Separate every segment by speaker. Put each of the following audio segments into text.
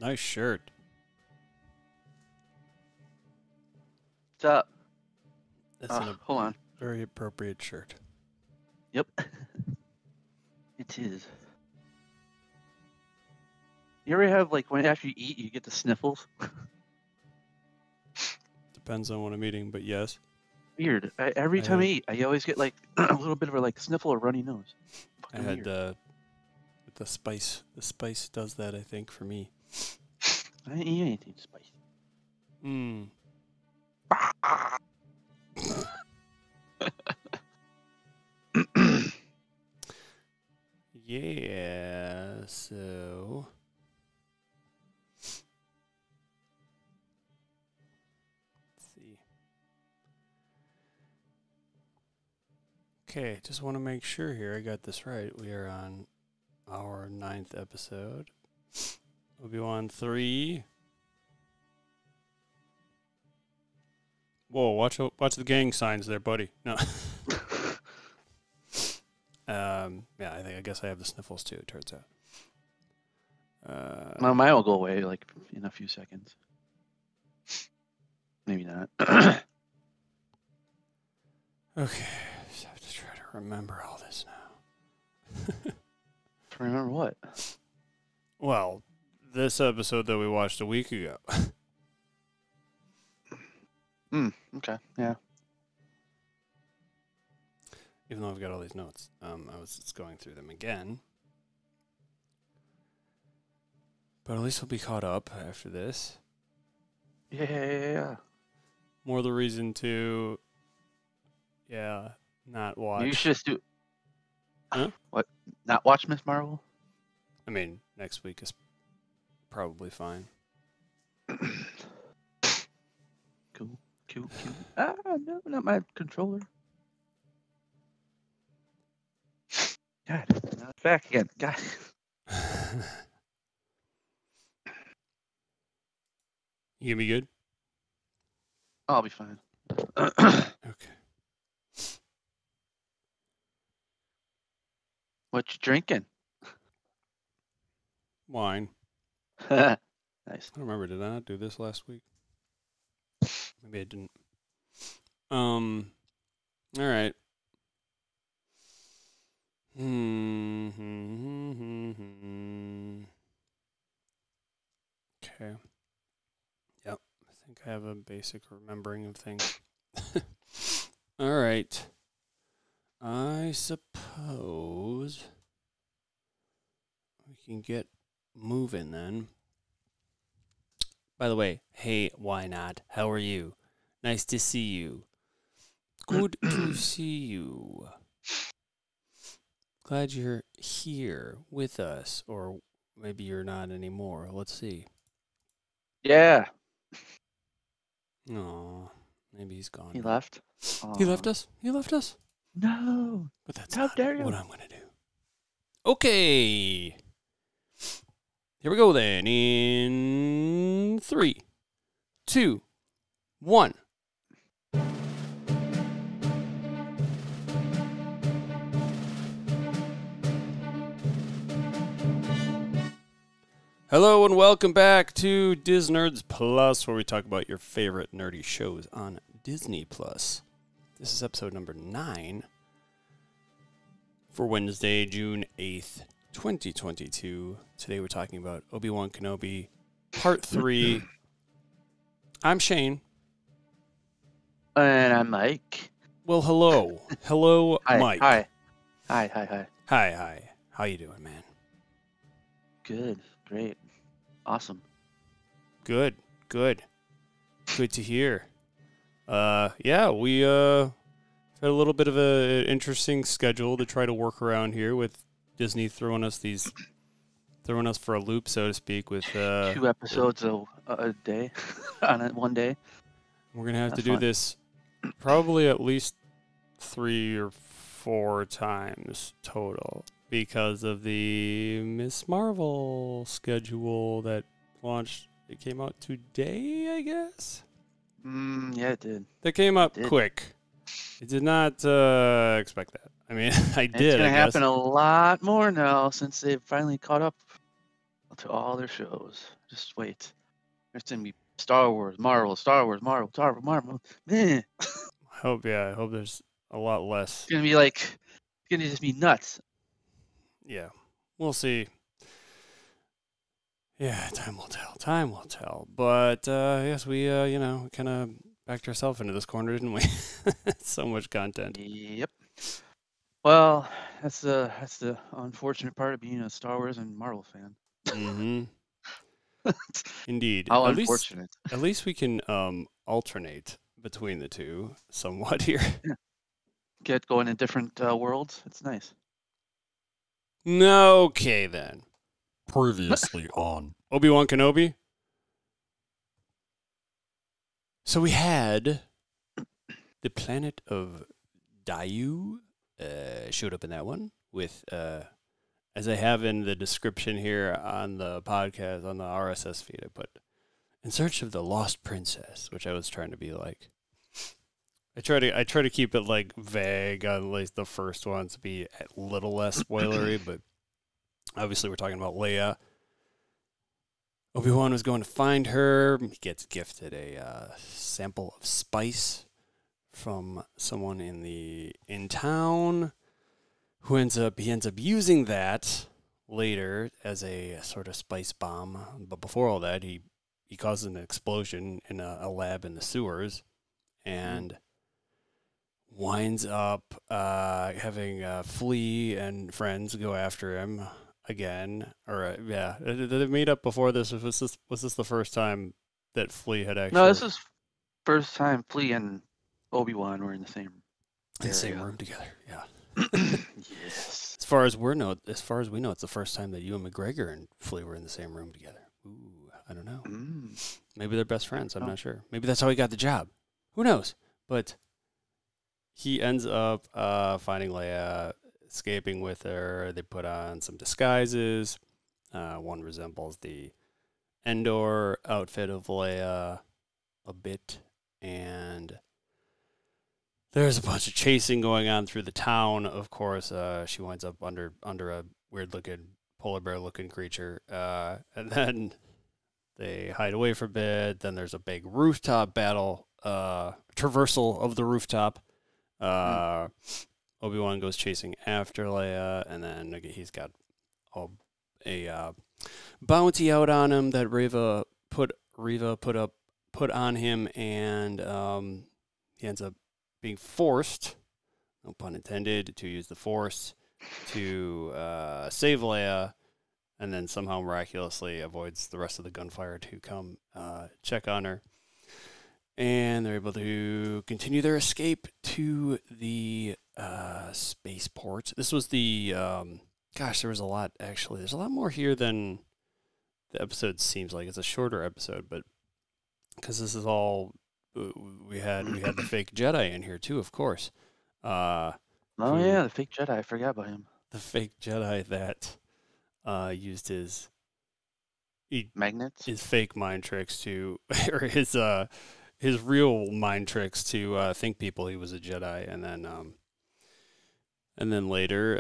Speaker 1: Nice shirt.
Speaker 2: What's up?
Speaker 1: That's
Speaker 2: Hold on.
Speaker 1: Very appropriate shirt.
Speaker 2: Yep. It is. You ever have, like, when after you eat, you get the sniffles?
Speaker 1: Depends on what I'm eating, but yes.
Speaker 2: Weird. Every time I eat, I always get, like, a little bit of a, like, sniffle or runny nose.
Speaker 1: I had the spice. The spice does that, I think, for me.
Speaker 2: I didn't eat anything spicy.
Speaker 1: Yeah, so... Let's see. Okay, just want to make sure here I got this right. We are on our 9th episode. Obi-Wan 3. Whoa, watch the gang signs there, buddy. No. Yeah, I guess I have the sniffles too, it turns out.
Speaker 2: Mine will go away, like, in a few seconds. Maybe not.
Speaker 1: Okay, just have to try to remember all this now.
Speaker 2: Remember what?
Speaker 1: Well, this episode that we watched a week ago.
Speaker 2: Okay, yeah.
Speaker 1: Even though I've got all these notes, I was just going through them again. But at least we'll be caught up after this.
Speaker 2: Yeah.
Speaker 1: More the reason to, not watch.
Speaker 2: You should just do...
Speaker 1: Huh?
Speaker 2: What? Not watch Miss Marvel?
Speaker 1: I mean, next week is probably fine.
Speaker 2: Cool. Ah, no, not my controller. God, now it's back again. God.
Speaker 1: You gonna be good?
Speaker 2: I'll be fine.
Speaker 1: Okay.
Speaker 2: What you drinking?
Speaker 1: Wine.
Speaker 2: Nice.
Speaker 1: I don't remember. Did I not do this last week? Maybe I didn't. All right. Okay. Yep. I think I have a basic remembering of things. All right. I suppose we can get moving then. By the way, hey, why not? How are you? Nice to see you. Good to see you. Glad you're here with us, or maybe you're not anymore. Let's see.
Speaker 2: Yeah.
Speaker 1: Oh, maybe he's gone.
Speaker 2: He left.
Speaker 1: He left us? He left us?
Speaker 2: No.
Speaker 1: But that's
Speaker 2: How
Speaker 1: not
Speaker 2: dare you?
Speaker 1: what I'm going to do. Okay. Here we go then. In 3, 2, 1. Hello and welcome back to Disnerds Plus, where we talk about your favorite nerdy shows on Disney Plus. This is episode number 9 for Wednesday, June 8th, 2022. Today we're talking about Obi-Wan Kenobi, Part 3. I'm Shane.
Speaker 2: And I'm Mike.
Speaker 1: Well, hello. Hello,
Speaker 2: Hi,
Speaker 1: Mike.
Speaker 2: Hi.
Speaker 1: Hi. How you doing, man?
Speaker 2: Good. Great. Awesome.
Speaker 1: Good to hear. Yeah, we had a little bit of an interesting schedule to try to work around here with Disney throwing us for a loop, so to speak, with
Speaker 2: 2 episodes a day on one day.
Speaker 1: We're gonna have to do this probably at least 3 or 4 times total because of the Miss Marvel schedule that launched. It came out today, I guess.
Speaker 2: Yeah, it did.
Speaker 1: That came up quick. I did not expect that. I mean, I did.
Speaker 2: It's gonna happen a lot more now since they've finally caught up to all their shows. Just wait. There's gonna be Star Wars, Marvel, Star Wars, Marvel, Star Wars, Marvel. Man, it's
Speaker 1: I hope there's a lot less.
Speaker 2: gonna be like, it's gonna just be nuts.
Speaker 1: Yeah, we'll see. Yeah, time will tell. Time will tell. But yes, we kind of backed ourselves into this corner, didn't we? So much content.
Speaker 2: Yep. Well, that's the unfortunate part of being a Star Wars and Marvel fan.
Speaker 1: Mm-hmm. Indeed.
Speaker 2: How unfortunate.
Speaker 1: At least we can alternate between the two somewhat here.
Speaker 2: Yeah. Get going in different worlds. It's nice.
Speaker 1: Okay, then.
Speaker 3: Previously on
Speaker 1: Obi-Wan Kenobi. So we had the planet of Dayu showed up in that one with, as I have in the description here on the podcast, on the RSS feed, I put, in search of the lost princess, which I was trying to be like, I try to keep it like vague on at least the first one to be a little less spoilery, but obviously we're talking about Leia. Obi-Wan was going to find her. He gets gifted a sample of spice from someone in town, who ends up using that later as a sort of spice bomb. But before all that, he causes an explosion in a lab in the sewers, and winds up having Flea and friends go after him again. Or yeah, did they meet up before this? Was this the first time that Flea had actually?
Speaker 2: No, this is first time Flea and Obi-Wan were in the same
Speaker 1: room together. Yeah.
Speaker 2: Yes.
Speaker 1: As far as we know, it's the first time that Ewan McGregor and Flea were in the same room together. Ooh, I don't know. Maybe they're best friends. I'm not sure. Maybe that's how he got the job. Who knows? But he ends up finding Leia, escaping with her. They put on some disguises. One resembles the Endor outfit of Leia a bit, and there's a bunch of chasing going on through the town. Of course, she winds up under a weird-looking polar bear-looking creature, and then they hide away for a bit. Then there's a big rooftop battle, traversal of the rooftop. Obi-Wan goes chasing after Leia, and then he's got a bounty out on him that Reva put on him, and he ends up being forced, no pun intended, to use the Force to save Leia, and then somehow miraculously avoids the rest of the gunfire to come check on her. And they're able to continue their escape to the spaceport. This was the, there was a lot, actually. There's a lot more here than the episode seems like. It's a shorter episode, but because this is all, we had the fake Jedi in here too, of course.
Speaker 2: Yeah, the fake Jedi. I forgot about him.
Speaker 1: The fake Jedi that used his
Speaker 2: magnets,
Speaker 1: his fake mind tricks to, or his real mind tricks to think people he was a Jedi, and then later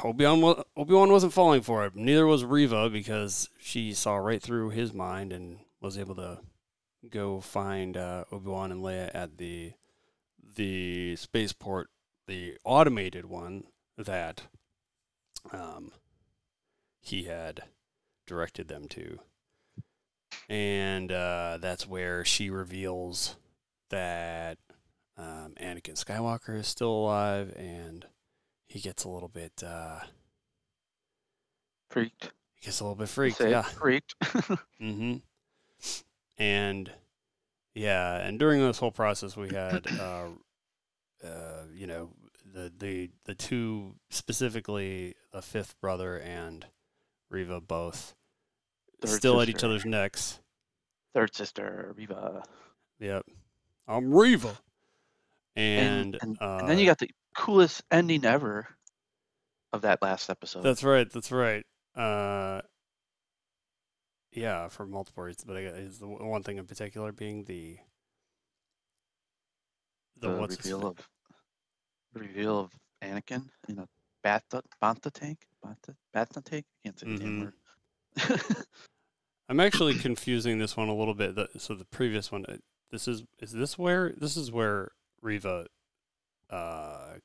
Speaker 1: Obi-Wan wasn't falling for it. Neither was Reva, because she saw right through his mind and was able to go find Obi-Wan and Leia at the spaceport, the automated one that he had directed them to. And that's where she reveals that Anakin Skywalker is still alive, and he gets a little bit
Speaker 2: freaked.
Speaker 1: He gets a little bit freaked,
Speaker 2: freaked.
Speaker 1: Mm-hmm. And yeah, and during this whole process, we had the two, specifically the fifth brother and Reva, both still at each other's necks.
Speaker 2: Third sister, Reva.
Speaker 1: Yep. I'm Reva. And
Speaker 2: then you got the coolest ending ever of that last episode.
Speaker 1: That's right. Yeah, for multiple reasons, but is the one thing in particular being the
Speaker 2: reveal of Anakin in a bantha tank. I can't say the damn word.
Speaker 1: I'm actually confusing this one a little bit. So the previous one, this is where Reva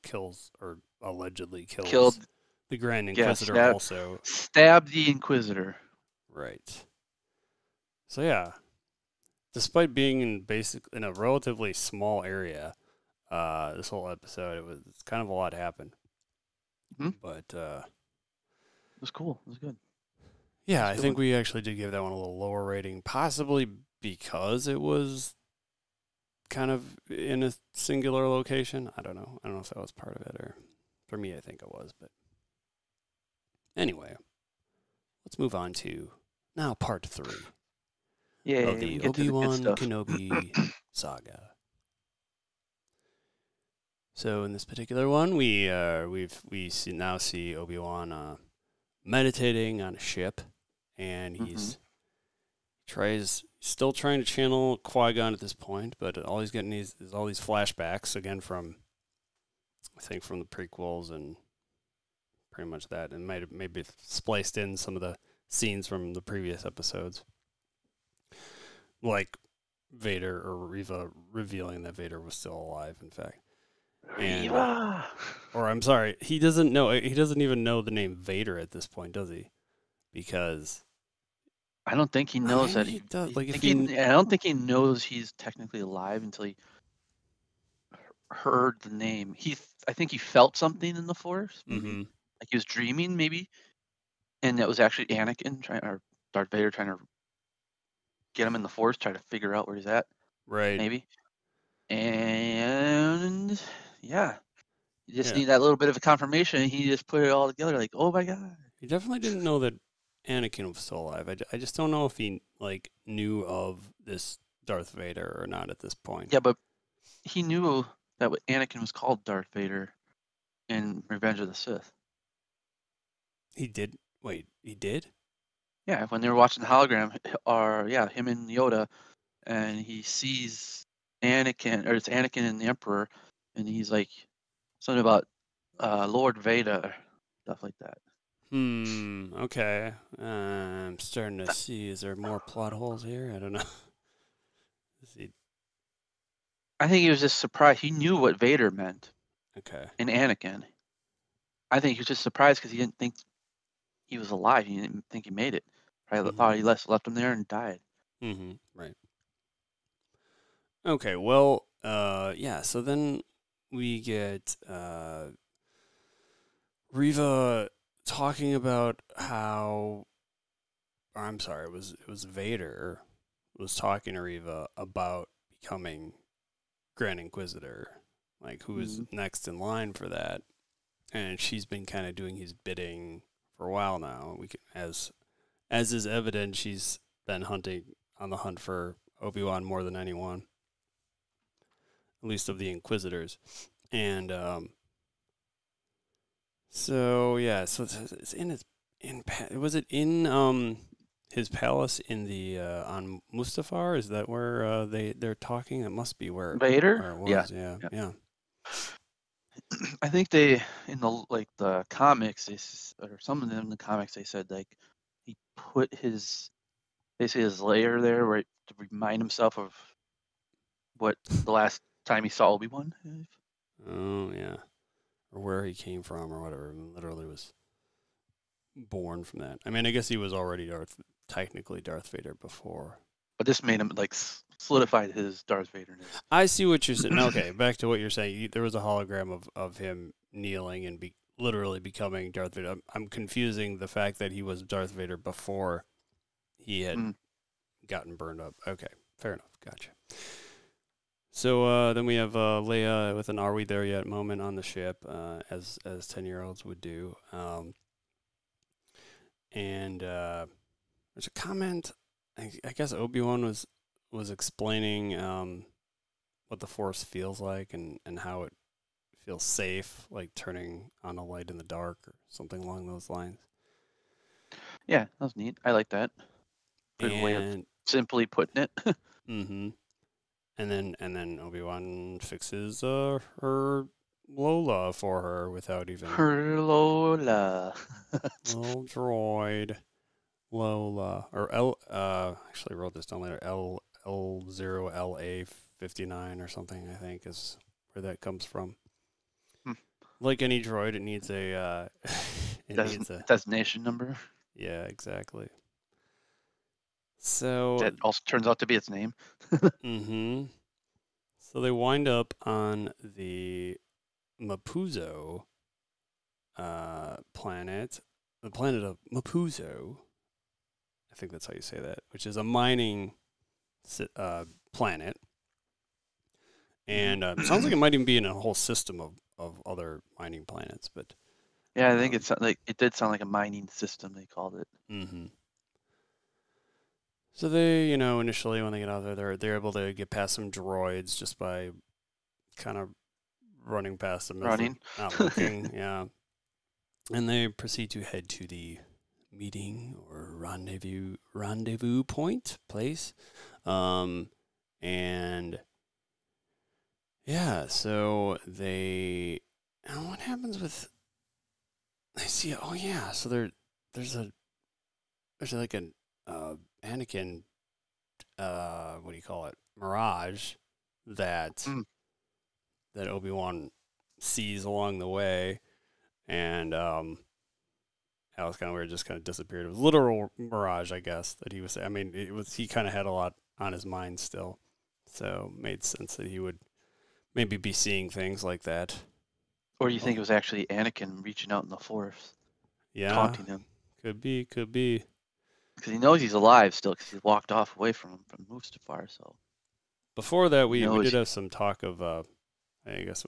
Speaker 1: kills or allegedly kills
Speaker 2: Killed.
Speaker 1: the Grand
Speaker 2: Yeah,
Speaker 1: Inquisitor also.
Speaker 2: stabbed the Inquisitor.
Speaker 1: Right. So yeah, despite being in a relatively small area, this whole episode it's kind of a lot happened.
Speaker 2: Mhm.
Speaker 1: But
Speaker 2: It was cool. It was good.
Speaker 1: yeah,
Speaker 2: That's a
Speaker 1: I
Speaker 2: good
Speaker 1: think
Speaker 2: one.
Speaker 1: we actually did give that one a little lower rating, possibly because it was kind of in a singular location. I don't know. I don't know if that was part of it, or for me, I think it was. But anyway, let's move on to now part 3
Speaker 2: Yeah,
Speaker 1: of
Speaker 2: we
Speaker 1: the
Speaker 2: get to the good
Speaker 1: Obi-Wan
Speaker 2: stuff.
Speaker 1: Kenobi saga. So in this particular one, we now see Obi-Wan meditating on a ship, and he's still trying to channel Qui-Gon at this point, but all he's getting is all these flashbacks again from, I think, from the prequels and pretty much that, and maybe spliced in some of the scenes from the previous episodes, like Vader or Reva revealing that Vader was still alive, in fact.
Speaker 2: Reva!
Speaker 1: Or I'm sorry, he doesn't even know the name Vader at this point, does he? Because
Speaker 2: I don't think he knows that
Speaker 1: he does. Like if
Speaker 2: I don't think he knows he's technically alive until he heard the name. I think he felt something in the Force, maybe. Like he was dreaming, maybe. And it was actually Anakin or Darth Vader trying to get him in the Force, try to figure out where he's at,
Speaker 1: right.
Speaker 2: maybe. And yeah, you just
Speaker 1: Yeah.
Speaker 2: need that little bit of a confirmation. And he just put it all together, like, oh my god.
Speaker 1: He definitely didn't know that Anakin was still alive. I just don't know if he knew of this Darth Vader or not at this point.
Speaker 2: Yeah, but he knew that Anakin was called Darth Vader in Revenge of the Sith.
Speaker 1: He did. Wait, he did?
Speaker 2: Yeah, when they were watching the hologram, him and Yoda, and he sees Anakin, or it's Anakin and the Emperor, and he's like something about Lord Vader, stuff like that.
Speaker 1: Okay. I'm starting to see. Is there more plot holes here? I don't know.
Speaker 2: I think he was just surprised. He knew what Vader meant.
Speaker 1: Okay.
Speaker 2: And Anakin. I think he was just surprised because he didn't think he was alive. He didn't think he made it. Probably thought he left him there and died.
Speaker 1: Right. Okay, well, yeah, so then we get Reva talking about how, I'm sorry, it was Vader was talking to Reva about becoming Grand Inquisitor, like who is next in line for that, and she's been kind of doing his bidding for a while now. As is evident, she's been on the hunt for Obi-Wan more than anyone, at least of the Inquisitors. And so it's in was it in his palace in the on Mustafar? Is that where they're talking? It must be where
Speaker 2: Vader?
Speaker 1: it was. Yeah.
Speaker 2: I think they in the comics, or some of them in the comics, they said like he put his lair there where to remind himself of what the last time he saw Obi-Wan.
Speaker 1: Oh yeah, or where he came from or whatever. I mean, literally was born from that. I mean, I guess he was already technically Darth Vader before.
Speaker 2: But this made him solidified his Darth Vader-ness.
Speaker 1: I see what you're saying. Okay, back to what you're saying. There was a hologram of him kneeling and literally becoming Darth Vader. I'm confusing the fact that he was Darth Vader before he had gotten burned up. Okay, fair enough. Gotcha. So then we have Leia with an "Are we there yet?" moment on the ship, as 10-year-olds would do. And there's a comment. I guess Obi-Wan was explaining what the Force feels like and how it feels safe, like turning on a light in the dark or something along those lines.
Speaker 2: Yeah, that was neat. I like that. Good way of simply putting it.
Speaker 1: And then Obi-Wan fixes her Lola for her without even
Speaker 2: her Lola.
Speaker 1: little droid. Lola, or L, actually wrote this down later, L0LA59 or something, I think, is where that comes from. Like any droid, it needs a,
Speaker 2: designation number.
Speaker 1: Yeah, exactly. So
Speaker 2: That also turns out to be its name.
Speaker 1: mm-hmm. So they wind up on the Mapuzo planet, the planet of Mapuzo. I think that's how you say that, which is a mining planet. And sounds like it might even be in a whole system of other mining planets. But
Speaker 2: yeah, I think it did sound like a mining system, they called it.
Speaker 1: Mm-hmm. So they, initially when they get out there, they're able to get past some droids just by kind of running past them.
Speaker 2: Running.
Speaker 1: Not looking, yeah. And they proceed to head to the meeting or rendezvous point place. And yeah, so they, what happens with, they see, oh yeah, so there's like an Anakin, what do you call it, mirage that Obi-Wan sees along the way, and that was kind of weird, just kind of disappeared. It was a literal mirage, I guess, that he was. I mean, he kind of had a lot on his mind still, so it made sense that he would maybe be seeing things like that.
Speaker 2: Or you think it was actually Anakin reaching out in the Force, taunting him?
Speaker 1: Could be.
Speaker 2: Because he knows he's alive still, because he walked off away from Mustafar. So
Speaker 1: before that, we did have some talk of, I guess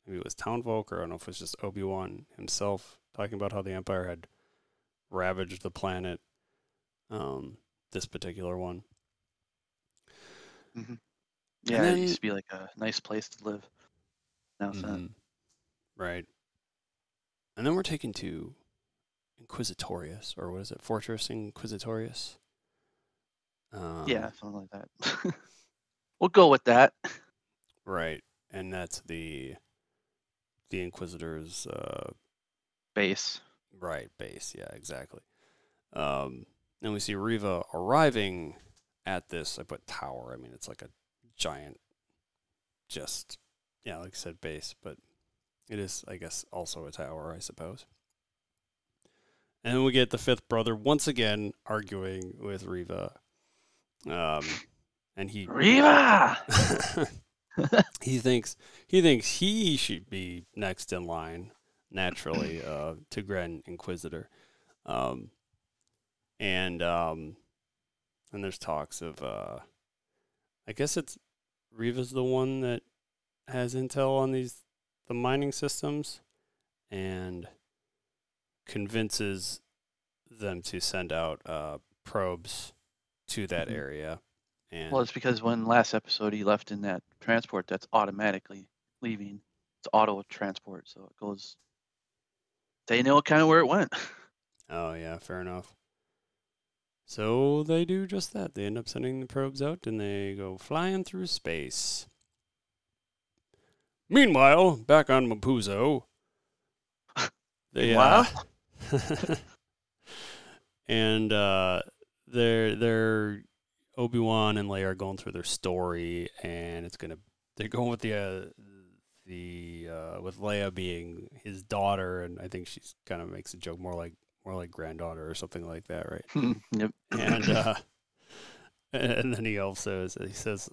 Speaker 1: maybe it was Town Folk, or I don't know if it was just Obi-Wan himself talking about how the Empire had ravaged the planet, this particular one.
Speaker 2: Mm-hmm. Yeah, it used to be like a nice place to live. Now it's not.
Speaker 1: Right. And then we're taken to Inquisitorius, or what is it? Fortress Inquisitorius?
Speaker 2: Yeah, something like that. We'll go with that.
Speaker 1: Right. And that's the Inquisitors'
Speaker 2: base.
Speaker 1: Right, base. Yeah, exactly. And we see Reva arriving at this, I put tower. I mean, it's like a giant, just, yeah, like I said, base, but it is, I guess, also a tower, I suppose. And then we get the fifth brother once again arguing with Reva. And
Speaker 2: Reva!
Speaker 1: he thinks he should be next in line, naturally, to Grand Inquisitor. And there's talks of, I guess it's Reva's the one that has intel on the mining systems, and convinces them to send out probes to that area. And
Speaker 2: well, it's because when last episode he left in that transport that's automatically leaving. It's auto transport, so it goes. They know kind of where it went.
Speaker 1: Oh yeah, fair enough. So they do just that. They end up sending the probes out, and they go flying through space. Meanwhile, back on Mapuzo, they and they're Obi-Wan and Leia are going through their story, and they're going with with Leia being his daughter, and I think she's kind of makes a joke more like granddaughter or something like that, right?
Speaker 2: Yep.
Speaker 1: And then he says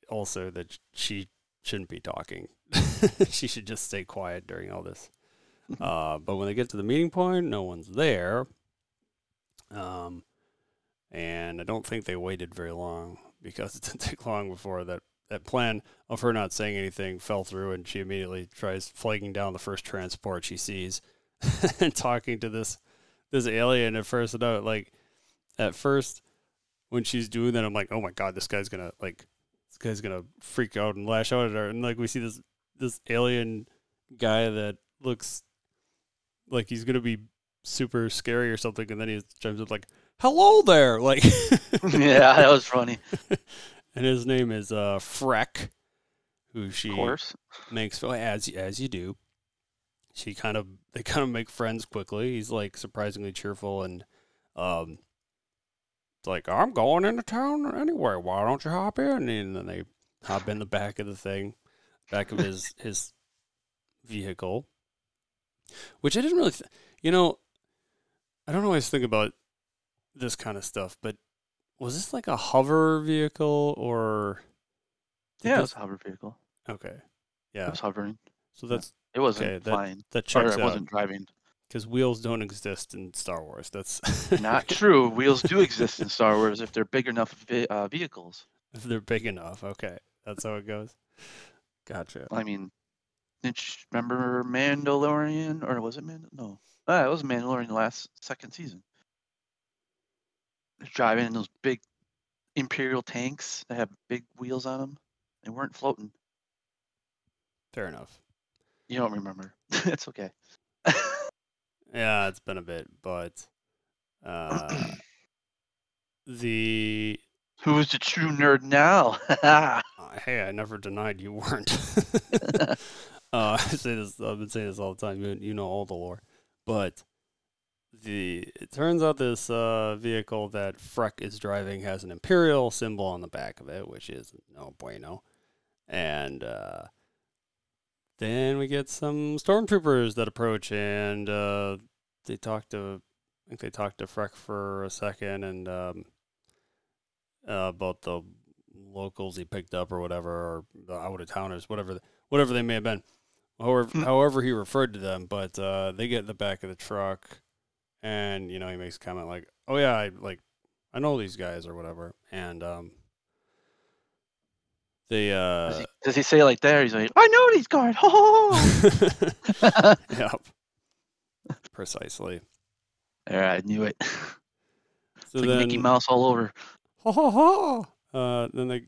Speaker 1: also that she shouldn't be talking. She should just stay quiet during all this. But when they get to the meeting point, no one's there. And I don't think they waited very long, because it didn't take long before that plan of her not saying anything fell through, and she immediately tries flagging down the first transport she sees and talking to this alien at first. At first when she's doing that, I'm like, oh my God, this guy's gonna freak out and lash out at her. And we see this alien guy that looks like he's gonna be super scary or something, and then he chimes in like, hello there,
Speaker 2: Yeah, that was funny.
Speaker 1: And his name is Freck, who she
Speaker 2: of course
Speaker 1: makes, as you do. They kind of make friends quickly. He's surprisingly cheerful, and like, I'm going into town anyway. Why don't you hop in? And then they hop in the back of the thing, back of his vehicle, which I didn't really, I don't always think about this kind of stuff, but was this like a hover vehicle or?
Speaker 2: Yeah, it was a hover vehicle.
Speaker 1: Okay. Yeah.
Speaker 2: It was hovering.
Speaker 1: So that's
Speaker 2: It wasn't
Speaker 1: okay,
Speaker 2: flying.
Speaker 1: that checks
Speaker 2: or it
Speaker 1: out.
Speaker 2: wasn't driving.
Speaker 1: Because wheels don't exist in Star Wars. That's
Speaker 2: Not true. Wheels do exist in Star Wars if they're big enough vehicles.
Speaker 1: If they're big enough. Okay. That's how it goes. Gotcha.
Speaker 2: I mean, remember Mandalorian? Or was it Mandalorian? No. It was Mandalorian the second season. They're driving in those big Imperial tanks that have big wheels on them. They weren't floating.
Speaker 1: Fair enough.
Speaker 2: You don't remember. It's okay.
Speaker 1: Yeah, it's been a bit, but the
Speaker 2: Who's the true nerd now?
Speaker 1: hey, I never denied you weren't. I say this. I've been saying this all the time. You know all the lore, but it turns out this vehicle that Freck is driving has an Imperial symbol on the back of it, which is no bueno, and then we get some stormtroopers that approach, and they talk to Freck for a second, and about the locals he picked up or whatever, or the out of towners, whatever they may have been. However he referred to them, but they get in the back of the truck, and he makes a comment like, "Oh yeah, I know these guys or whatever," and they
Speaker 2: does he say it like that? He's like, I know these guys.
Speaker 1: Yep, precisely.
Speaker 2: Yeah, I knew it.
Speaker 1: So
Speaker 2: it's like
Speaker 1: then,
Speaker 2: Mickey Mouse all over.
Speaker 1: Then they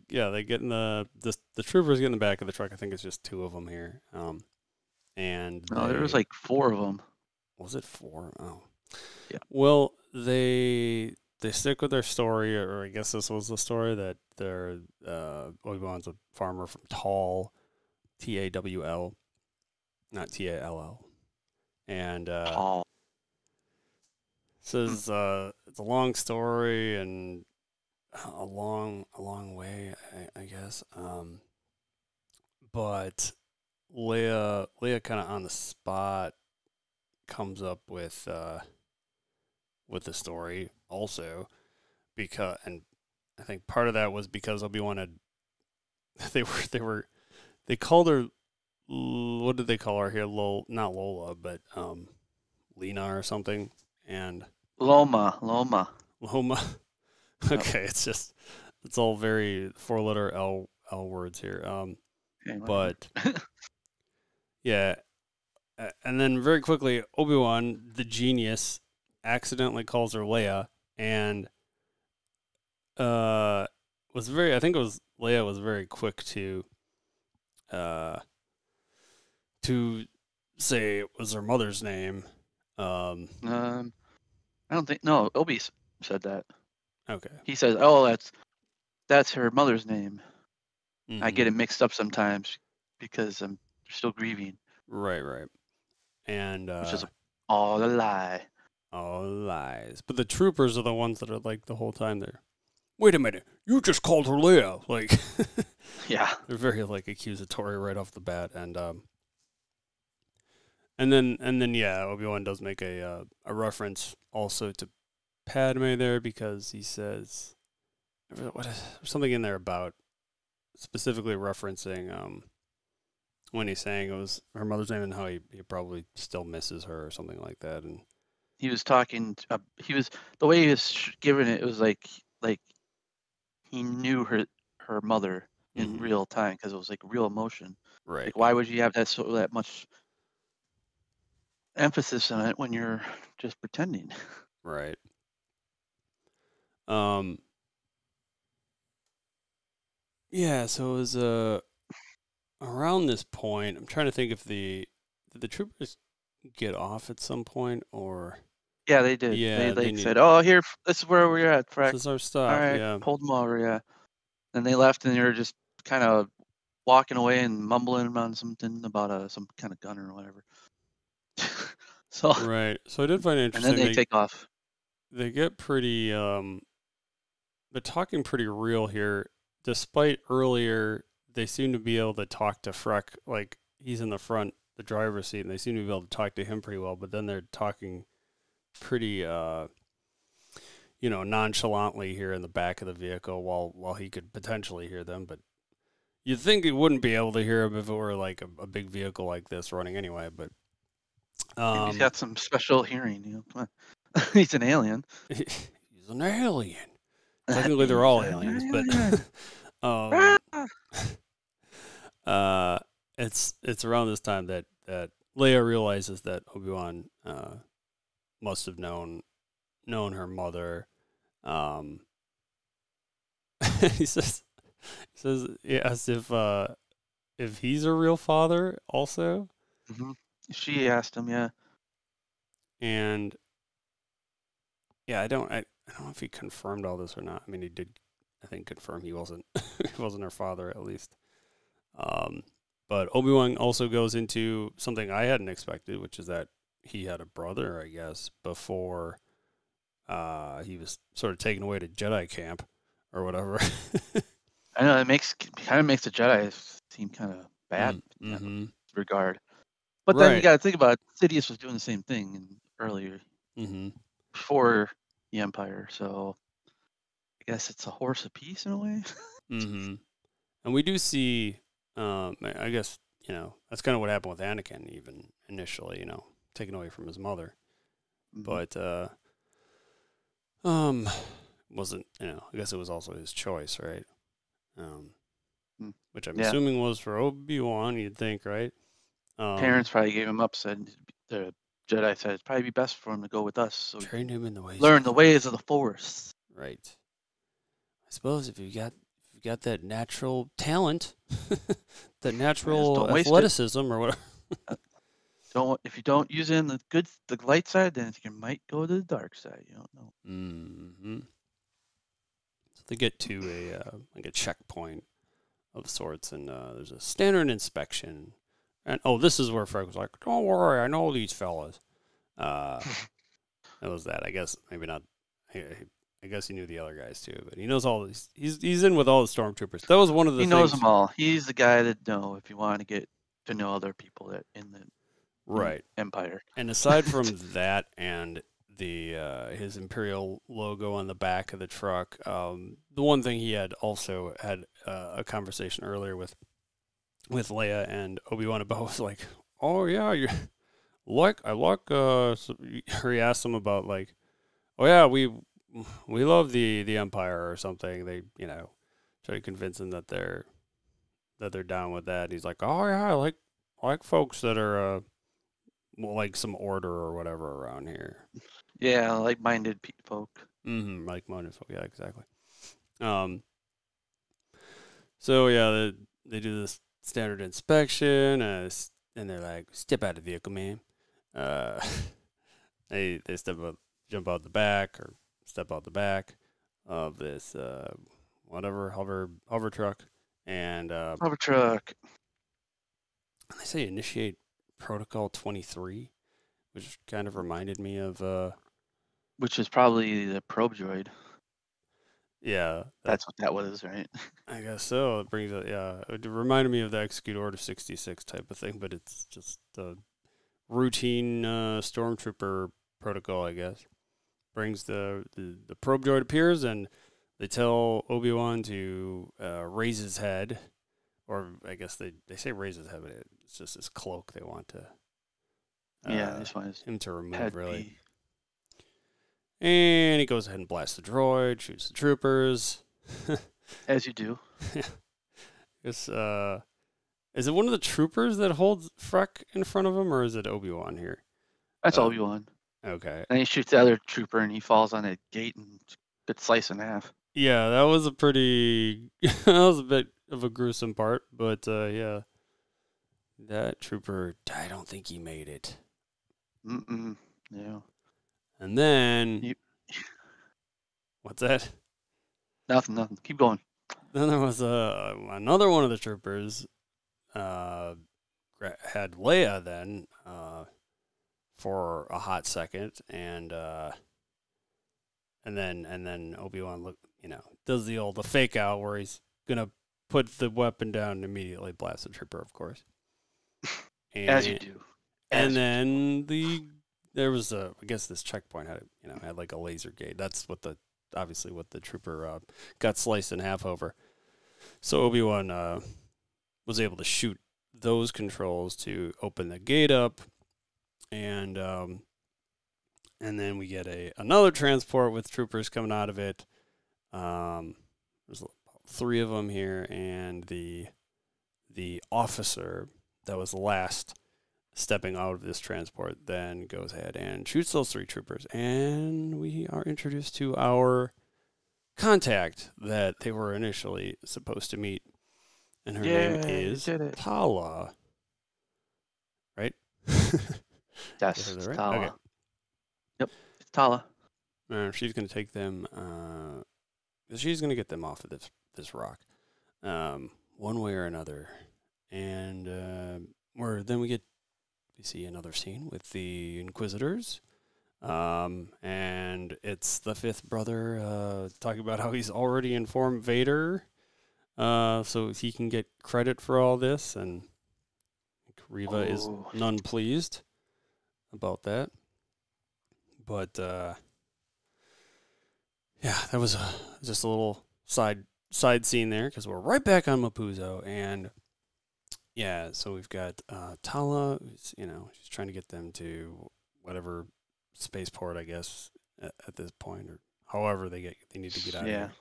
Speaker 1: get in the troopers get in the back of the truck. I think it's just two of them here. And
Speaker 2: there was like four of them.
Speaker 1: Was it four? Oh,
Speaker 2: yeah.
Speaker 1: Well, they stick with their story, or I guess this was the story that their Obi-Wan's a farmer from Tall, Tawl, not Tall, and
Speaker 2: Tall.
Speaker 1: says it's a long story and a long way, I guess. But Leia kind of on the spot comes up with the story also, and I think part of that was because Obi-Wan had they called her, what did they call her here? Not Lola, but Lena or something, and
Speaker 2: Loma.
Speaker 1: Okay, it's all very 4-letter L words here. But yeah, and then very quickly, Obi-Wan, the genius, accidentally calls her Leia, and Leia was very quick to say it was her mother's name.
Speaker 2: I don't think Obi said that.
Speaker 1: Okay.
Speaker 2: He says, "Oh, that's her mother's name."
Speaker 1: Mm-hmm.
Speaker 2: I get it mixed up sometimes because I'm still grieving.
Speaker 1: Right. And
Speaker 2: which is all a lie.
Speaker 1: All lies. But the troopers are the ones that are like the whole time there. Wait a minute, you just called her Leia. Like,
Speaker 2: yeah,
Speaker 1: they're very like accusatory right off the bat, and then yeah, Obi-Wan does make a reference also to Padme there, because he says something in there about specifically referencing when he's saying it was her mother's name and how he probably still misses her or something like that. And
Speaker 2: he was talking. The way he was giving it. It was like he knew her mother in real time, because it was like real emotion.
Speaker 1: Right.
Speaker 2: Like, why would you have that much emphasis on it when you're just pretending?
Speaker 1: Right. Yeah, so it was around this point. I'm trying to think if did the troopers get off at some point, or
Speaker 2: yeah, they did.
Speaker 1: Yeah,
Speaker 2: they said, "Oh, here, this is where we're at, Freck.
Speaker 1: This is our stop."
Speaker 2: All right,
Speaker 1: yeah,
Speaker 2: pulled them over. Yeah, and they left, and they were just kind of walking away and mumbling on something about some kind of gun or whatever. So
Speaker 1: right. So I did find it interesting.
Speaker 2: And then they take off.
Speaker 1: They get pretty they're talking pretty real here. Despite earlier, they seem to be able to talk to Freck, like he's in the front, the driver's seat, and they seem to be able to talk to him pretty well. But then they're talking pretty, nonchalantly here in the back of the vehicle while he could potentially hear them. But you'd think he wouldn't be able to hear him if it were like a big vehicle like this running anyway. But
Speaker 2: Maybe he's got some special hearing. Come on. He's an alien.
Speaker 1: he's an alien. Technically, they're all aliens, but it's around this time that Leia realizes that Obi-Wan must have known her mother. He says as if he's a real father also.
Speaker 2: Mm-hmm. She asked him, yeah.
Speaker 1: And yeah, I don't know if he confirmed all this or not. I mean, he did, I think, confirm he wasn't her father at least. But Obi-Wan also goes into something I hadn't expected, which is that he had a brother, I guess, before he was sort of taken away to Jedi camp or whatever.
Speaker 2: I know it kind of makes the Jedi seem kind of bad in that regard. But then you got to think about it. Sidious was doing the same thing earlier before the Empire, so I guess it's a horse apiece in a way.
Speaker 1: And we do see, I guess, that's kind of what happened with Anakin even initially, taken away from his mother. But wasn't, I guess it was also his choice, right? Which I'm assuming was for Obi-Wan, you'd think, right?
Speaker 2: Parents probably gave him up, said the Jedi said it'd probably be best for him to go with us. So
Speaker 1: train him in the ways.
Speaker 2: Learn the ways of the Force.
Speaker 1: Right. I suppose if you got that natural talent, that natural athleticism or whatever.
Speaker 2: If you don't use it in the light side, then you might go to the dark side. You don't know.
Speaker 1: So they get to a checkpoint of sorts, and there's a standard inspection. And this is where Frank was like, "Don't worry, I know these fellas." That was that. I guess maybe not. I guess he knew the other guys too, but he knows all these. He's in with all the stormtroopers. That was one of the.
Speaker 2: He knows them all. He's the guy that if you want to get to know other people that in the Empire. And
Speaker 1: aside from that, and the his Imperial logo on the back of the truck, the one thing he had also had a conversation earlier with Leia and Obi-Wan about was like, oh yeah, he asked him about like, oh yeah, we love the Empire or something. They try to convince him that they're down with that. And he's like, oh yeah, I like folks that are like some order or whatever around here.
Speaker 2: Yeah, like-minded folk.
Speaker 1: Like-minded folk. Yeah, exactly. So yeah, they do this standard inspection, and they're like, "Step out of the vehicle, man." They jump out the back or step out the back of this hover truck, and
Speaker 2: hover truck.
Speaker 1: They say initiate Protocol 23, which kind of reminded me of
Speaker 2: which is probably the probe droid.
Speaker 1: Yeah.
Speaker 2: That's what that was, right?
Speaker 1: I guess so. It brings it, it reminded me of the Execute Order 66 type of thing, but it's just the routine stormtrooper protocol, I guess. Brings the probe droid appears, and they tell Obi-Wan to raise his head, or I guess they say raise his head, but it's just his cloak they want to
Speaker 2: this one is
Speaker 1: him to remove, really. And he goes ahead and blasts the droid, shoots the troopers.
Speaker 2: As you do.
Speaker 1: Is it one of the troopers that holds Freck in front of him, or is it Obi-Wan here?
Speaker 2: That's Obi-Wan.
Speaker 1: Okay.
Speaker 2: And he shoots the other trooper, and he falls on a gate and gets sliced in half.
Speaker 1: Yeah, that was a pretty... that was a bit of a gruesome part, but yeah. That trooper, I don't think he made it.
Speaker 2: Yeah.
Speaker 1: And then... What's that?
Speaker 2: Nothing. Keep going.
Speaker 1: Then there was another one of the troopers had Leia then for a hot second, and and then Obi-Wan does the fake out where he's gonna put the weapon down and immediately blast the trooper, of course.
Speaker 2: As you do.
Speaker 1: And then there was I guess this checkpoint had like a laser gate. That's obviously what the trooper got sliced in half over. So Obi-Wan was able to shoot those controls to open the gate up, and then we get another transport with troopers coming out of it. There's 3 of them here, and the officer that was last stepping out of this transport then goes ahead and shoots those 3 troopers, and we are introduced to our contact that they were initially supposed to meet, and her name is Tala. Right?
Speaker 2: Yes,
Speaker 1: right?
Speaker 2: Tala.
Speaker 1: Okay.
Speaker 2: Yep, it's Tala.
Speaker 1: She's going to take them. She's going to get them off of this rock, one way or another, and then we see another scene with the Inquisitors, and it's the 5th brother talking about how he's already informed Vader, so he can get credit for all this, and Reva is none pleased about that. But yeah, that was just a little side scene there, because we're right back on Mapuzo, and yeah, so we've got Tala, who's, she's trying to get them to whatever spaceport, I guess, at this point, or however they need to get out of here.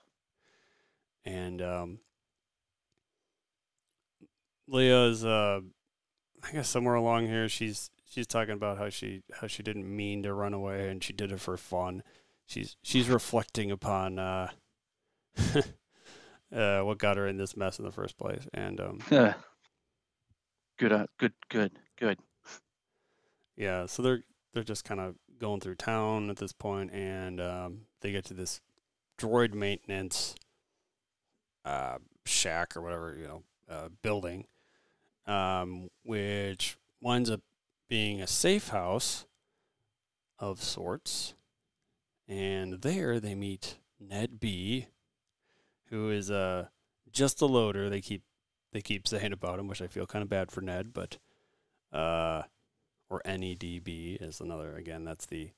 Speaker 1: And Leia is, I guess, somewhere along here, she's talking about how she didn't mean to run away and she did it for fun. She's reflecting upon what got her in this mess in the first place, and
Speaker 2: Good.
Speaker 1: Yeah, so they're just kind of going through town at this point, and they get to this droid maintenance shack or whatever, building, which winds up being a safe house of sorts. And there they meet Ned B, who is just a loader. They keep saying about him, which I feel kind of bad for Ned, but or NEDB is another. Again, that's the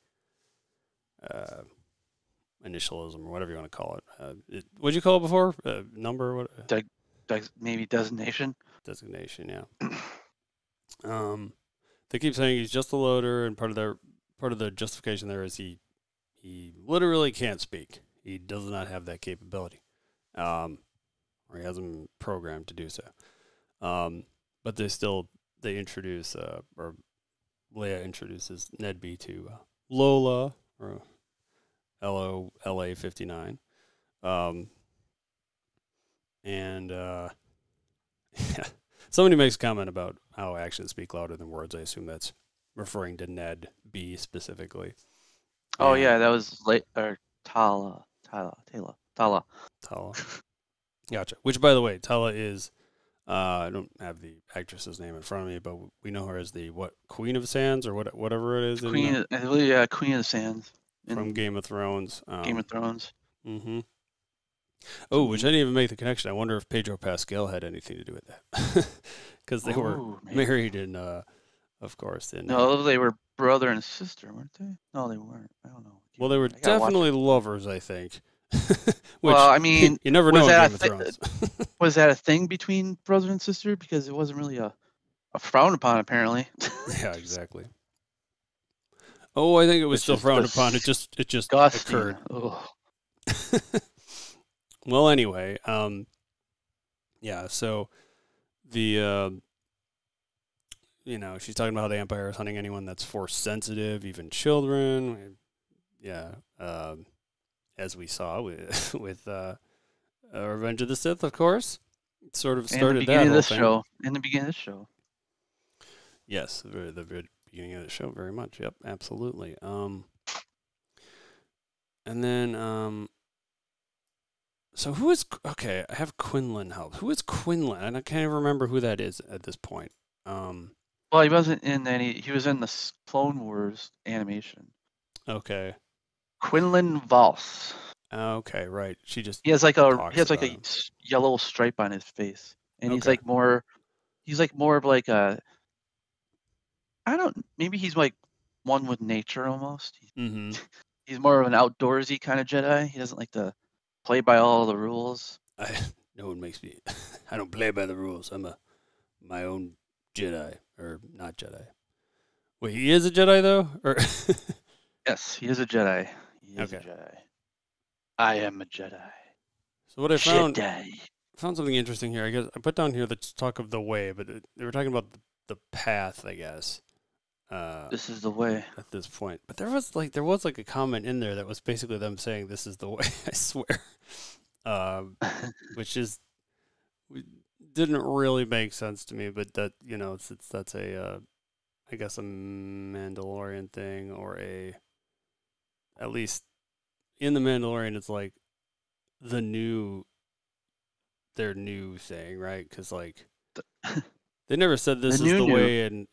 Speaker 1: initialism or whatever you want to call it. What'd you call it before? Number? What?
Speaker 2: Maybe designation.
Speaker 1: Designation, yeah. They keep saying he's just a loader, and part of the justification there is he literally can't speak. He does not have that capability, or he hasn't been programmed to do so. But they introduce, or Leia introduces Ned B to Lola, or LA 59. And somebody makes a comment about how actions speak louder than words. I assume that's referring to Ned B specifically.
Speaker 2: Oh, yeah, that was Tala.
Speaker 1: Gotcha. Which, by the way, Tala is, I don't have the actress's name in front of me, but we know her as the, Queen of Sands, or whatever it is.
Speaker 2: Queen of the Sands.
Speaker 1: From Game of Thrones.
Speaker 2: Game of Thrones.
Speaker 1: Mm-hmm. Oh, which I didn't even make the connection. I wonder if Pedro Pascal had anything to do with that. Because they were married in, of course.
Speaker 2: No, they were brother and sister, weren't they? No, they weren't. I don't know.
Speaker 1: Well, they were definitely lovers, I think. Which,
Speaker 2: well, I mean,
Speaker 1: you never know in Game of Thrones.
Speaker 2: Was that a thing between brother and sister? Because it wasn't really a frowned upon, apparently.
Speaker 1: Yeah, exactly. Oh, I think it was still frowned upon. It just occurred. Well, anyway, yeah. So the she's talking about how the Empire is hunting anyone that's force sensitive, even children. Yeah, as we saw with Revenge of the Sith, of course. It sort of started that whole thing.
Speaker 2: In the beginning of this show.
Speaker 1: Yes, the beginning of the show, very much. Yep, absolutely. And then, so who is, okay, I have Quinlan help. Who is Quinlan? I can't even remember who that is at this point.
Speaker 2: Well, he wasn't in he was in the Clone Wars animation.
Speaker 1: Okay.
Speaker 2: Quinlan Voss.
Speaker 1: Okay, right. She just
Speaker 2: He has like
Speaker 1: talks
Speaker 2: a
Speaker 1: about him.
Speaker 2: yellow stripe on his face, and he's
Speaker 1: Okay.
Speaker 2: like more of like a, maybe he's like one with nature almost.
Speaker 1: Mm-hmm.
Speaker 2: He's more of an outdoorsy kind of Jedi. He doesn't like to play by all the rules.
Speaker 1: No one makes me. I don't play by the rules. I'm my own Jedi, or not Jedi. Wait, he is a Jedi though, or
Speaker 2: Yes, he is a Jedi. He is a
Speaker 1: Okay.
Speaker 2: Jedi. I am a Jedi.
Speaker 1: So what I found
Speaker 2: Jedi.
Speaker 1: something interesting here. I guess I put down here the talk of the way, but they were talking about the path, I guess.
Speaker 2: This is the way.
Speaker 1: At this point, but there was like a comment in there that was basically them saying this is the way. I swear, which didn't really make sense to me. But that that's a I guess a Mandalorian thing, or at least in the Mandalorian, it's like their new thing, right? Because like they never said this is the way in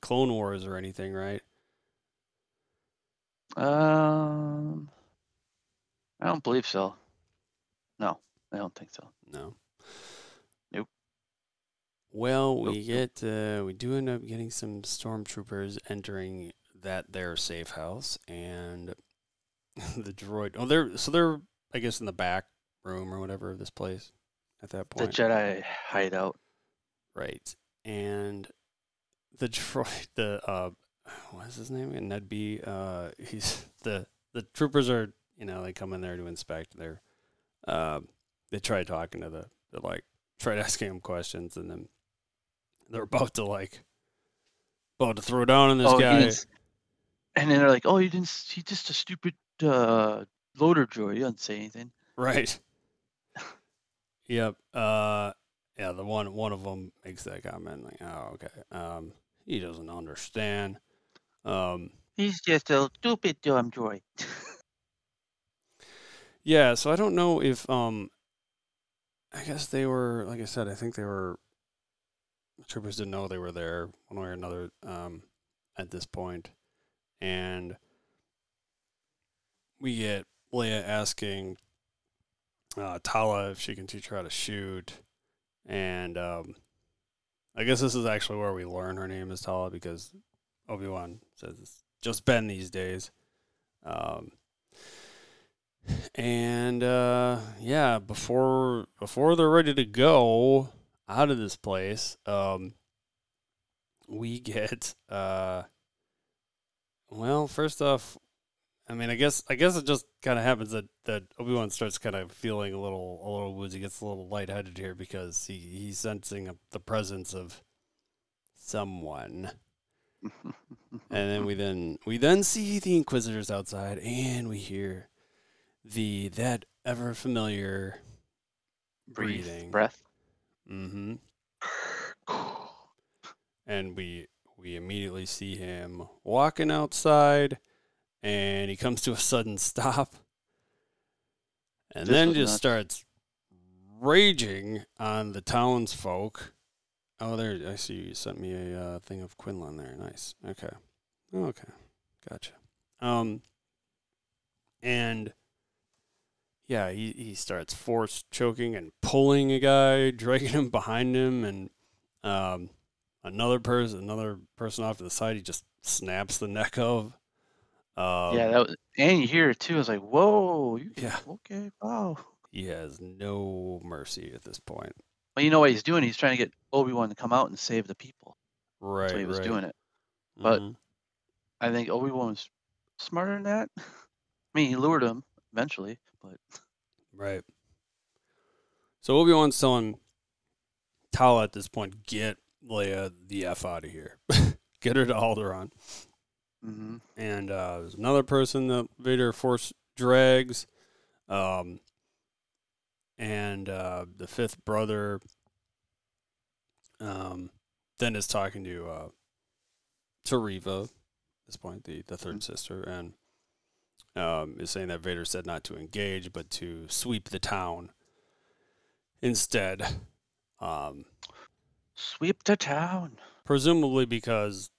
Speaker 1: Clone Wars or anything, right?
Speaker 2: I don't believe so. No, I don't think so.
Speaker 1: No.
Speaker 2: Nope.
Speaker 1: Well, we do end up getting some stormtroopers entering their safe house, and the droid. Oh, they're I guess in the back room or whatever of this place at that point.
Speaker 2: The Jedi hideout.
Speaker 1: Right. And the droid, what is his name again? Ned B. He's the troopers are, they come in there to inspect. They try talking to tried asking him questions, and then they're about to throw down on this guy.
Speaker 2: And then they're like, "Oh, he's just a stupid loader droid. He doesn't say anything."
Speaker 1: Right. Yep. Yeah, the one of them makes that comment, like, "Oh, okay. He doesn't understand."
Speaker 2: He's just a stupid dumb droid.
Speaker 1: Yeah, so I don't know if I guess they were, like I said, I think the troopers didn't know they were there one way or another at this point. And we get Leia asking Tala if she can teach her how to shoot. And I guess this is actually where we learn her name is Tala, because Obi-Wan says it's just Ben these days. And yeah, before they're ready to go out of this place, we get well, first off, I mean, I guess it just kind of happens that Obi-Wan starts kind of feeling a little woozy, gets a little lightheaded here because he's sensing the presence of someone. And then we then see the Inquisitors outside, and we hear that ever familiar breathing
Speaker 2: breath.
Speaker 1: Mm-hmm. And we immediately see him walking outside, and he comes to a sudden stop, and then just starts raging on the townsfolk. Oh, there, I see you sent me a thing of Quinlan there. Nice. Okay. Gotcha. And yeah, he starts force choking and pulling a guy, dragging him behind him, and another person off to the side, he just snaps the neck of.
Speaker 2: Yeah, and you hear it too. It's like, whoa, okay, wow.
Speaker 1: He has no mercy at this point.
Speaker 2: Well, you know what he's doing? He's trying to get Obi-Wan to come out and save the people.
Speaker 1: Right,
Speaker 2: that's why he was doing it.
Speaker 1: Mm-hmm.
Speaker 2: But I think Obi-Wan was smarter than that. I mean, he lured him eventually, but
Speaker 1: right. So Obi-Wan's telling Tala at this point, get Leia the F out of here. Get her to Alderaan.
Speaker 2: Mm-hmm.
Speaker 1: And there's another person that Vader force drags. And the fifth brother then is talking to Reva at this point, the third sister, and is saying that Vader said not to engage, but to sweep the town instead.
Speaker 2: Sweep the town.
Speaker 1: Presumably because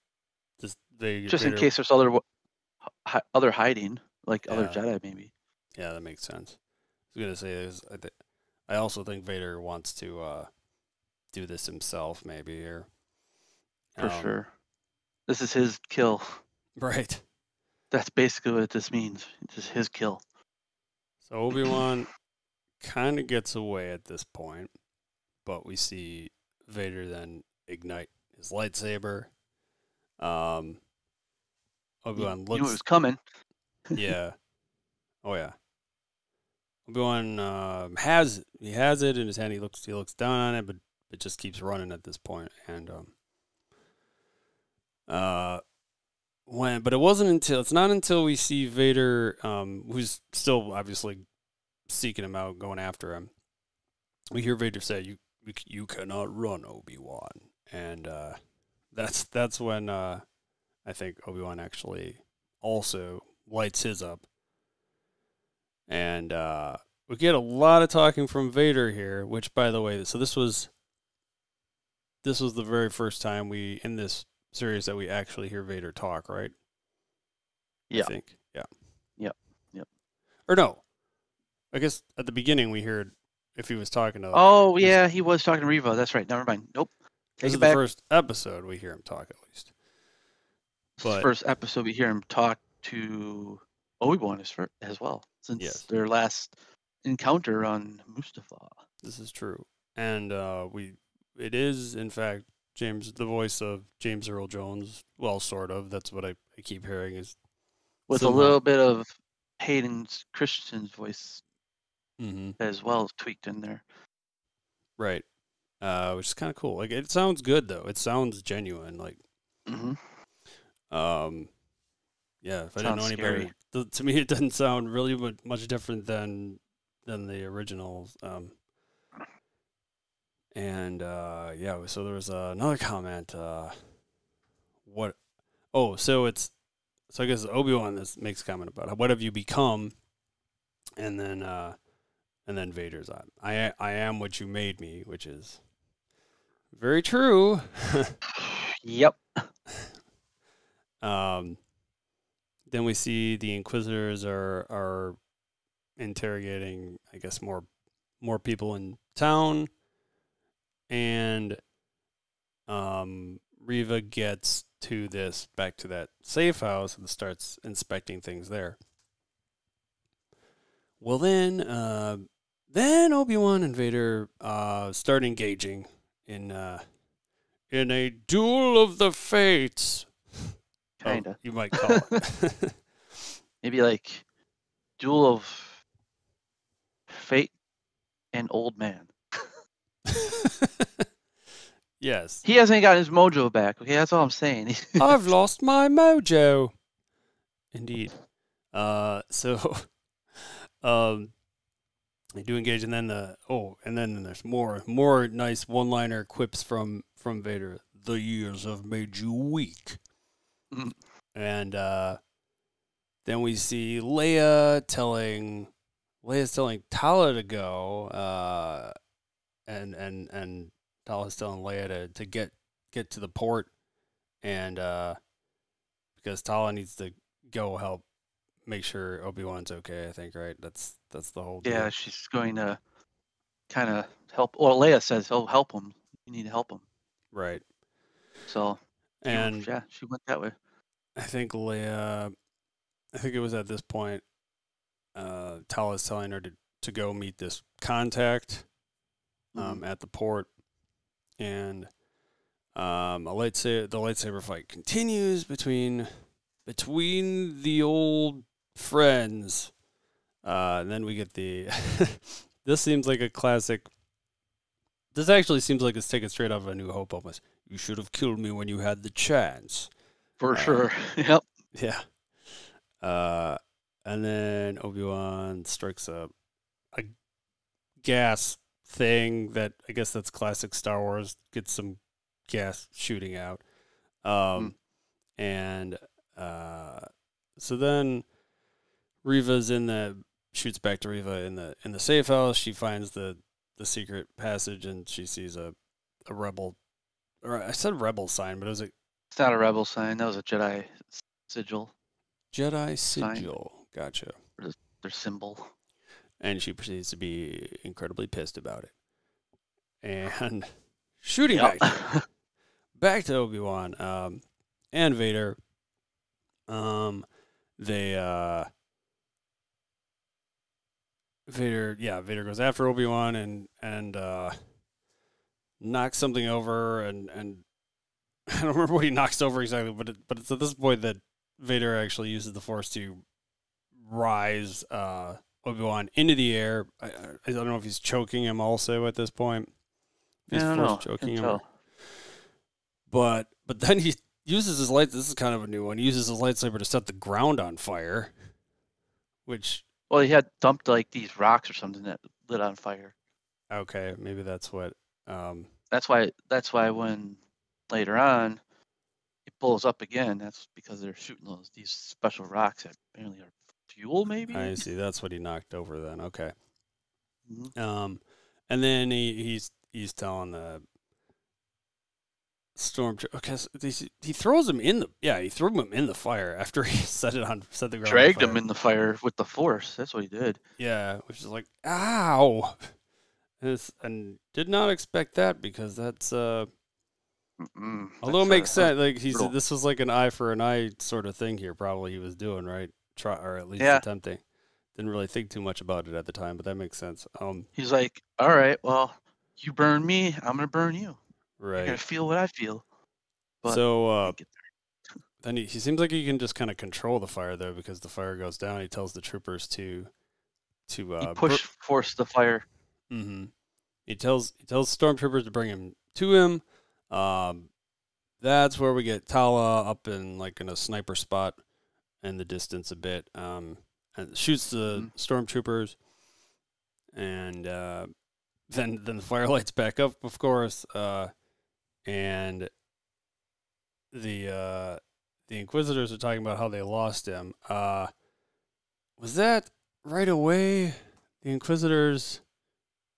Speaker 2: in case there's other hiding. like other
Speaker 1: Yeah.
Speaker 2: Jedi maybe.
Speaker 1: Yeah, that makes sense. I was gonna say is I also think Vader wants to do this himself, maybe, or
Speaker 2: For sure. This is his kill.
Speaker 1: right.
Speaker 2: That's basically what this means. It's just his kill.
Speaker 1: So Obi-Wan kind of gets away at this point, but we see Vader then ignite his lightsaber. Obi-Wan
Speaker 2: He knew it was
Speaker 1: looks,
Speaker 2: coming.
Speaker 1: yeah, oh yeah. Obi-Wan has it in his hand. He looks down on it, but it just keeps running at this point. And but it's not until we see Vader, who's still obviously seeking him out, going after him. We hear Vader say, "You cannot run, Obi-Wan," and that's when I think Obi-Wan actually also lights his up. And we get a lot of talking from Vader here, which, by the way, so this was the very first time in this series that we actually hear Vader talk, right?
Speaker 2: Yeah.
Speaker 1: I think. Yeah.
Speaker 2: Yep.
Speaker 1: Or no. I guess at the beginning we heard if he was talking to...
Speaker 2: Oh, yeah, he was talking to Reva. That's right. Never mind. Nope.
Speaker 1: This
Speaker 2: Take
Speaker 1: is
Speaker 2: it back.
Speaker 1: the first episode we hear him talk, at least.
Speaker 2: This is the first episode we hear him talk to Obi-Wan as well, since their last encounter on Mustafar.
Speaker 1: This is true. And it is, in fact, the voice of James Earl Jones. Well, sort of. That's what I keep hearing is...
Speaker 2: With
Speaker 1: somehow
Speaker 2: a little bit of Hayden Christensen's voice
Speaker 1: mm-hmm.
Speaker 2: as well tweaked in there.
Speaker 1: Right. Which is kind of cool. Like, it sounds good, though. It sounds genuine. Like,
Speaker 2: Mm-hmm.
Speaker 1: Yeah, if I didn't know any better, to me it doesn't sound really much different than the originals. Yeah, so there was another comment. What? Oh, so I guess Obi-Wan makes a comment about what have you become, and then Vader's on. I am what you made me, which is very true.
Speaker 2: Yep.
Speaker 1: Then we see the Inquisitors are interrogating, I guess, more people in town, and Reva gets back to that safe house and starts inspecting things there. Well, then Obi-Wan and Vader start engaging in a duel of the fates.
Speaker 2: Kinda.
Speaker 1: You might call it.
Speaker 2: Maybe like duel of fate and old man.
Speaker 1: Yes.
Speaker 2: He hasn't got his mojo back. Okay, that's all I'm saying.
Speaker 1: I've lost my mojo. Indeed. They do engage, and then there's more nice one-liner quips from Vader. The years have made you weak. And then we see Leia's telling Tala to go, and Tala's telling Leia to get to the port, and because Tala needs to go help make sure Obi-Wan's okay. I think, right? That's the whole deal.
Speaker 2: Yeah, she's going to kind of help. Well, Leia says, "Oh, help him. You need to help him."
Speaker 1: Right.
Speaker 2: So,
Speaker 1: and
Speaker 2: she went that way.
Speaker 1: I think Leia. I think it was at this point. Tala's telling her to go meet this contact at the port, and the lightsaber fight continues between the old friends. And then we get the this seems like a classic. This actually seems like it's taken straight out of A New Hope almost. You should have killed me when you had the chance.
Speaker 2: For sure. Yep.
Speaker 1: Yeah. And then Obi-Wan strikes a gas thing that I guess that's classic Star Wars. Gets some gas shooting out. And so then Reva's shoots back to Reva in the safe house. She finds the secret passage, and she sees a rebel, or I said rebel sign, but it's not
Speaker 2: a rebel sign. That was a Jedi sigil.
Speaker 1: Jedi sigil. Gotcha.
Speaker 2: Their symbol.
Speaker 1: And she proceeds to be incredibly pissed about it. And shooting back to Obi-Wan and Vader. Vader goes after Obi-Wan and knocks something over, and I don't remember what he knocks over exactly, but it's at this point that Vader actually uses the Force to rise Obi-Wan into the air. I don't know if he's choking him also at this point. He's choking him. But then he uses his light. This is kind of a new one. He uses his lightsaber to set the ground on fire, which.
Speaker 2: Well, he had dumped like these rocks or something that lit on fire.
Speaker 1: Okay, maybe that's what.
Speaker 2: That's why when later on it blows up again, that's because they're shooting these special rocks that apparently are fuel. Maybe.
Speaker 1: I see. That's what he knocked over then. Okay.
Speaker 2: Mm-hmm.
Speaker 1: And then he's telling the stormtrooper. Okay, he throws him in the. Yeah, he threw him in the fire after he set the ground.
Speaker 2: Dragged him in the fire with the Force. That's what he did.
Speaker 1: Yeah, which is like, ow. And did not expect that, because that's although it makes sense, like he said, this was like an eye for an eye sort of thing here. Probably he was doing right, or at least attempting. Didn't really think too much about it at the time, but that makes sense.
Speaker 2: He's like, all right, well, you burn me, I'm gonna burn you.
Speaker 1: Right.
Speaker 2: You're gonna feel what I feel. But
Speaker 1: so then he seems like he can just kind of control the fire though, because the fire goes down. He tells the troopers to
Speaker 2: force the fire.
Speaker 1: Mm-hmm. He tells stormtroopers to bring him to him. That's where we get Tala up in a sniper spot in the distance a bit, and shoots the stormtroopers, and then the fire lights back up, of course, and the Inquisitors are talking about how they lost him. Was that right away? The Inquisitors,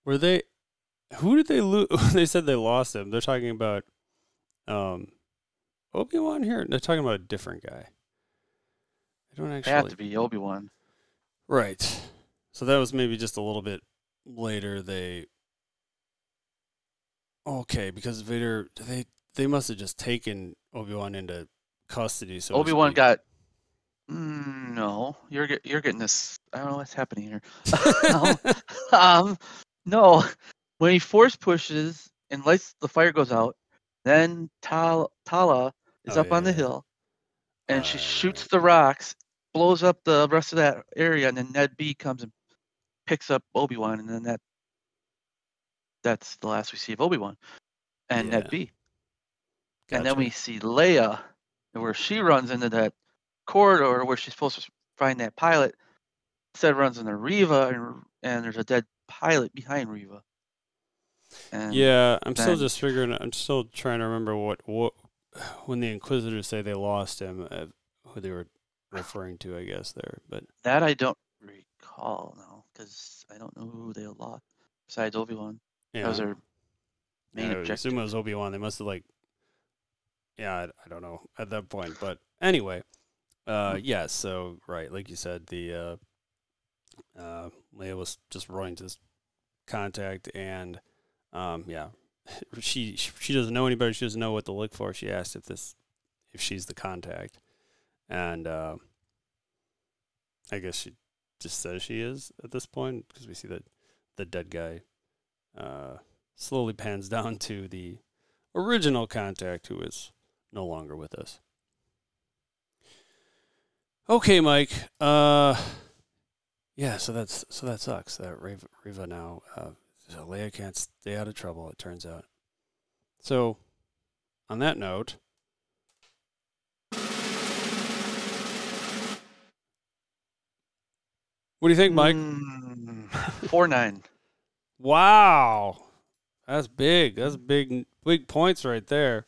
Speaker 1: were they? Who did they lose? They said they lost him. They're talking about Obi-Wan here. They're talking about a different guy. They don't actually
Speaker 2: have to be Obi-Wan,
Speaker 1: right? So that was maybe just a little bit later. Because Vader, they must have just taken Obi-Wan into custody. So
Speaker 2: Obi-Wan got. No, you're getting this. I don't know what's happening here. No. When he force pushes and lights, the fire goes out. Then Tala is up on the hill, and she shoots the rocks, blows up the rest of that area, and then Ned B comes and picks up Obi-Wan, and then that's the last we see of Obi-Wan and Ned B. Gotcha. And then we see Leia, where she runs into that corridor where she's supposed to find that pilot. Instead, runs into Reva, and there's a dead pilot behind Reva.
Speaker 1: I'm still trying to remember what when the Inquisitors say they lost him, who they were referring to, I guess there. But
Speaker 2: that I don't recall now, because I don't know who they lost besides Obi-Wan. Yeah. That was their main objective. I
Speaker 1: assume it was Obi-Wan. They must have I don't know at that point. But anyway, so right, like you said, the Leia was just running to this contact, and she doesn't know anybody. She doesn't know what to look for. She asked if she's the contact, and I guess she just says she is at this point, because we see that the dead guy slowly pans down to the original contact, who is no longer with us. Okay, Mike. So that sucks. That Reva now. So Leia can't stay out of trouble, it turns out. So, on that note, what do you think, Mike?
Speaker 2: 4-9.
Speaker 1: Wow, that's big. That's big points right there.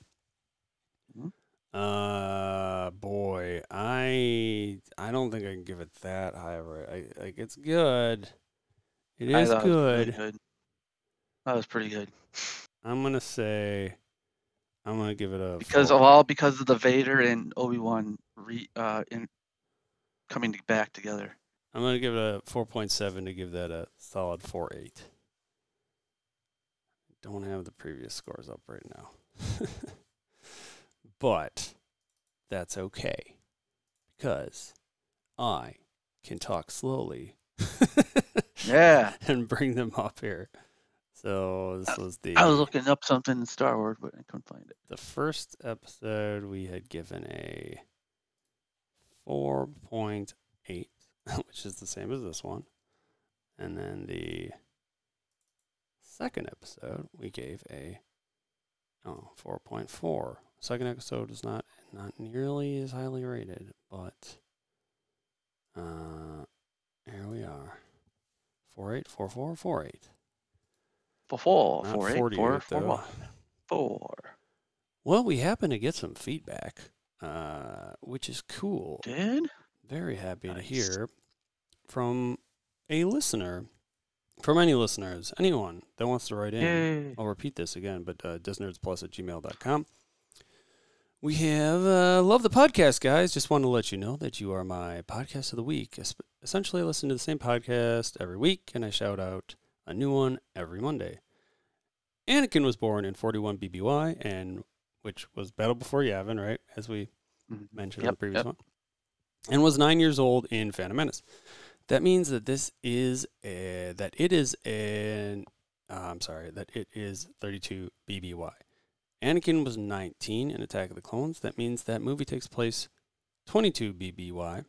Speaker 1: Boy, I don't think I can give it that high. Right, it's good. It is good.
Speaker 2: That was pretty good.
Speaker 1: I'm gonna give it a
Speaker 2: because of the Vader and Obi-Wan coming back together.
Speaker 1: I'm going to give it a 4.7 to give that a solid 4.8. Don't have the previous scores up right now. But that's okay, because I can talk slowly
Speaker 2: Yeah.
Speaker 1: and bring them up here. So this was
Speaker 2: I was looking up something in Star Wars, but I couldn't find it.
Speaker 1: the first episode. We had given a 4.8, which is the same as this one. And then the second episode, we gave a 4.4. Second episode was not nearly as highly rated, but here we are. 4.8, 4.4, 4.8.
Speaker 2: 4,
Speaker 1: Not
Speaker 2: 4, 8,
Speaker 1: 48,
Speaker 2: 4,
Speaker 1: though.
Speaker 2: 4.
Speaker 1: Well, we happen to get some feedback, which is cool.
Speaker 2: Did?
Speaker 1: Very happy to
Speaker 2: Nice.
Speaker 1: hear from a listener, from any listeners, anyone that wants to write in.
Speaker 2: Yay.
Speaker 1: I'll repeat this again, but disnerdsplus@gmail.com. We have love the podcast, guys. Just want to let you know that you are my podcast of the week. Essentially, I listen to the same podcast every week, and I shout out a new one every Monday. Anakin was born in 41 BBY, and which was Battle Before Yavin, right? As we mentioned in the previous one. And was 9 years old in Phantom Menace. That means that it is 32 BBY. Anakin was 19 in Attack of the Clones. That means that movie takes place 22 BBY.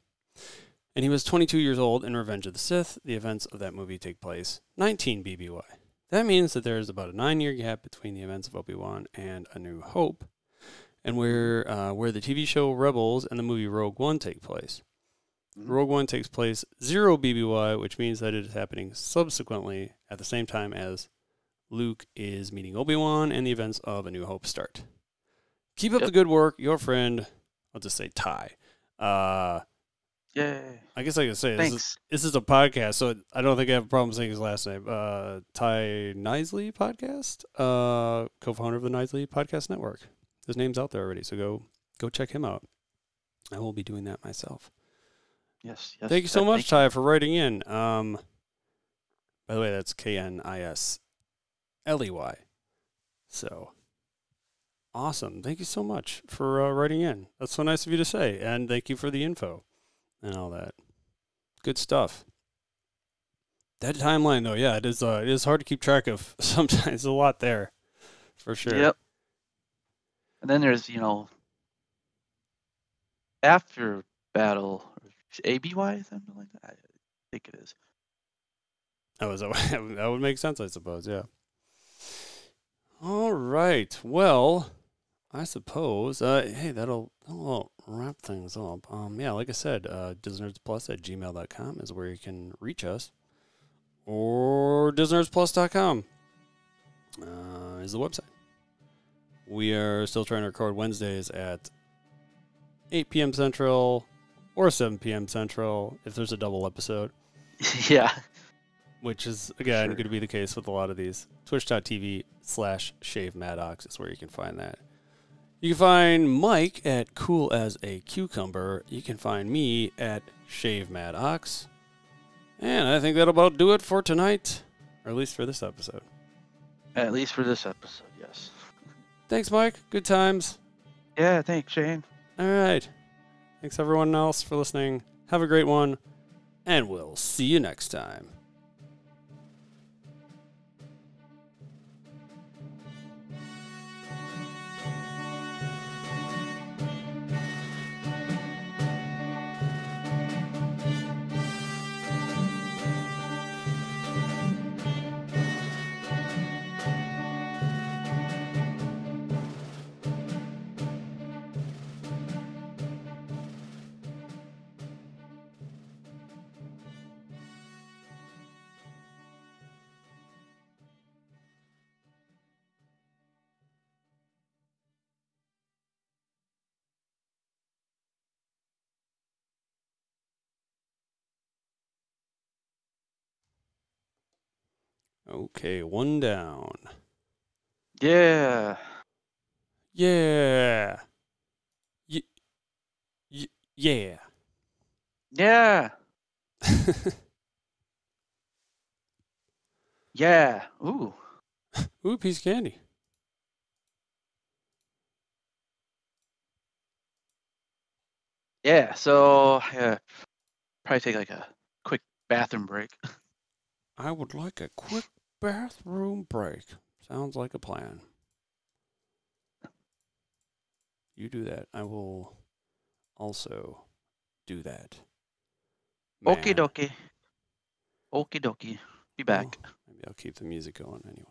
Speaker 1: And he was 22 years old in Revenge of the Sith. The events of that movie take place 19 BBY. That means that there's about a 9-year gap between the events of Obi-Wan and A New Hope, and where the TV show Rebels and the movie Rogue One take place. Rogue One takes place 0 BBY, which means that it is happening subsequently at the same time as Luke is meeting Obi-Wan and the events of A New Hope start. Keep up the good work. Your friend, I'll just say Ty.
Speaker 2: Yay.
Speaker 1: I guess I can say
Speaker 2: Thanks.
Speaker 1: this is a podcast, so I don't think I have a problem saying his last name. Ty Nisley Podcast, co-founder of the Nisley Podcast Network. His name's out there already, so go check him out. I will be doing that myself.
Speaker 2: Yes.
Speaker 1: Thank you so much, Ty, for writing in. By the way, that's Knisley. So, awesome. Thank you so much for writing in. That's so nice of you to say. And thank you for the info and all that. Good stuff. That timeline, though, yeah, it is hard to keep track of. Sometimes there's a lot there, for sure.
Speaker 2: Yep. And then there's, after battle, ABY, something like that. I think it is.
Speaker 1: That would make sense, I suppose, yeah. All right. Well, I suppose, hey, that'll wrap things up. Yeah, like I said, disnerdsplus@gmail.com is where you can reach us. Or disnerdsplus.com is the website. We are still trying to record Wednesdays at 8 p.m. Central or 7 p.m. Central if there's a double episode.
Speaker 2: Yeah.
Speaker 1: Which is, again, going to be the case with a lot of these. Twitch.tv/ShaveMaddox is where you can find that. You can find Mike at Cool as a Cucumber. You can find me at ShaveMaddox. And I think that'll about do it for tonight, or at least for this episode.
Speaker 2: At least for this episode, yes.
Speaker 1: Thanks, Mike. Good times.
Speaker 2: Yeah, thanks, Shane.
Speaker 1: All right. Thanks, everyone else, for listening. Have a great one, and we'll see you next time. Okay, one down.
Speaker 2: Yeah.
Speaker 1: Yeah. Yeah.
Speaker 2: Yeah. Yeah. Ooh.
Speaker 1: Ooh, piece of candy.
Speaker 2: Yeah. So yeah, probably take like a quick bathroom break.
Speaker 1: I would like a quick bathroom break. Sounds like a plan. You do that. I will also do that.
Speaker 2: Okie
Speaker 1: Man.
Speaker 2: dokie. Okie dokie. Be
Speaker 1: Well,
Speaker 2: back.
Speaker 1: maybe I'll keep the music going anyway.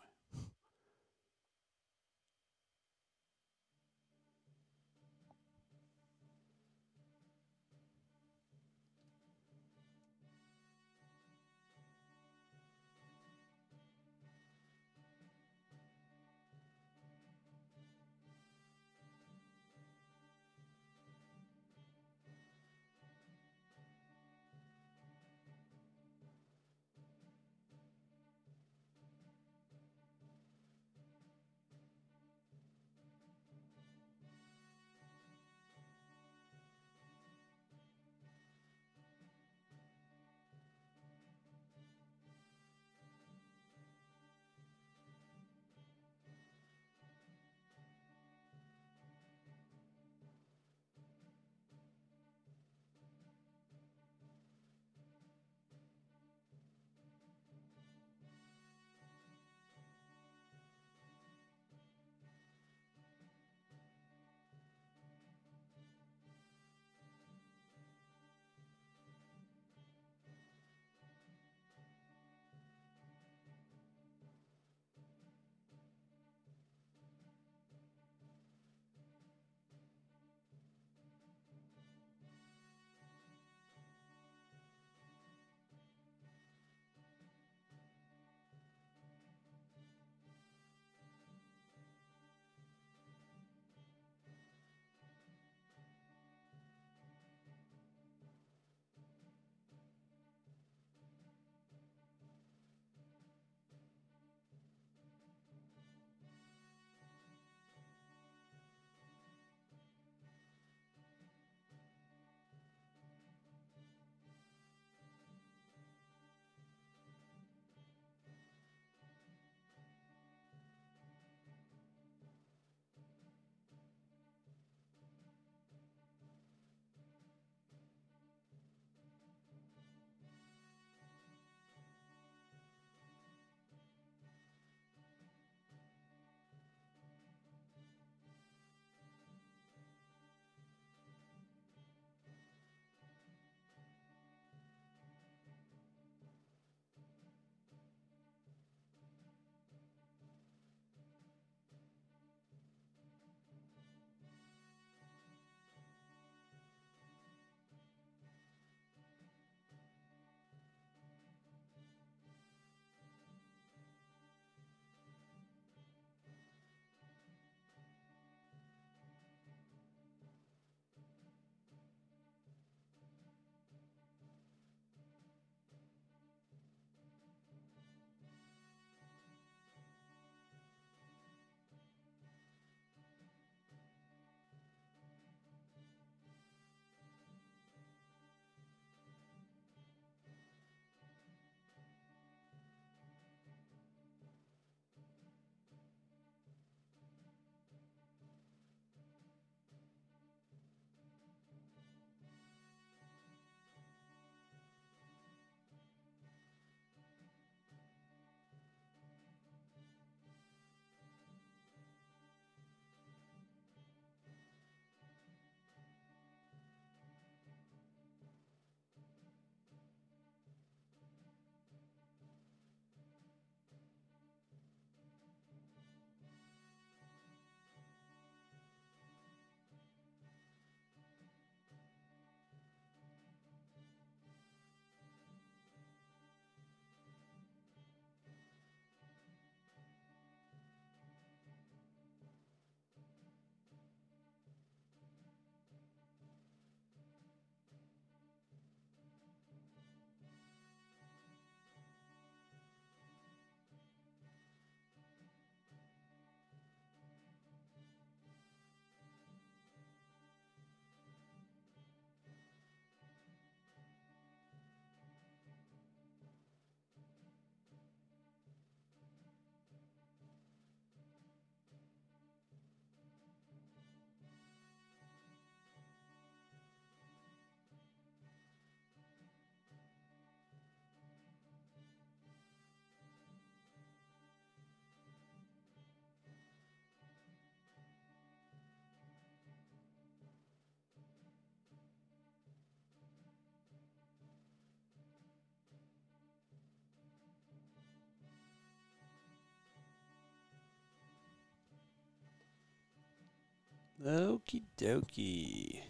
Speaker 1: Okie dokie.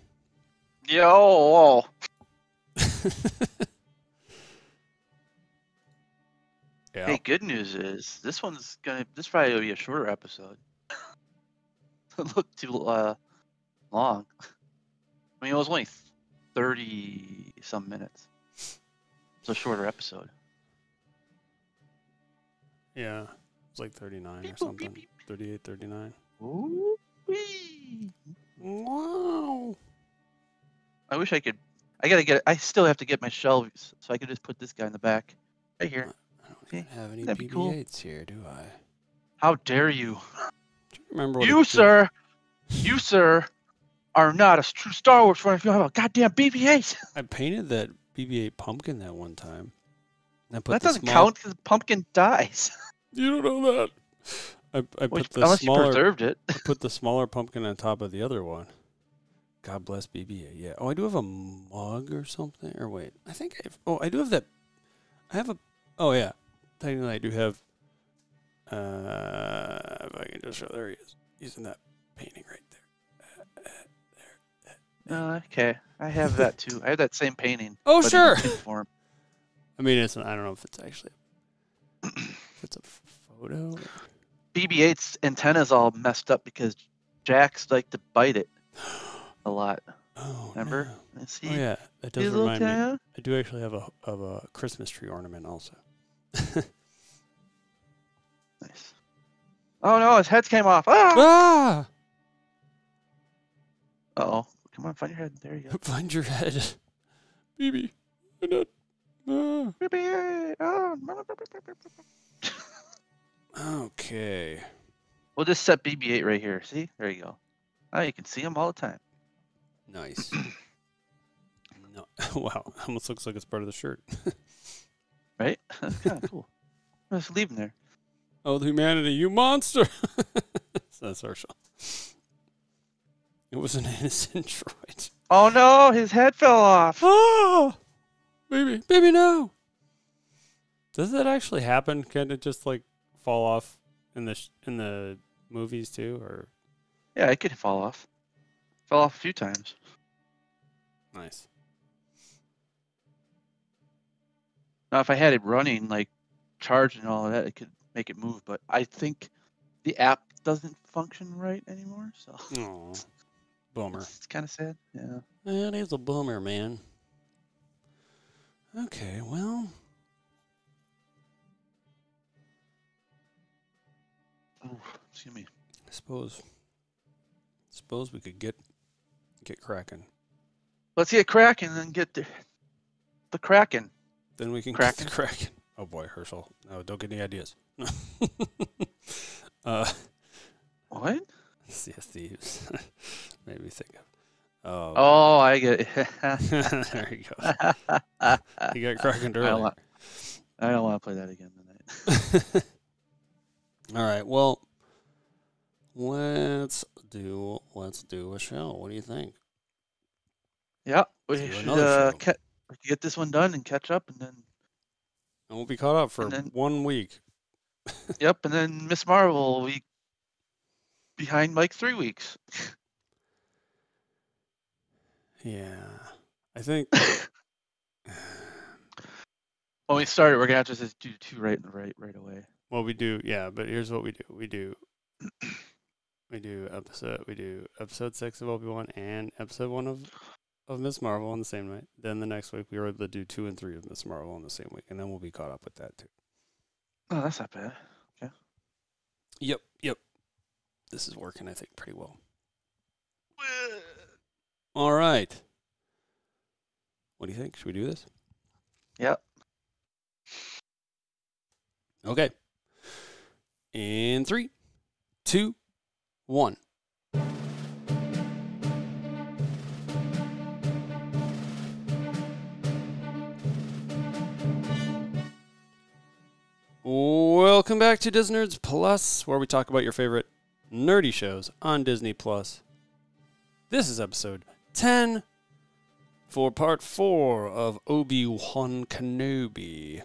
Speaker 2: Yo.
Speaker 1: Yeah.
Speaker 2: Hey, good news is this probably will be a shorter episode. It looked too long. I mean, it was only 30 some minutes. It's a shorter episode.
Speaker 1: Yeah. It's like 39 or
Speaker 2: Beep, boop,
Speaker 1: something.
Speaker 2: beep,
Speaker 1: 38, 39.
Speaker 2: Ooh-wee.
Speaker 1: Wow.
Speaker 2: I wish I could. I still have to get my shelves, so I could just put this guy in the back, right here.
Speaker 1: I don't even have any
Speaker 2: That'd be cool.
Speaker 1: BB-8s here, do I?
Speaker 2: How dare you?
Speaker 1: Do you remember what
Speaker 2: You, sir, are not a true Star Wars fan if you don't have a goddamn BB-8.
Speaker 1: I painted that BB-8 pumpkin that one time. And I put
Speaker 2: That
Speaker 1: the
Speaker 2: doesn't
Speaker 1: small...
Speaker 2: count because the pumpkin dies.
Speaker 1: You don't know that. I put the
Speaker 2: Unless you
Speaker 1: smaller...
Speaker 2: preserved it.
Speaker 1: I put the smaller pumpkin on top of the other one. God bless BB-8. Yeah. Oh, I do have a mug or something. Or wait, I think I do have that. I have a. Oh yeah, technically I do have. If I can just show, there he is, using that painting right there.
Speaker 2: Okay, I have that too. I have that same painting.
Speaker 1: Oh
Speaker 2: but
Speaker 1: sure.
Speaker 2: in tube form.
Speaker 1: I mean, I don't know if it's actually. If it's a photo.
Speaker 2: BB-8's antenna's all messed up because Jacks like to bite it a lot.
Speaker 1: Oh,
Speaker 2: Remember?
Speaker 1: no.
Speaker 2: See?
Speaker 1: Oh yeah, that does
Speaker 2: See the
Speaker 1: remind me.
Speaker 2: little
Speaker 1: I do actually have a Christmas tree ornament also.
Speaker 2: Nice. Oh no, his head came off. Ah!
Speaker 1: Ah!
Speaker 2: Uh-oh. Come on, find your head. There you go.
Speaker 1: Find your head, BB. I'm not. Ah.
Speaker 2: BB-8. Oh.
Speaker 1: Okay.
Speaker 2: We'll just set BB-8 right here. See? There you go. Now you can see him all the time.
Speaker 1: Nice. No. Wow. Almost looks like it's part of the shirt.
Speaker 2: Right? That's kind of cool. Just leave him there.
Speaker 1: Oh, humanity, you monster! That's Herschel. It was an innocent droid.
Speaker 2: Oh no, his head fell off.
Speaker 1: Oh! Baby, no! Does that actually happen? Can it just like fall off in the movies too, or?
Speaker 2: Yeah, it could fall off. Fell off a few times.
Speaker 1: Nice.
Speaker 2: Now, if I had it running, like charged and all of that, it could make it move. But I think the app doesn't function right anymore. So.
Speaker 1: Oh, bummer.
Speaker 2: It's kind of sad. Yeah.
Speaker 1: That is a bummer, man. Okay, well.
Speaker 2: Ooh, excuse me.
Speaker 1: I suppose we could get cracking.
Speaker 2: Let's get cracking and then get the Kraken.
Speaker 1: Then we can
Speaker 2: Kraken.
Speaker 1: get the Kraken. Oh boy, Herschel. No, don't get any ideas.
Speaker 2: What?
Speaker 1: Sea of Thieves. Made me think of.
Speaker 2: Oh, I get it.
Speaker 1: There you go. You got Kraken earlier.
Speaker 2: I don't want to play that again tonight.
Speaker 1: All right. Well, let's do a show. What do you think?
Speaker 2: Yeah, we
Speaker 1: Do
Speaker 2: should
Speaker 1: another show.
Speaker 2: get this one done and catch up, and then
Speaker 1: And we'll be caught up for
Speaker 2: And then-
Speaker 1: 1 week.
Speaker 2: yep, and then Miss Marvel will be behind like 3 weeks.
Speaker 1: Yeah. I think.
Speaker 2: When we started, we're gonna have to just do two right away.
Speaker 1: Well, we do. Yeah, but here's what we do. We do episode 6 of Obi-Wan and episode 1 of Miss Marvel on the same night. Then the next week we were able to do 2 and 3 of Miss Marvel on the same week, and then we'll be caught up with that too.
Speaker 2: Oh, that's not bad. Okay.
Speaker 1: Yep. This is working, I think, pretty well. All right. What do you think? Should we do this?
Speaker 2: Yep.
Speaker 1: Okay. In 3, 2, 1. Welcome back to Disnerds Plus, where we talk about your favorite nerdy shows on Disney Plus. This is episode 10 for part 4 of Obi-Wan Kenobi.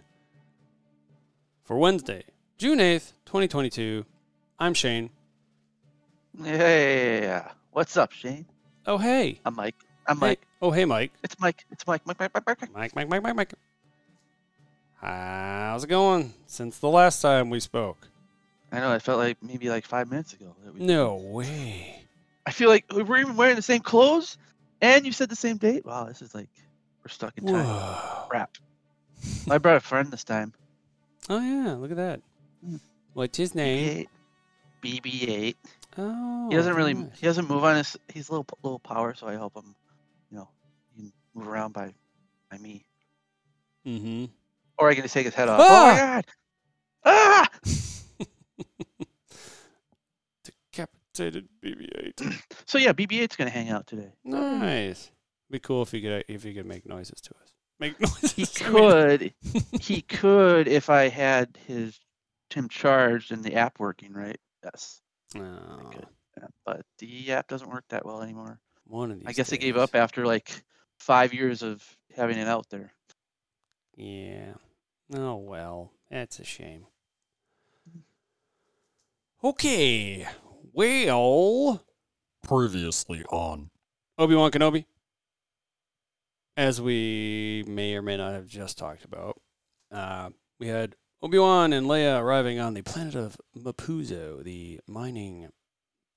Speaker 1: For Wednesday, June 8th, 2022, I'm Shane.
Speaker 2: Yeah. What's up, Shane?
Speaker 1: Oh, hey.
Speaker 2: I'm Mike. I'm
Speaker 1: Hey.
Speaker 2: Mike.
Speaker 1: Oh, hey, Mike.
Speaker 2: It's Mike. It's Mike.
Speaker 1: Mike. How's it going since the last time we spoke?
Speaker 2: I know. I felt like maybe like 5 minutes ago. That we
Speaker 1: No way.
Speaker 2: I feel like we're even wearing the same clothes, and you said the same date. Wow, this is like we're stuck in time.
Speaker 1: Whoa.
Speaker 2: Crap. I brought a friend this time.
Speaker 1: Oh, yeah. Look at that.
Speaker 2: Hmm.
Speaker 1: What's his name?
Speaker 2: BB-8.
Speaker 1: Oh,
Speaker 2: He doesn't really.
Speaker 1: nice.
Speaker 2: He doesn't move on his. He's a little power, so I help him. You know, he can move around by me,
Speaker 1: Mm-hmm.
Speaker 2: or I can just take his head off.
Speaker 1: Ah!
Speaker 2: Oh my god! Ah!
Speaker 1: Decapitated BB-8.
Speaker 2: So yeah, BB-8's gonna hang out today.
Speaker 1: Nice. Be cool if he could make noises to us. Make noises.
Speaker 2: He
Speaker 1: I mean-
Speaker 2: could. He could if I had him charged and the app working right. Yes.
Speaker 1: Oh,
Speaker 2: Could. Yeah, but the app doesn't work that well anymore.
Speaker 1: one of these.
Speaker 2: I guess they gave
Speaker 1: days.
Speaker 2: up after like 5 years of having it out there.
Speaker 1: Yeah. Oh well, that's a shame. Okay. Well,
Speaker 3: Previously on.
Speaker 1: Obi-Wan Kenobi, as we may or may not have just talked about, we had Obi-Wan and Leia arriving on the planet of Mapuzo, the mining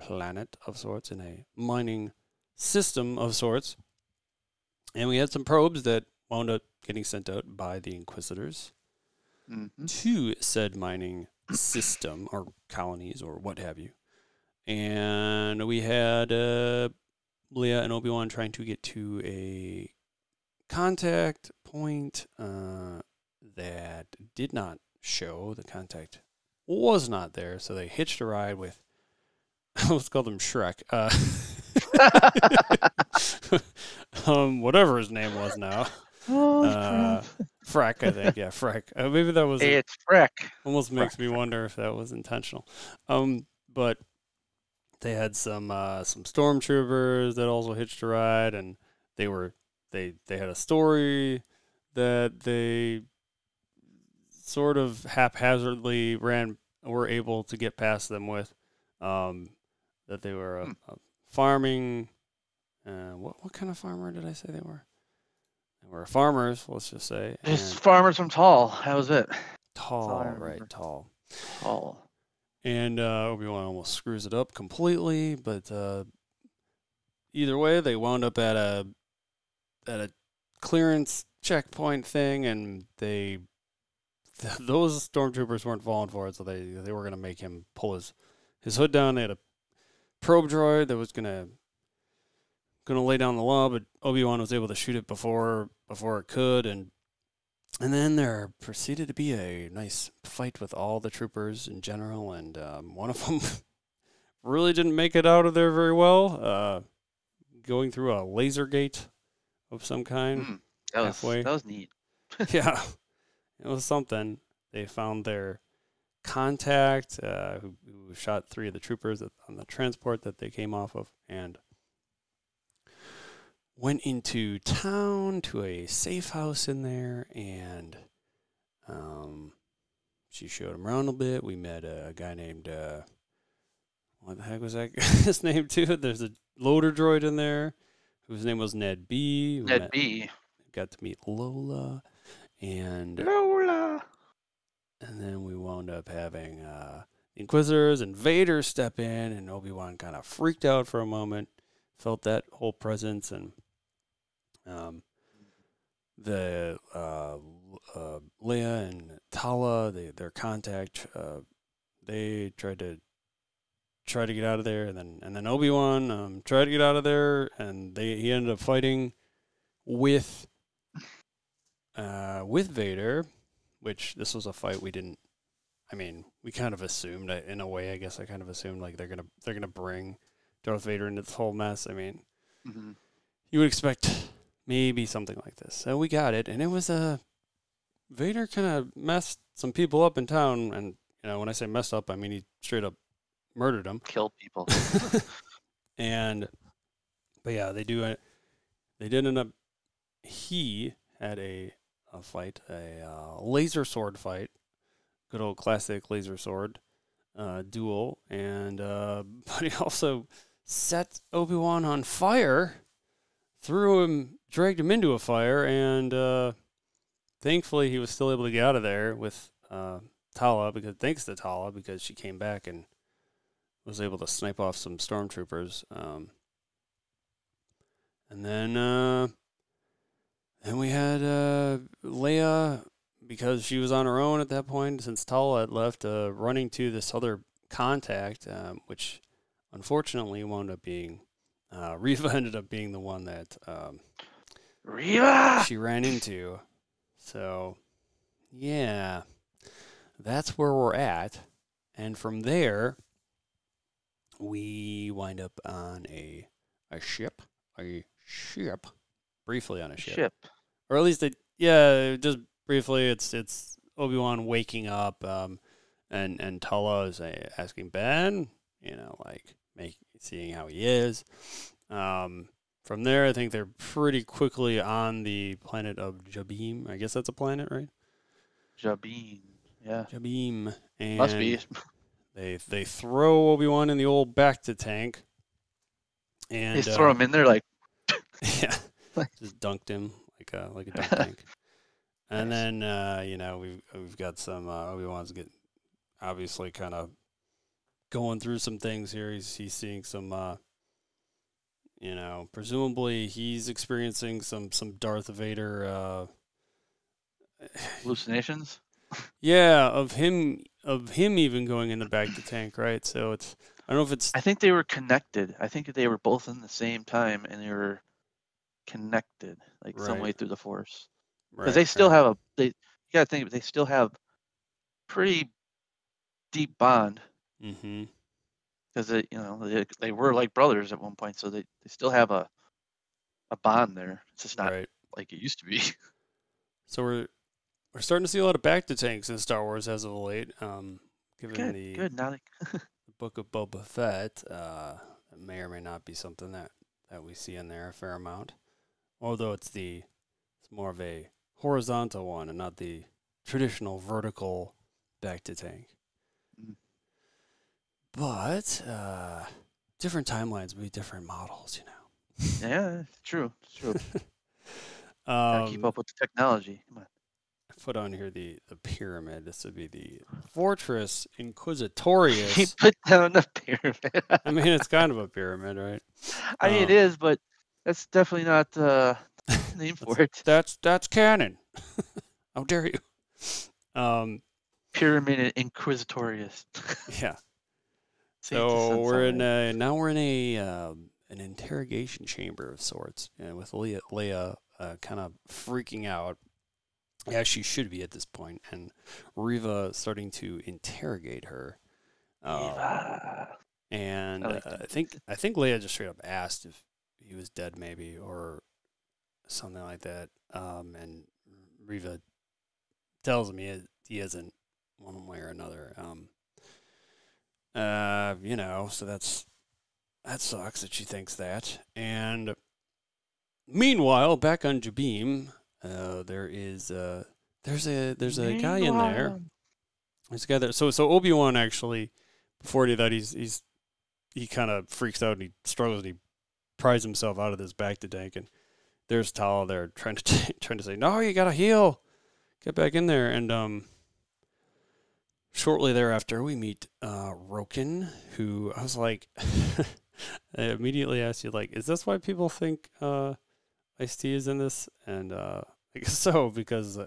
Speaker 1: planet of sorts, in a mining system of sorts. And we had some probes that wound up getting sent out by the Inquisitors
Speaker 2: Mm-hmm.
Speaker 1: to said mining system or colonies or what have you. And we had Leia and Obi-Wan trying to get to a contact point that did not show. The contact was not there, so they hitched a ride with, let's call them Shrek. Whatever his name was now.
Speaker 2: Holy crap.
Speaker 1: Freck, I think. Yeah, Freck. Maybe that was
Speaker 2: Hey, it's Freck.
Speaker 1: almost makes me wonder if that was intentional. But they had some stormtroopers that also hitched a ride, and they had a story that they sort of haphazardly were able to get past them with. That they were a farming. What kind of farmer did I say they were? They were farmers, let's just say.
Speaker 2: It's
Speaker 1: and
Speaker 2: farmers from Tall. That was it.
Speaker 1: tall,
Speaker 2: all I
Speaker 1: right?
Speaker 2: remember.
Speaker 1: Tall.
Speaker 2: Tall.
Speaker 1: And Obi-Wan almost screws it up completely, but either way, they wound up at a clearance checkpoint thing, and those stormtroopers weren't falling for it, so they were gonna make him pull his hood down. They had a probe droid that was gonna lay down the law, but Obi-Wan was able to shoot it before it could, and then there proceeded to be a nice fight with all the troopers in general, and one of them really didn't make it out of there very well, going through a laser gate of some kind. Halfway.
Speaker 2: That was neat.
Speaker 1: Yeah, it was something. They found their contact, who shot 3 of the troopers on the transport that they came off of, and went into town to a safe house in there, and she showed him around a bit. We met a guy named, what the heck was that guy's name too? There's a loader droid in there whose name was Ned B.
Speaker 2: Ned B.
Speaker 1: Got to meet Lola, and
Speaker 2: Lola.
Speaker 1: And then we wound up having Inquisitors and Vader step in, and Obi-Wan kind of freaked out for a moment, felt that whole presence, and the Leia and Tala, their contact, they tried to get out of there, and then Obi-Wan tried to get out of there, and he ended up fighting with Vader, which this was a fight we didn't. I mean, we kind of assumed, in a way. I guess I kind of assumed like they're gonna bring Darth Vader into this whole mess. I mean, you would expect maybe something like this. So we got it, and it was Vader kind of messed some people up in town, and when I say messed up, I mean he straight up murdered them,
Speaker 2: Killed people.
Speaker 1: But yeah, they did end up. He had a fight, a laser sword fight, good old classic laser sword duel, and but he also set Obi-Wan on fire, dragged him into a fire, and thankfully he was still able to get out of there with Tala, thanks to Tala, because she came back and was able to snipe off some stormtroopers. And then we had Leia, because she was on her own at that point, since Tala had left, running to this other contact, which unfortunately wound up being Reva ended up being the one that
Speaker 2: Reva!
Speaker 1: she ran into. So, yeah, that's where we're at. And from there, we wind up on a ship. Briefly on a ship. Or at least, just briefly, it's Obi-Wan waking up, and Tala is asking Ben, seeing how he is. From there, I think they're pretty quickly on the planet of Jabim. I guess that's a planet, right?
Speaker 2: Jabim, yeah.
Speaker 1: Jabim. And
Speaker 2: must be.
Speaker 1: They throw Obi-Wan in the old back-to-tank. And
Speaker 2: they throw him in there like...
Speaker 1: yeah, just dunked him like a dunk tank. And then, we've got some Obi-Wan's obviously kind of going through some things here. He's seeing some, presumably he's experiencing some Darth Vader
Speaker 2: hallucinations.
Speaker 1: Yeah, of him even going in the back to tank, right? So I don't know if it's.
Speaker 2: I think they were connected. I think they were both in the same time, and they were connected, like some way through the Force. Because they still have you gotta think, they still have pretty deep bond.
Speaker 1: Mm-hmm.
Speaker 2: Because they were like brothers at one point, so they still have a bond there. It's just not like it used to be.
Speaker 1: So we're starting to see a lot of back to tanks in Star Wars as of late. Given the Book of Boba Fett, it may or may not be something that we see in there a fair amount. Although it's more of a horizontal one and not the traditional vertical back to tank. But different timelines will be different models,
Speaker 2: Yeah, it's true. Gotta keep up with the technology. Come on.
Speaker 1: I put on here the pyramid. This would be the Fortress Inquisitorius.
Speaker 2: He put down the pyramid.
Speaker 1: I mean, it's kind of a pyramid, right?
Speaker 2: I mean, it is, but that's definitely not the name for it.
Speaker 1: That's canon. How dare you?
Speaker 2: Pyramid Inquisitorius.
Speaker 1: Yeah. So we're in an interrogation chamber of sorts, with Leia kind of freaking out, as she should be at this point, and Reva starting to interrogate her. And I think Leia just straight up asked if he was dead, maybe, or something like that. And Reva tells him he isn't, one way or another. So that sucks that she thinks that. And meanwhile, back on Jabim, there's a guy in there. There's a guy there. So Obi-Wan actually, before he did that, he kind of freaks out and he struggles and he pries himself out of this back to tank, and there's Tala there trying to say, no, you gotta heal, get back in there. And shortly thereafter, we meet Roken, who I was like, I immediately asked you, like, is this why people think Ice-T is in this? And I guess so, because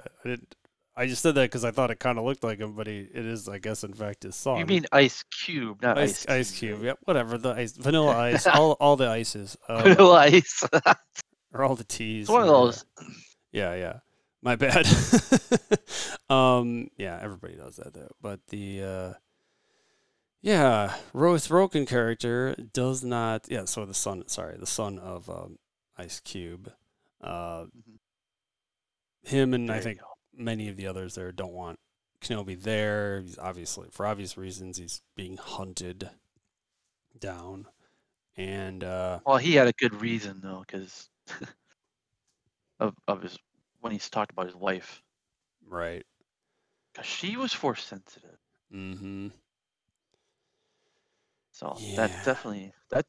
Speaker 1: I just said that because I thought it kind of looked like him, but it is, I guess, in fact, his son.
Speaker 2: You mean Ice Cube, not Ice
Speaker 1: Cube. Yep, whatever. The ice, vanilla ice, all the ices.
Speaker 2: Vanilla ice.
Speaker 1: Or all the teas.
Speaker 2: It's one of those.
Speaker 1: Yeah. My bad. Yeah, everybody does that though. But the Rose Roken character does not. Yeah, so the son of Ice Cube. Him and I think many of the others there don't want Kenobi there. He's obviously, for obvious reasons, he's being hunted down. And
Speaker 2: well, he had a good reason though, because of his, when he's talked about his wife,
Speaker 1: right?
Speaker 2: Because she was Force sensitive.
Speaker 1: Mm-hmm.
Speaker 2: So
Speaker 1: Yeah.
Speaker 2: that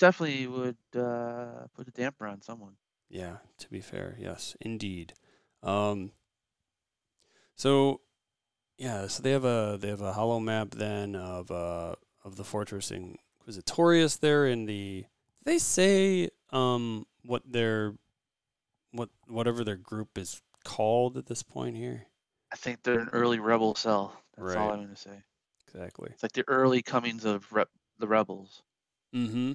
Speaker 2: definitely would put a damper on someone.
Speaker 1: Yeah, to be fair, yes, indeed. So yeah, so they have a hollow map then of the Fortress Inquisitorius there in the. Did they say whatever their group is called at this point here?
Speaker 2: I think they're an early rebel cell. That's all
Speaker 1: Right.
Speaker 2: I'm going to say.
Speaker 1: Exactly.
Speaker 2: It's like the early comings of the rebels.
Speaker 1: Mm-hmm.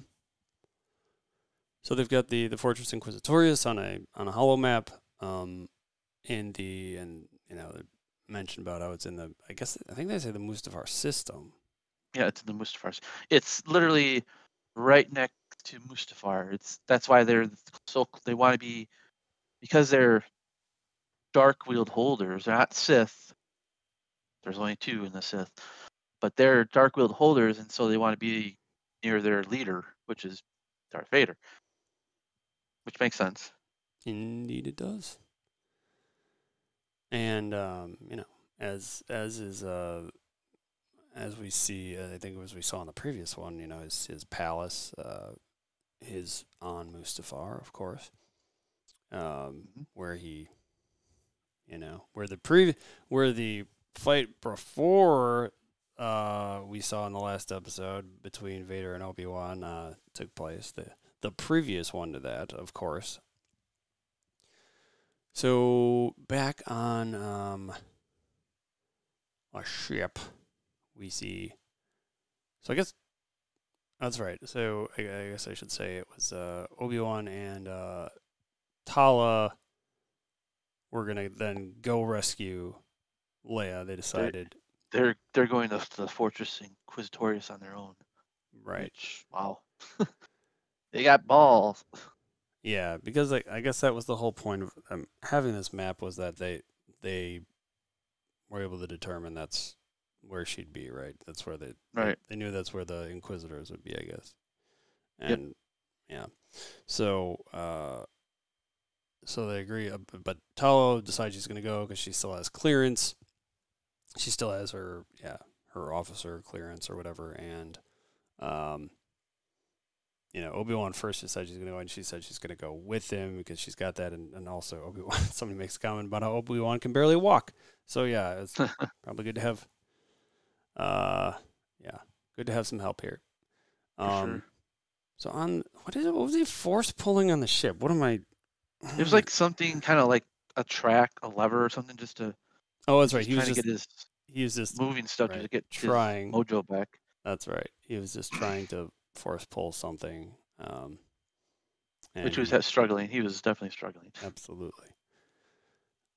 Speaker 1: So they've got the Fortress Inquisitorius on a hollow map, and they mentioned about how it's in I think they say the Mustafar system.
Speaker 2: Yeah, it's in the Mustafar. It's literally right next to Mustafar. That's why they want to be, because they're dark wield holders. They're not Sith. There's only 2 in the Sith, but they're dark wield holders, and so they want to be near their leader, which is Darth Vader, which makes sense.
Speaker 1: Indeed, it does. And as we see, I think as we saw in the previous one, his palace, his on Mustafar, of course, where he, where the fight before we saw in the last episode between Vader and Obi-Wan took place. The previous one to that, of course. So back on a ship, we see. So I guess that's right. So I guess I should say it was Obi-Wan and Tala were gonna then go rescue Leia. They decided.
Speaker 2: They're going to the Fortress Inquisitorius on their own.
Speaker 1: Right.
Speaker 2: Which, wow. They got balls.
Speaker 1: Yeah, because I guess that was the whole point of having this map, was that they were able to determine that's where she'd be, right? That's where they knew that's where the Inquisitors would be, I guess. And yeah, so they agree, but Talo decides she's going to go because she still has clearance. She still has her officer clearance or whatever, and Obi-Wan first decided she's going to go, and she said she's going to go with him because she's got that, and also Obi-Wan. Somebody makes a comment about how Obi-Wan can barely walk. So yeah, it's probably good to have, good to have some help here.
Speaker 2: Sure.
Speaker 1: So what was he force pulling on the ship? What am I?
Speaker 2: It was like something kind of like a track, a lever or something, just to.
Speaker 1: Oh, that's right.
Speaker 2: He was just moving stuff to get his mojo back.
Speaker 1: That's right. He was just trying to force pull something.
Speaker 2: Which was struggling. He was definitely struggling.
Speaker 1: Absolutely.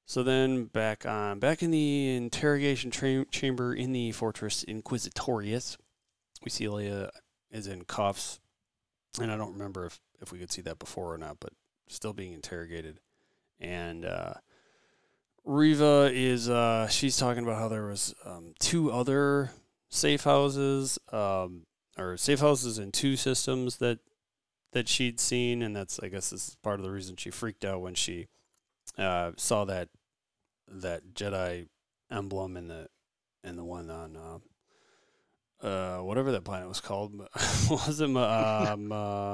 Speaker 1: So then back in the interrogation chamber in the Fortress Inquisitorius, we see Leia is in cuffs, and I don't remember if we could see that before or not, but still being interrogated. And Reva is she's talking about how there was 2 other safe houses, or safe houses in 2 systems that she'd seen, and that's, I guess, this is part of the reason she freaked out when she saw that Jedi emblem in the one on whatever that planet was called. Was it Mapuzo?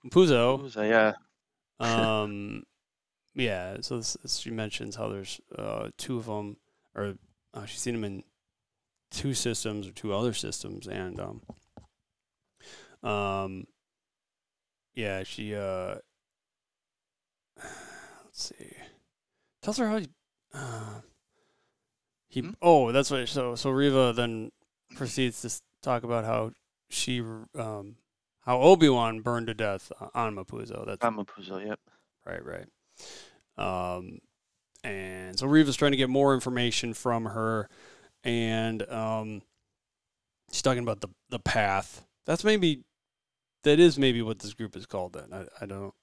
Speaker 2: Mapuzo, yeah.
Speaker 1: Yeah. So she mentions how there's 2 of them, or she's seen them in 2 systems or 2 other systems, and yeah, she let's see, tells her how oh, that's what. So Reva then proceeds to talk about how she how Obi-Wan burned to death on Mapuzo. That's
Speaker 2: on Mapuzo, yep.
Speaker 1: Right. And so Reva's trying to get more information from her, and she's talking about the path. That is maybe what this group is called. Then I don't.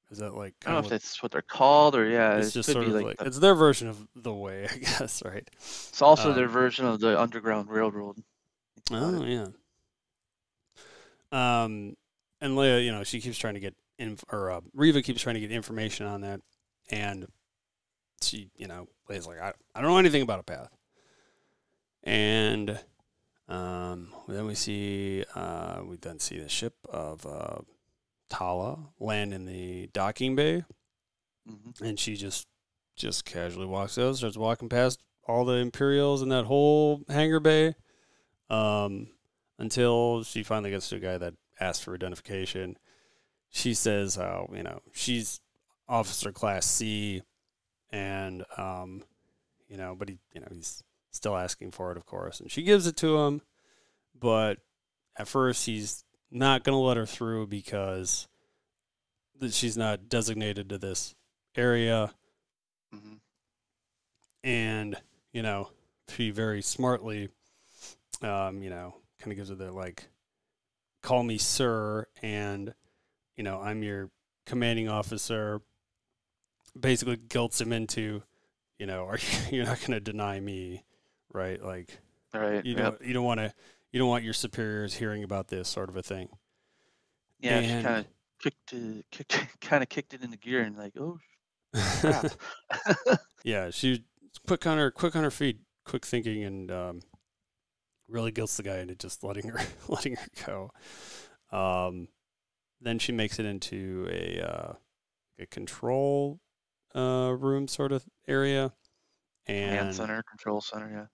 Speaker 1: Is that like?
Speaker 2: I don't know if that's what they're called, or
Speaker 1: it's just sort of like it's their version of the way, I guess. Right.
Speaker 2: It's also their version of the Underground Railroad.
Speaker 1: Oh yeah. And Leia, she keeps trying to get Reva keeps trying to get information on that, and she, Leia's like, I don't know anything about a path, and Then we see the ship of Tala land in the docking bay, and she just casually walks out, starts walking past all the Imperials in that whole hangar bay, until she finally gets to a guy that asks for identification. She says how, she's officer class C, and but he's still asking for it, of course, and she gives it to him, but at first he's not going to let her through because she's not designated to this area. And, she very smartly, kind of gives her the, call me sir, and, I'm your commanding officer, basically guilts him into, you're not going to deny me, right? Like,
Speaker 2: Right.
Speaker 1: you don't want your superiors hearing about this, sort of a thing.
Speaker 2: Yeah,
Speaker 1: And
Speaker 2: she kicked it into gear and like, oh crap.
Speaker 1: yeah, she quick on her feet, quick thinking, and really guilts the guy into just letting her go. Then she makes it into a control room sort of area, and
Speaker 2: Control center, yeah.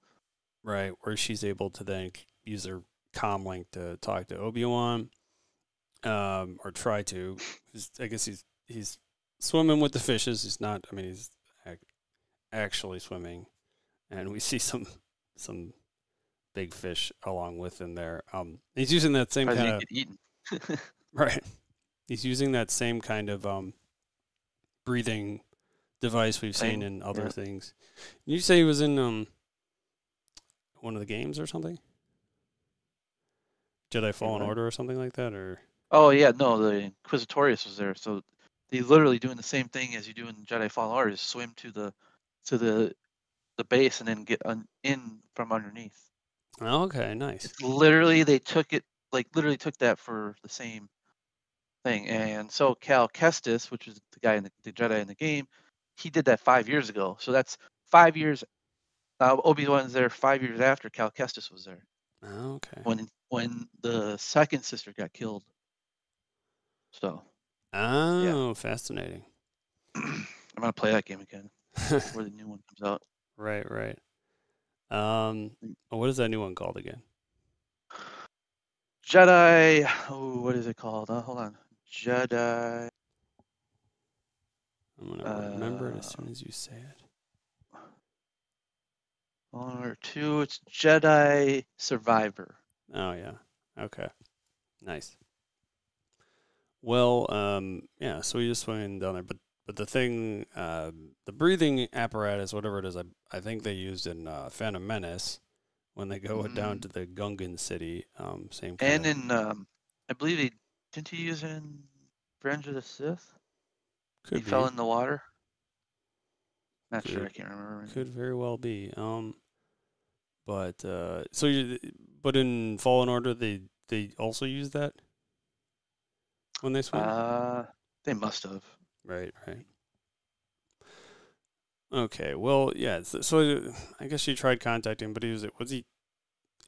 Speaker 1: Right, where she's able to then use her comm link to talk to Obi-Wan, or try to. I guess he's swimming with the fishes. He's not. I mean, he's actually swimming, and we see some big fish along with him there. He's using that same kind of
Speaker 2: eaten.
Speaker 1: right. He's using that same kind of breathing device we've seen in other things. You say he was in one of the games or something? Jedi Fallen Order or something like that, or?
Speaker 2: Oh yeah, no, the Inquisitorius was there. So they literally doing the same thing as you do in Jedi Fallen Order: is swim to the base and then get in from underneath.
Speaker 1: Oh, okay, nice.
Speaker 2: It's literally they took that for the same thing. And so Cal Kestis, which is the guy in the Jedi in the game, he did that 5 years ago. So that's 5 years. Obi-Wan's there 5 years after Cal Kestis was there.
Speaker 1: Oh, okay.
Speaker 2: When the second sister got killed. So.
Speaker 1: Oh, fascinating.
Speaker 2: I'm gonna play that game again before the new one comes out.
Speaker 1: Right. What is that new one called again?
Speaker 2: Jedi. Oh, what is it called? Hold on. Jedi.
Speaker 1: I'm gonna remember it as soon as you say it.
Speaker 2: One or two. It's Jedi Survivor.
Speaker 1: Oh yeah. Okay. Nice. Well, yeah. So we just went down there, but the thing, the breathing apparatus, whatever it is, I think they used in Phantom Menace when they go down to the Gungan city. Same.
Speaker 2: And in I believe didn't he use it in Revenge of the Sith? He fell in the water. Not sure. I can't remember.
Speaker 1: Could very well be. But but in Fallen Order, they also use that when they swim.
Speaker 2: They must have.
Speaker 1: Right. Okay. Well, yeah. So I guess she tried contacting him, but was he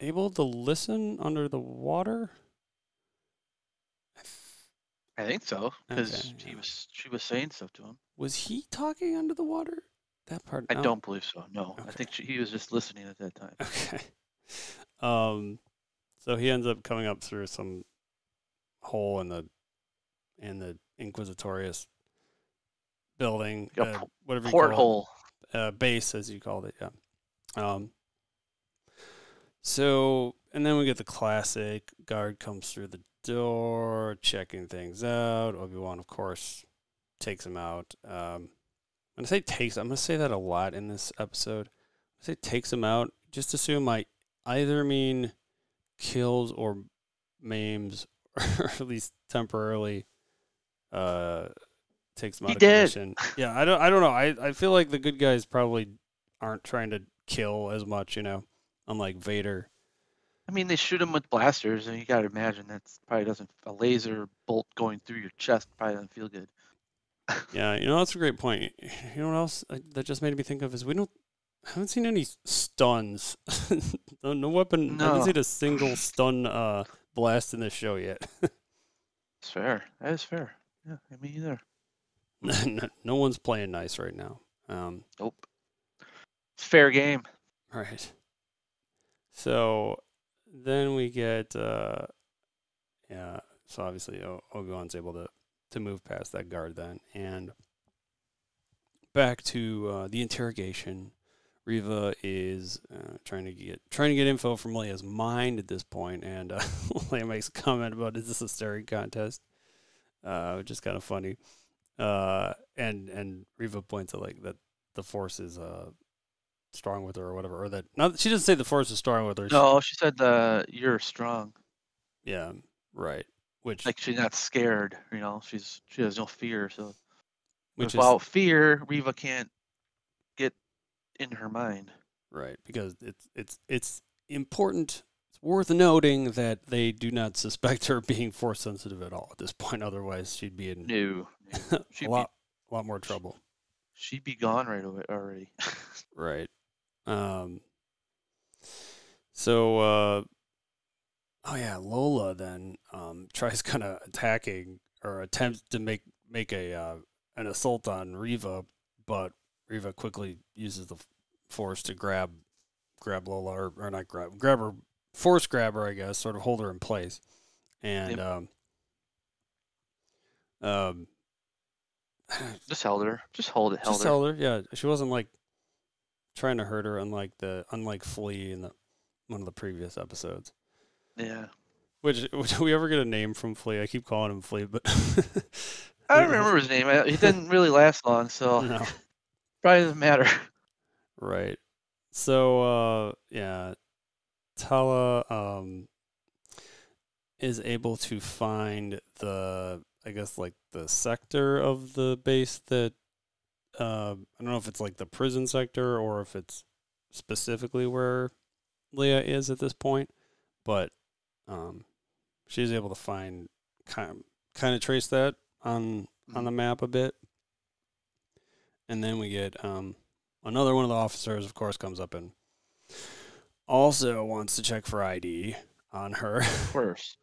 Speaker 1: able to listen under the water?
Speaker 2: I think so, because she was saying stuff to him.
Speaker 1: Was he talking under the water? That part?
Speaker 2: I don't believe so. No, okay. I think he was just listening at that time.
Speaker 1: Okay. So he ends up coming up through some hole in the Inquisitorius building, whatever
Speaker 2: porthole,
Speaker 1: base as you called it. Yeah. So, and then we get the classic guard comes through the door, checking things out. Obi-Wan, of course, takes him out. When I say takes, I'm going to say that a lot in this episode. When I say takes him out, just assume I either mean kills or maims, or at least temporarily takes him out of commission. Yeah, I don't know. I feel like the good guys probably aren't trying to kill as much, unlike Vader.
Speaker 2: I mean, they shoot him with blasters, and you got to imagine a laser bolt going through your chest probably doesn't feel good.
Speaker 1: Yeah, that's a great point. You know what else that just made me think of is we don't I haven't seen any stuns. No weapon. I haven't
Speaker 2: No.
Speaker 1: seen a single stun blast in this show yet.
Speaker 2: It's fair. That is fair. Yeah, me either.
Speaker 1: No one's playing nice right now.
Speaker 2: Nope. It's fair game.
Speaker 1: Right. So then we get, yeah. So obviously Obi-Wan's able to move past that guard then, and back to the interrogation. Reva is trying to get info from Leia's mind at this point, and Leia makes a comment about, "Is this a staring contest?" Which is kind of funny. And Reva points out like that the Force is strong with her or whatever, or that not. She doesn't say the Force is strong with her.
Speaker 2: No, she said you're strong.
Speaker 1: Yeah, right. Which
Speaker 2: Like she's not scared. She has no fear. So
Speaker 1: without
Speaker 2: fear, Reva can't get in her mind.
Speaker 1: Right, because it's important. It's worth noting that they do not suspect her being Force sensitive at all at this point. Otherwise, she'd be in
Speaker 2: She'd
Speaker 1: a lot more trouble.
Speaker 2: She'd be gone right away already.
Speaker 1: Right. So, oh yeah, Lola then tries kind of attacking or attempts to make a an assault on Reva, but Reva quickly uses the Force to grab Lola or not grab her, Force grab her, I guess, sort of hold her in place, and
Speaker 2: just held her. Just held
Speaker 1: her. Yeah, she wasn't like trying to hurt her, unlike Flea in one of the previous episodes.
Speaker 2: Yeah.
Speaker 1: Which we ever get a name from Flea? I keep calling him Flea, but
Speaker 2: I don't remember his name. He didn't really last long, so
Speaker 1: no.
Speaker 2: Probably doesn't matter.
Speaker 1: Right. So yeah, Tala is able to find the sector of the base that I don't know if it's like the prison sector or if it's specifically where Leia is at this point, but she's able to find kind of trace that on the map a bit, and then we get another one of the officers, of course, comes up and also wants to check for ID on her.
Speaker 2: Of course.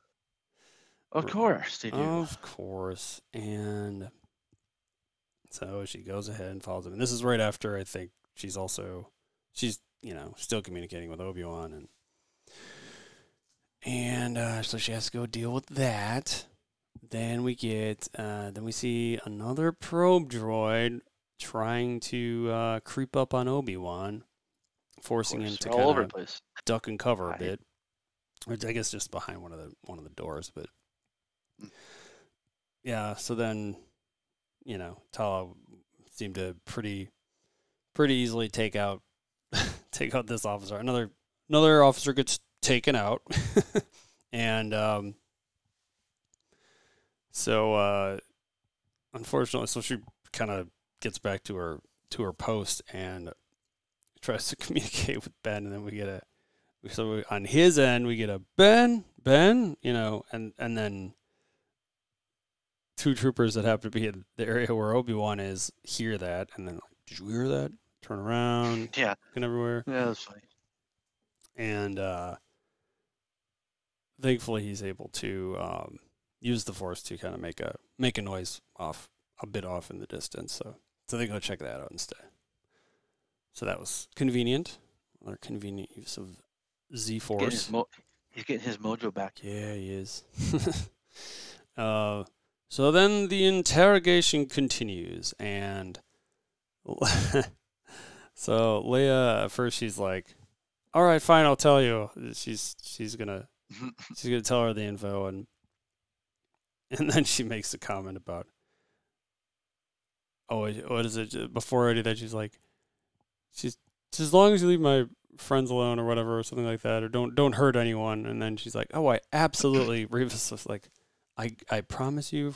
Speaker 2: Of course they do.
Speaker 1: Of course. And so she goes ahead and follows him. And this is right after I think she's still communicating with Obi-Wan and so she has to go deal with that. Then we see another probe droid trying to creep up on Obi-Wan, forcing him to kind of duck and cover a bit, or I guess just behind one of the doors. But yeah, so then Tala seemed to pretty easily take out this officer. Another officer gets taken out, and so unfortunately, so she kind of gets back to her post and tries to communicate with Ben, and then we get on his end we get a Ben, and then two troopers that happen to be in the area where Obi-Wan is hear that, and then like, did you hear that? Turn around,
Speaker 2: yeah,
Speaker 1: looking everywhere.
Speaker 2: Yeah, that's funny.
Speaker 1: And thankfully, he's able to use the Force to kind of make a noise a bit off in the distance. So they go check that out instead. So that was convenient. Another convenient use of Z-Force.
Speaker 2: He's getting his mojo back.
Speaker 1: Yeah, he is. So then the interrogation continues, and so Leia at first she's like, "All right, fine, I'll tell you." She's gonna tell her the info, and then she makes a comment about, what is it? Before already that she's like, she's as long as you leave my friends alone or whatever or something like that, or don't hurt anyone. And then she's like, "Oh, I absolutely." Reva's was like, I promise you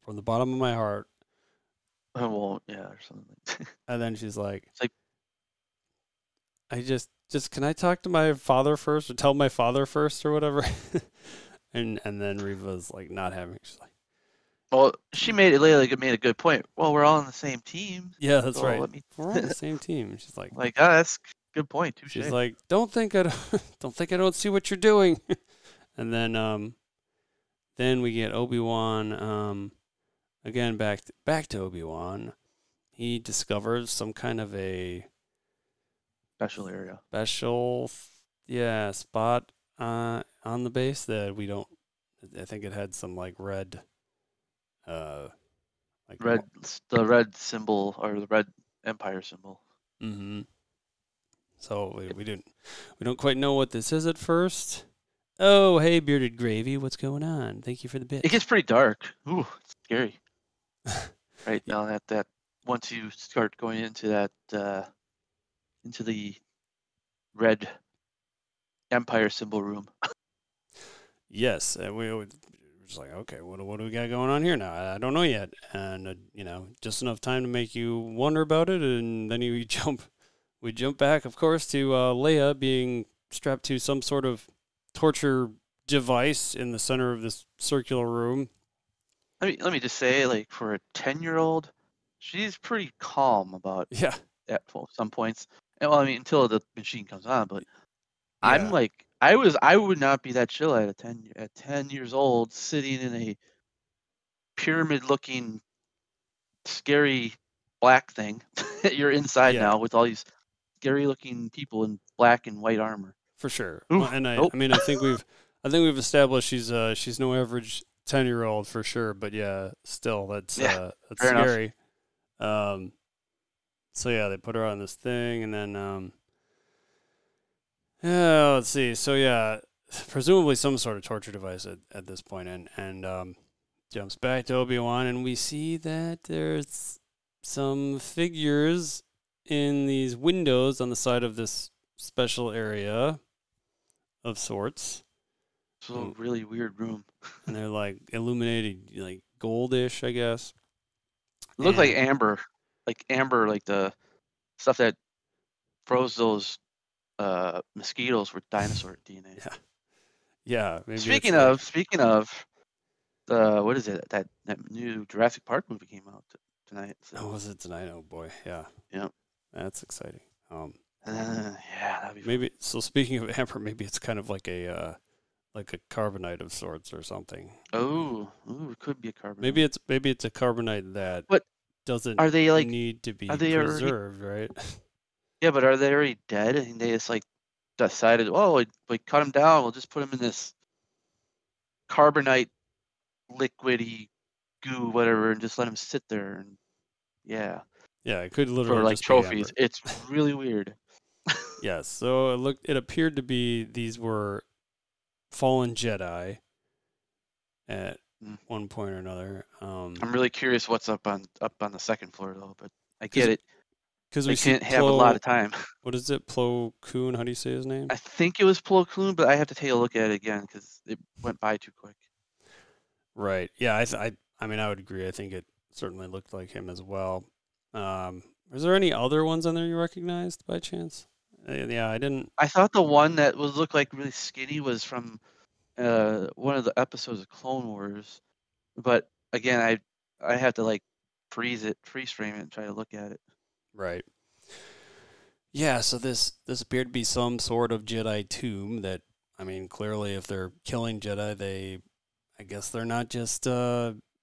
Speaker 1: from the bottom of my heart
Speaker 2: I won't, yeah, or something.
Speaker 1: And then she's like,
Speaker 2: it's like,
Speaker 1: I just can I talk to my father first, or tell my father first, or whatever? and then Reva's like not having it. She's like,
Speaker 2: Well, Leia made a good point. Well, we're all on the same team.
Speaker 1: Yeah, that's
Speaker 2: so
Speaker 1: right.
Speaker 2: Let me
Speaker 1: We're on the same team. She's like,
Speaker 2: that's a good point. Touche.
Speaker 1: she's like, don't think I don't see what you're doing. And then we get Obi-Wan. Again, back to Obi-Wan. He discovers some kind of a
Speaker 2: special area.
Speaker 1: Spot on the base that we don't. I think it had some like red,
Speaker 2: the red symbol or the red Empire symbol.
Speaker 1: Mm-hmm. So we don't quite know what this is at first. Oh, hey, Bearded Gravy, what's going on? Thank you for the bit.
Speaker 2: It gets pretty dark. Ooh, it's scary. Right now, that once you start going into that into the red Empire symbol room.
Speaker 1: Yes, and we were just like, okay, what do we got going on here now? I don't know yet, and just enough time to make you wonder about it, and then we jump back, of course, to Leia being strapped to some sort of torture device in the center of this circular room.
Speaker 2: Let me just say, like, for a 10-year-old, she's pretty calm about at some points. And, well, I mean, until the machine comes on, but I'm like, I would not be that chill at 10 years old, sitting in a pyramid-looking, scary black thing. You're inside now with all these scary-looking people in black and white armor.
Speaker 1: For sure.
Speaker 2: Ooh,
Speaker 1: well, and I mean, I think we've established she's no average 10-year-old for sure. But yeah, still that's scary. So yeah, they put her on this thing, and then let's see. So yeah, presumably some sort of torture device at this point, and jumps back to Obi-Wan, and we see that there's some figures in these windows on the side of this special area of sorts.
Speaker 2: So really weird room.
Speaker 1: And they're like illuminated, like goldish, I guess.
Speaker 2: It looked like amber, like the stuff that froze those mosquitoes with dinosaur DNA.
Speaker 1: Yeah. Maybe
Speaker 2: speaking of, what is it? That new Jurassic Park movie came out tonight. So.
Speaker 1: Oh, was it tonight? Oh boy, yeah.
Speaker 2: Yep.
Speaker 1: That's exciting.
Speaker 2: Yeah, that'd be
Speaker 1: maybe. Fun. So speaking of amber, maybe it's kind of like a carbonite of sorts or something.
Speaker 2: Oh, it could be a carbonite.
Speaker 1: Maybe it's a carbonite that doesn't need to be preserved, right?
Speaker 2: Yeah, but are they already dead? And they just like decided, we cut them down. We'll just put them in this carbonite, liquidy goo, whatever, and just let them sit there. And yeah,
Speaker 1: it could literally
Speaker 2: for like
Speaker 1: just
Speaker 2: trophies.
Speaker 1: Be
Speaker 2: it's really weird.
Speaker 1: Yes, so it appeared to be these were fallen Jedi at one point or another.
Speaker 2: I'm really curious what's up on the second floor though, but I get it.
Speaker 1: Because we
Speaker 2: can't have a lot of time.
Speaker 1: What is it? Plo Koon? How do you say his name?
Speaker 2: I think it was Plo Koon, but I have to take a look at it again because it went by too quick.
Speaker 1: Right. Yeah. I mean, I would agree. I think it certainly looked like him as well. Was there any other ones on there you recognized by chance? Yeah, I didn't.
Speaker 2: I thought the one that looked like really skinny was from one of the episodes of Clone Wars, but again, I have to like freeze frame it, and try to look at it.
Speaker 1: Right. Yeah. So this appeared to be some sort of Jedi tomb. That, I mean, clearly, if they're killing Jedi, I guess they're not just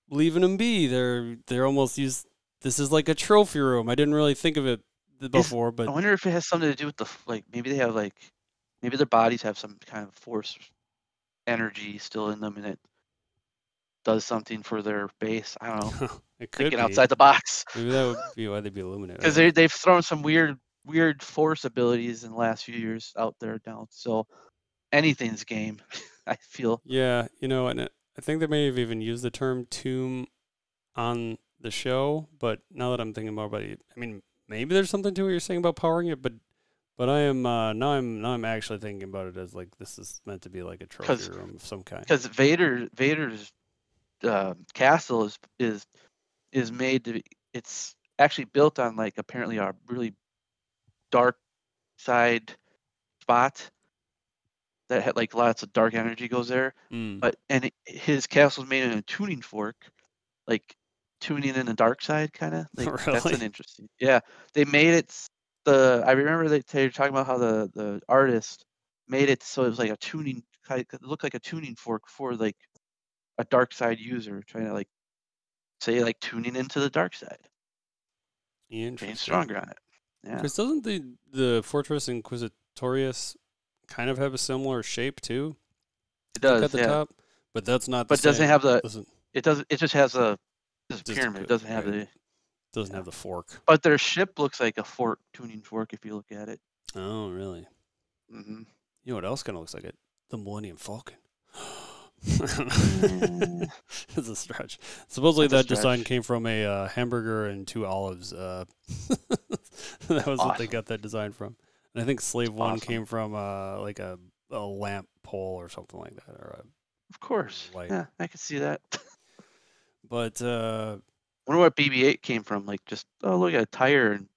Speaker 1: leaving them be. They're almost used. This is like a trophy room. I didn't really think of it before, but
Speaker 2: I wonder if it has something to do with maybe they have maybe their bodies have some kind of force energy still in them, and it does something for their base. I don't know.
Speaker 1: It could
Speaker 2: get outside the box.
Speaker 1: Maybe that would be why they'd be illuminated.
Speaker 2: Because they've thrown some weird force abilities in the last few years out there now. So anything's game, I feel.
Speaker 1: Yeah, and I think they may have even used the term tomb on the show, but now that I'm thinking more about it, I mean, maybe there's something to what you're saying about powering it, but I am now I'm actually thinking about it as like this is meant to be like a trophy room of some kind.
Speaker 2: Because Vader's castle is made to. It's actually built on like apparently a really dark side spot that had like lots of dark energy goes there.
Speaker 1: Mm.
Speaker 2: But his castle's made in a tuning fork, like tuning in the dark side, kind of. Like that's
Speaker 1: Really?
Speaker 2: an interesting. Yeah, they made it. I remember they were talking about how the artist made it so it was like a tuning. It looked like a tuning fork for like a dark side user trying to like say like tuning into the dark side, being
Speaker 1: Interesting.
Speaker 2: stronger on it. Yeah,
Speaker 1: Because doesn't the Fortress Inquisitorius kind of have a similar shape too?
Speaker 2: it
Speaker 1: Like
Speaker 2: does.
Speaker 1: at the
Speaker 2: Yeah,
Speaker 1: top, but that's not the
Speaker 2: but it doesn't
Speaker 1: same.
Speaker 2: have the.
Speaker 1: Doesn't
Speaker 2: It does. It just has a
Speaker 1: just
Speaker 2: pyramid. It doesn't have
Speaker 1: right.
Speaker 2: the.
Speaker 1: Doesn't
Speaker 2: Yeah.
Speaker 1: have the fork.
Speaker 2: But their ship looks like a fork, tuning fork, if you look at it.
Speaker 1: Oh, really?
Speaker 2: Hmm
Speaker 1: You know what else kind of looks like it? The Millennium Falcon.
Speaker 2: Eh,
Speaker 1: It's a stretch. Supposedly
Speaker 2: That's a
Speaker 1: that design
Speaker 2: stretch.
Speaker 1: came from a hamburger and 2 olives. That was what they got that design from. And I think Slave One
Speaker 2: awesome.
Speaker 1: came from like a lamp pole or something like that, or
Speaker 2: Of course.
Speaker 1: light.
Speaker 2: Yeah, I could see that.
Speaker 1: But
Speaker 2: Wonder what BB-8 came from. Like, just look at a tire and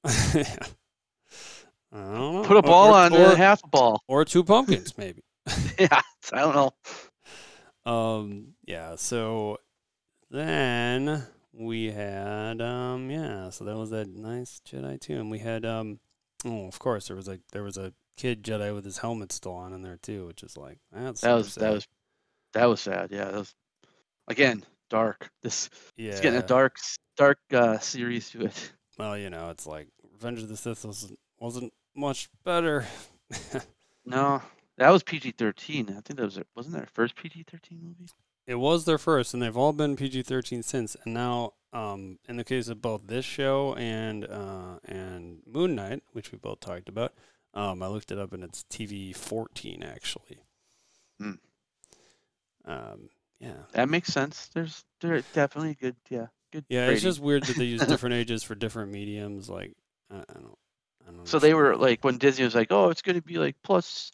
Speaker 1: I don't know.
Speaker 2: put a ball on
Speaker 1: or
Speaker 2: half a ball.
Speaker 1: or 2 pumpkins maybe.
Speaker 2: Yeah, I don't know.
Speaker 1: Yeah, so then we had so that was that nice Jedi too. And we had of course there was a kid Jedi with his helmet still on in there too, which is like that's
Speaker 2: That
Speaker 1: sad.
Speaker 2: was sad. Yeah, that was again dark. It's getting a
Speaker 1: Yeah.
Speaker 2: dark series to it.
Speaker 1: Well, it's like Revenge of the Sith wasn't much better.
Speaker 2: No, that was PG-13. I think wasn't that our first PG-13 movie?
Speaker 1: It was their first, and they've all been PG-13 since. And now, in the case of both this show and Moon Knight, which we both talked about, I looked it up, and it's TV-14 actually.
Speaker 2: Hmm.
Speaker 1: Yeah.
Speaker 2: That makes sense. They're definitely good. Yeah, good.
Speaker 1: Yeah,
Speaker 2: rating.
Speaker 1: it's just weird that they use different ages for different mediums. Like, I don't.
Speaker 2: So they were
Speaker 1: understand.
Speaker 2: like, when Disney was like, "Oh, it's going to be like +7,"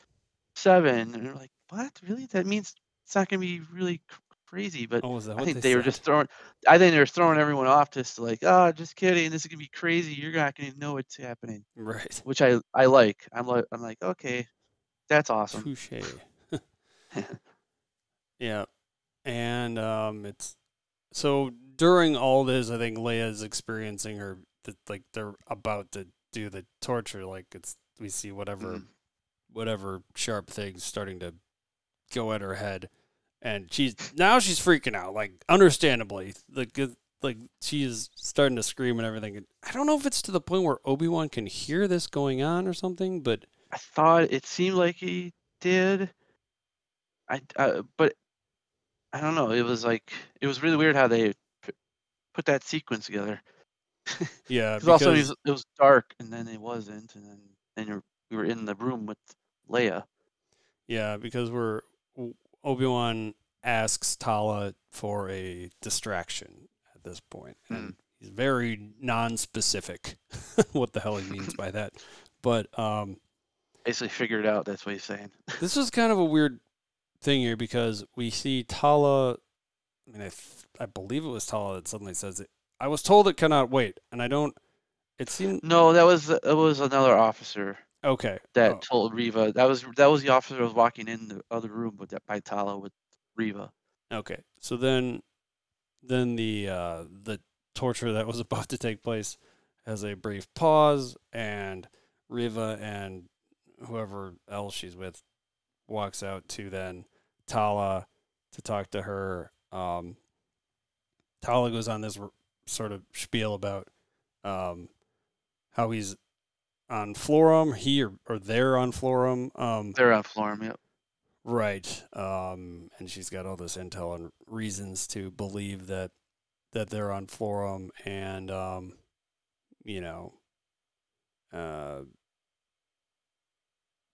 Speaker 2: and they're like, "What? Really? That means it's not going to be really crazy." But
Speaker 1: Oh, is that
Speaker 2: I
Speaker 1: what
Speaker 2: think
Speaker 1: they
Speaker 2: they were
Speaker 1: said?
Speaker 2: just throwing. I think they were throwing everyone off, just like, "Oh, just kidding. This is going to be crazy. You're not going to know what's happening."
Speaker 1: Right.
Speaker 2: Which I like. I'm like, okay, that's awesome.
Speaker 1: Touche. Yeah. And it's so during all this, I think Leia's experiencing like they're about to do the torture. Like we see whatever sharp things starting to go at her head, and she's freaking out, like understandably, like she's starting to scream and everything. And I don't know if it's to the point where Obi-Wan can hear this going on or something, but
Speaker 2: I thought it seemed like he did. But I don't know. It was really weird how they put that sequence together.
Speaker 1: yeah,
Speaker 2: Because also
Speaker 1: because
Speaker 2: it was dark, and then it wasn't, and then we were in the room with Leia.
Speaker 1: yeah, because Obi-Wan asks Tala for a distraction at this point, and he's very non-specific what the hell he means by that. But
Speaker 2: Basically figured out that's what he's saying.
Speaker 1: this is kind of a weird thing here because we see Tala. I mean, I believe it was Tala that suddenly says it. I was told it cannot wait, and I don't. It seemed
Speaker 2: No, it was another officer
Speaker 1: okay.
Speaker 2: that told Reva. That was the officer that was walking in the other room with that by Tala with Reva.
Speaker 1: Okay, so then the torture that was about to take place has a brief pause, and Reva and whoever else she's with walks out to then Tala to talk to her. Tala goes on this sort of spiel about how he's on Florum, or they're on Florum.
Speaker 2: They're on Florum, yep.
Speaker 1: Right. And she's got all this intel and reasons to believe that they're on Florum, and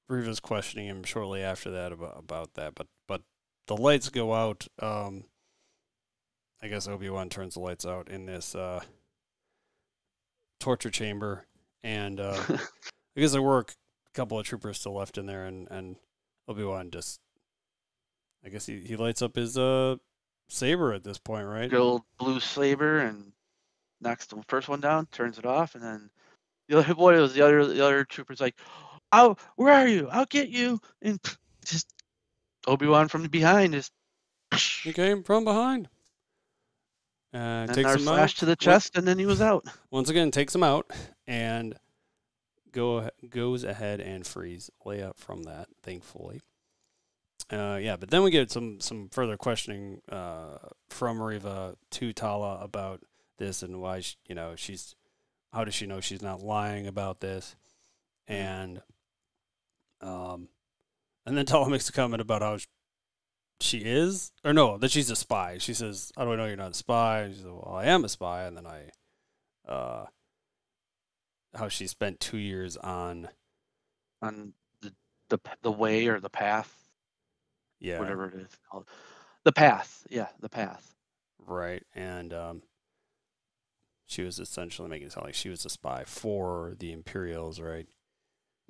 Speaker 1: Reva's questioning him shortly after that about that, but the lights go out. I guess Obi-Wan turns the lights out in this torture chamber, and I guess there were a couple of troopers still left in there, and Obi-Wan just, I guess he lights up his saber at this point, right?
Speaker 2: Good old blue saber, and knocks the first one down, turns it off, and then the other trooper's like, "Oh, where are you? I'll get you!" And just Obi-Wan from behind is.
Speaker 1: He came from behind.
Speaker 2: And
Speaker 1: takes
Speaker 2: our
Speaker 1: him
Speaker 2: slash
Speaker 1: out
Speaker 2: to the chest, and then he was out.
Speaker 1: once again. Takes him out and goes ahead and frees Leia from that. Thankfully, but then we get some further questioning from Reva to Tala about this and why she's how does she know she's not lying about this, and then Tala makes a comment about how she is, or no, that she's a spy. She says, "How do I know you're not a spy?" And she says, "Well, I am a spy." And then how she spent 2 years on
Speaker 2: the way or the path,
Speaker 1: yeah,
Speaker 2: whatever it is called, the path. Yeah, the path.
Speaker 1: right, and she was essentially making it sound like she was a spy for the Imperials, right?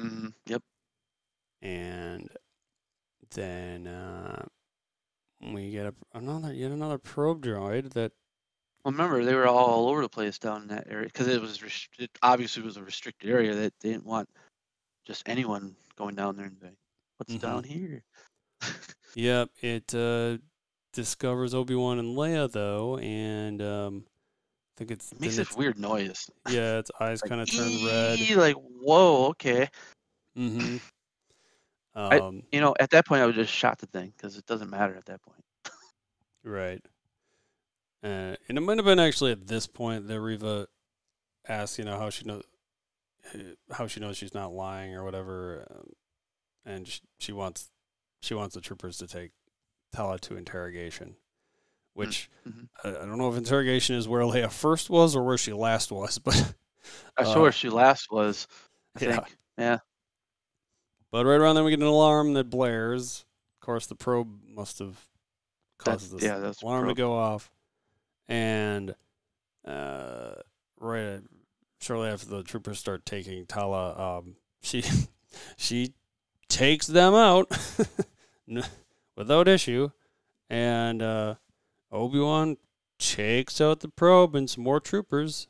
Speaker 2: Mm-hmm. Yep.
Speaker 1: And then we get yet another probe droid that.
Speaker 2: Well, remember, they were all over the place down in that area because it was obviously was a restricted area that they didn't want just anyone going down there and saying, "What's down here?"
Speaker 1: Yep, it discovers Obi-Wan and Leia though, and I think
Speaker 2: It makes this weird noise.
Speaker 1: Yeah, its eyes
Speaker 2: Like,
Speaker 1: kind of turn red.
Speaker 2: Like, whoa, okay.
Speaker 1: Mm-hmm.
Speaker 2: At that point, I would just shot the thing because it doesn't matter at that point.
Speaker 1: Right. And it might have been actually at this point that Reva asked, how she knows she's not lying or whatever, and she wants the troopers to take Tala to interrogation, which I don't know if interrogation is where Leia first was or where she last was, but
Speaker 2: I saw where she last was. I think, yeah.
Speaker 1: But right around then we get an alarm that blares. Of course, the probe must have caused this alarm to go off, and shortly after the troopers start taking Tala, she takes them out without issue, and Obi-Wan takes out the probe and some more troopers.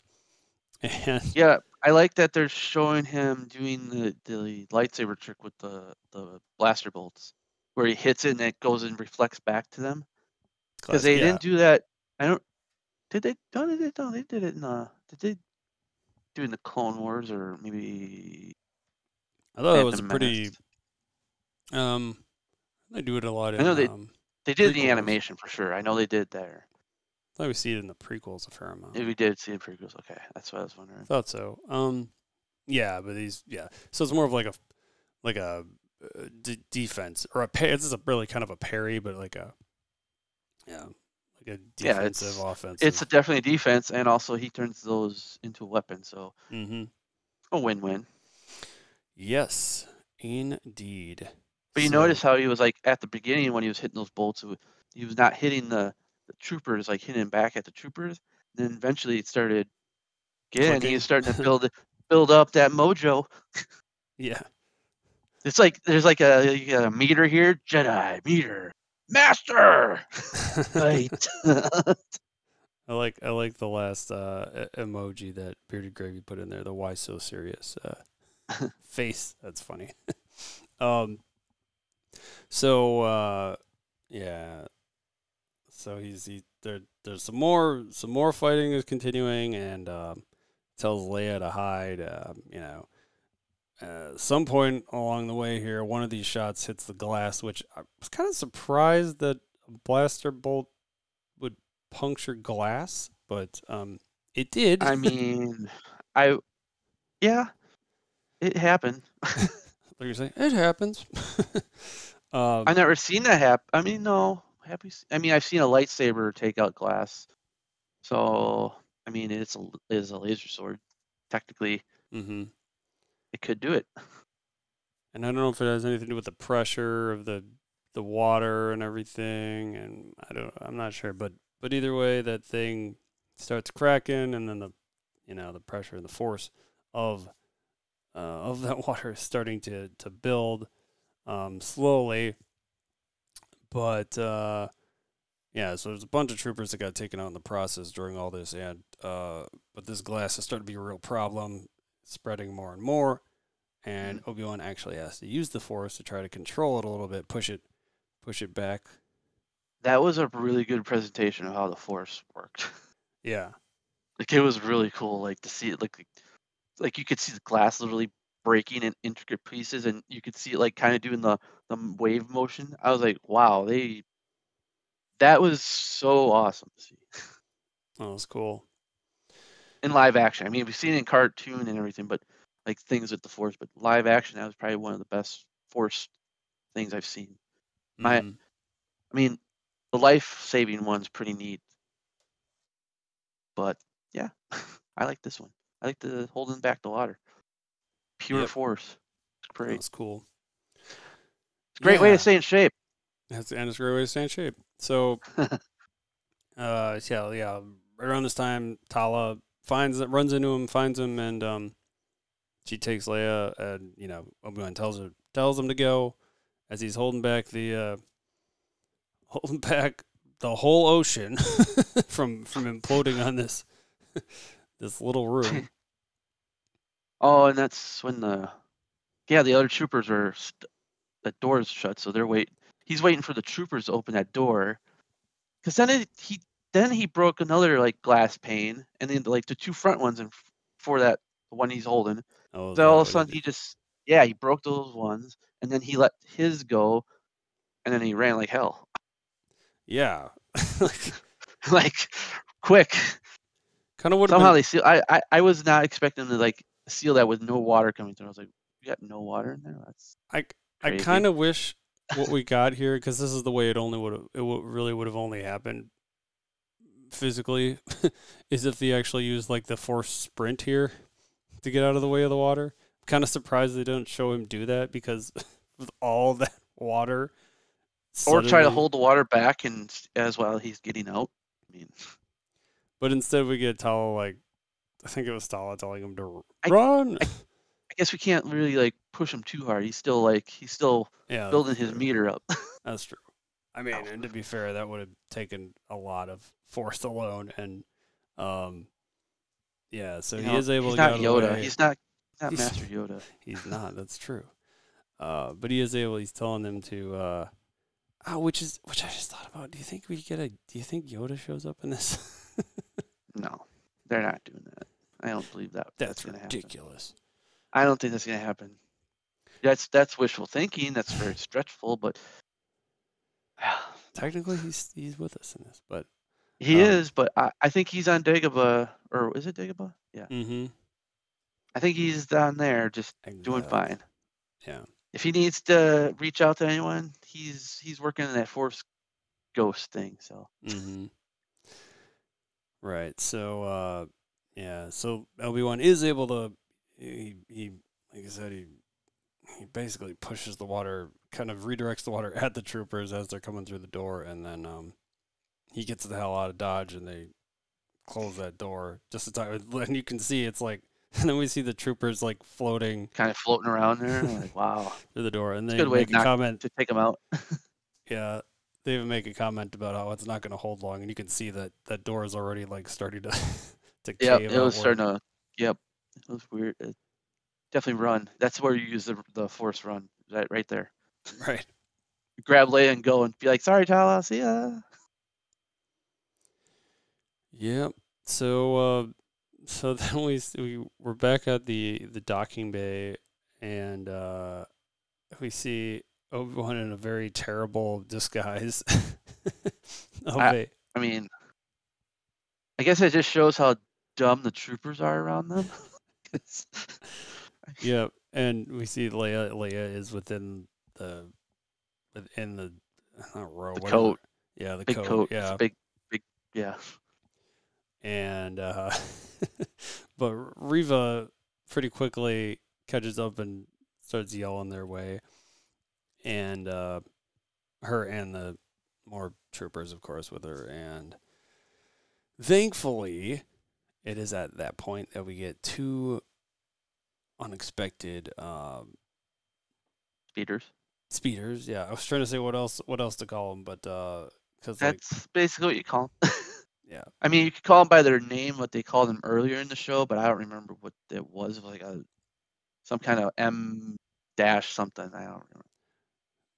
Speaker 1: And
Speaker 2: yeah, I like that they're showing him doing the lightsaber trick with the blaster bolts, where he hits it and it goes and reflects back to them. Because they didn't do that. Did they? No, they did. No, they did it in Did they do it in the Clone Wars or maybe?
Speaker 1: I thought it was a pretty. They do it a lot in.
Speaker 2: I know they did the animation for sure. I know they did there.
Speaker 1: I thought we see it in the prequels a fair amount.
Speaker 2: Yeah, we did see the prequels. Okay, that's what I was wondering. I
Speaker 1: thought so. Yeah, but so it's more of like a defense or a parry. This is really kind of a parry, but like a defensive offensive.
Speaker 2: It's definitely a defense, and also he turns those into a weapon. So a win-win.
Speaker 1: Yes, indeed.
Speaker 2: But you notice how he was like at the beginning when he was hitting those bolts, he was not hitting the troopers, like hitting back at the troopers. Then eventually it started getting. He was starting to build up that mojo.
Speaker 1: Yeah.
Speaker 2: It's like there's like a meter here, Jedi meter, master. Right.
Speaker 1: I like the last emoji that Bearded Gravy put in there. The "Why so serious" face. That's funny. So there's some more fighting is continuing, and tells Leia to hide. Some point along the way here, one of these shots hits the glass, which I was kind of surprised that a blaster bolt would puncture glass, but it did.
Speaker 2: I mean, it happened.
Speaker 1: Like you're saying, it happens.
Speaker 2: I've never seen that happen. I mean, no. I've seen a lightsaber take out glass. So, I mean, it is a laser sword. Technically, it could do it.
Speaker 1: And I don't know if it has anything to do with the pressure of the water and everything, and I'm not sure. But either way, that thing starts cracking, and then the pressure and the force of that water is starting to build slowly. But so there's a bunch of troopers that got taken out in the process during all this, and but this glass is starting to be a real problem, spreading more and more, and Obi-Wan actually has to use the force to try to control it a little bit, push it back.
Speaker 2: That was a really good presentation of how the force worked.
Speaker 1: Yeah.
Speaker 2: Like it was really cool, like to see it, like you could see the glass literally breaking in intricate pieces, and you could see it like kind of doing the wave motion. I was like, wow, that was so awesome to see
Speaker 1: That was cool.
Speaker 2: in live action. I mean, we've seen it in cartoon and everything, but like things with the Force, but live action, that was probably one of the best Force things I've seen. I mean, the life-saving one's pretty neat, but yeah, I like this one. I like the holding back the water. Pure Force. It's
Speaker 1: That
Speaker 2: great.
Speaker 1: was cool.
Speaker 2: It's a great way to stay in shape.
Speaker 1: And it's a great way to stay in shape. So, right around this time, Tala runs into him, finds him, and she takes Leia, and Obi-Wan tells him to go, as he's holding back the whole ocean from imploding on this little room.
Speaker 2: Oh, and that's when the other troopers are that door's shut, so they're waiting. He's waiting for the troopers to open that door, because then he broke another like glass pane, and then like the two front ones, and for that the one he's holding.
Speaker 1: Oh,
Speaker 2: so all of a sudden he broke those ones, and then he let his go, and then he ran like hell.
Speaker 1: Yeah,
Speaker 2: like quick.
Speaker 1: Kind of would
Speaker 2: somehow
Speaker 1: been...
Speaker 2: they seal. I was not expecting to like seal that with no water coming through. I was like, you got no water in there? That's
Speaker 1: I kind of wish what we got here, because this is the way it really would have only happened physically, is if they actually used like the Force sprint here to get out of the way of the water. I'm kind of surprised they don't show him do that, because with all that water,
Speaker 2: or try to hold the water back and as while he's getting out. I mean,
Speaker 1: but instead we get Tala, like, I think it was Tala telling him to run.
Speaker 2: I guess we can't really like push him too hard. He's still building his meter up.
Speaker 1: That's true. I mean, and to be fair, that would have taken a lot of Force alone, and so he is able to get out of the way.
Speaker 2: He's not Master Yoda.
Speaker 1: He's not. That's true. But he is able. He's telling them to. Which I just thought about. Do you think Yoda shows up in this?
Speaker 2: No, they're not doing that. I don't believe that.
Speaker 1: That's ridiculous.
Speaker 2: I don't think that's gonna happen. That's wishful thinking. That's very stretchful, but
Speaker 1: technically he's with us in this. But
Speaker 2: he is. But I think he's on Dagobah, or is it Dagobah? Yeah.
Speaker 1: Mm-hmm.
Speaker 2: I think he's down there, just doing fine.
Speaker 1: Yeah.
Speaker 2: If he needs to reach out to anyone, he's working in that Force ghost thing. So.
Speaker 1: Mm-hmm. Right. So So Obi-Wan is able to. He like I said, he basically pushes the water, kind of redirects the water at the troopers as they're coming through the door, and then he gets the hell out of Dodge, and they close that door just in time. And you can see it's like, and then we see the troopers like floating
Speaker 2: around there. Like, wow,
Speaker 1: through the door, and they
Speaker 2: make a comment to take them out.
Speaker 1: Yeah, they even make a comment about how it's not going to hold long, and you can see that door is already like starting to cave.
Speaker 2: Yeah, it was starting to. Yep, it was weird. Definitely run. That's where you use the Force run. Right there.
Speaker 1: Right.
Speaker 2: Grab Leia and go and be like, "Sorry, Tala, see ya."
Speaker 1: Yep. So then we're back at the docking bay, and we see Obi-Wan in a very terrible disguise.
Speaker 2: I mean, I guess it just shows how dumb the troopers are around them.
Speaker 1: Yeah, and we see Leia. Leia is within the not row,
Speaker 2: the coat.
Speaker 1: Yeah, the
Speaker 2: big coat.
Speaker 1: Yeah,
Speaker 2: big. Yeah.
Speaker 1: And but Reva pretty quickly catches up and starts yelling their way, and her and the more troopers, of course, with her. And thankfully, it is at that point that we get two unexpected speeders. Yeah, I was trying to say what else to call them, but because
Speaker 2: that's basically what you call them.
Speaker 1: Yeah,
Speaker 2: I mean, you could call them by their name, what they called them earlier in the show, but I don't remember what it was. Like some kind of M dash something. I don't remember.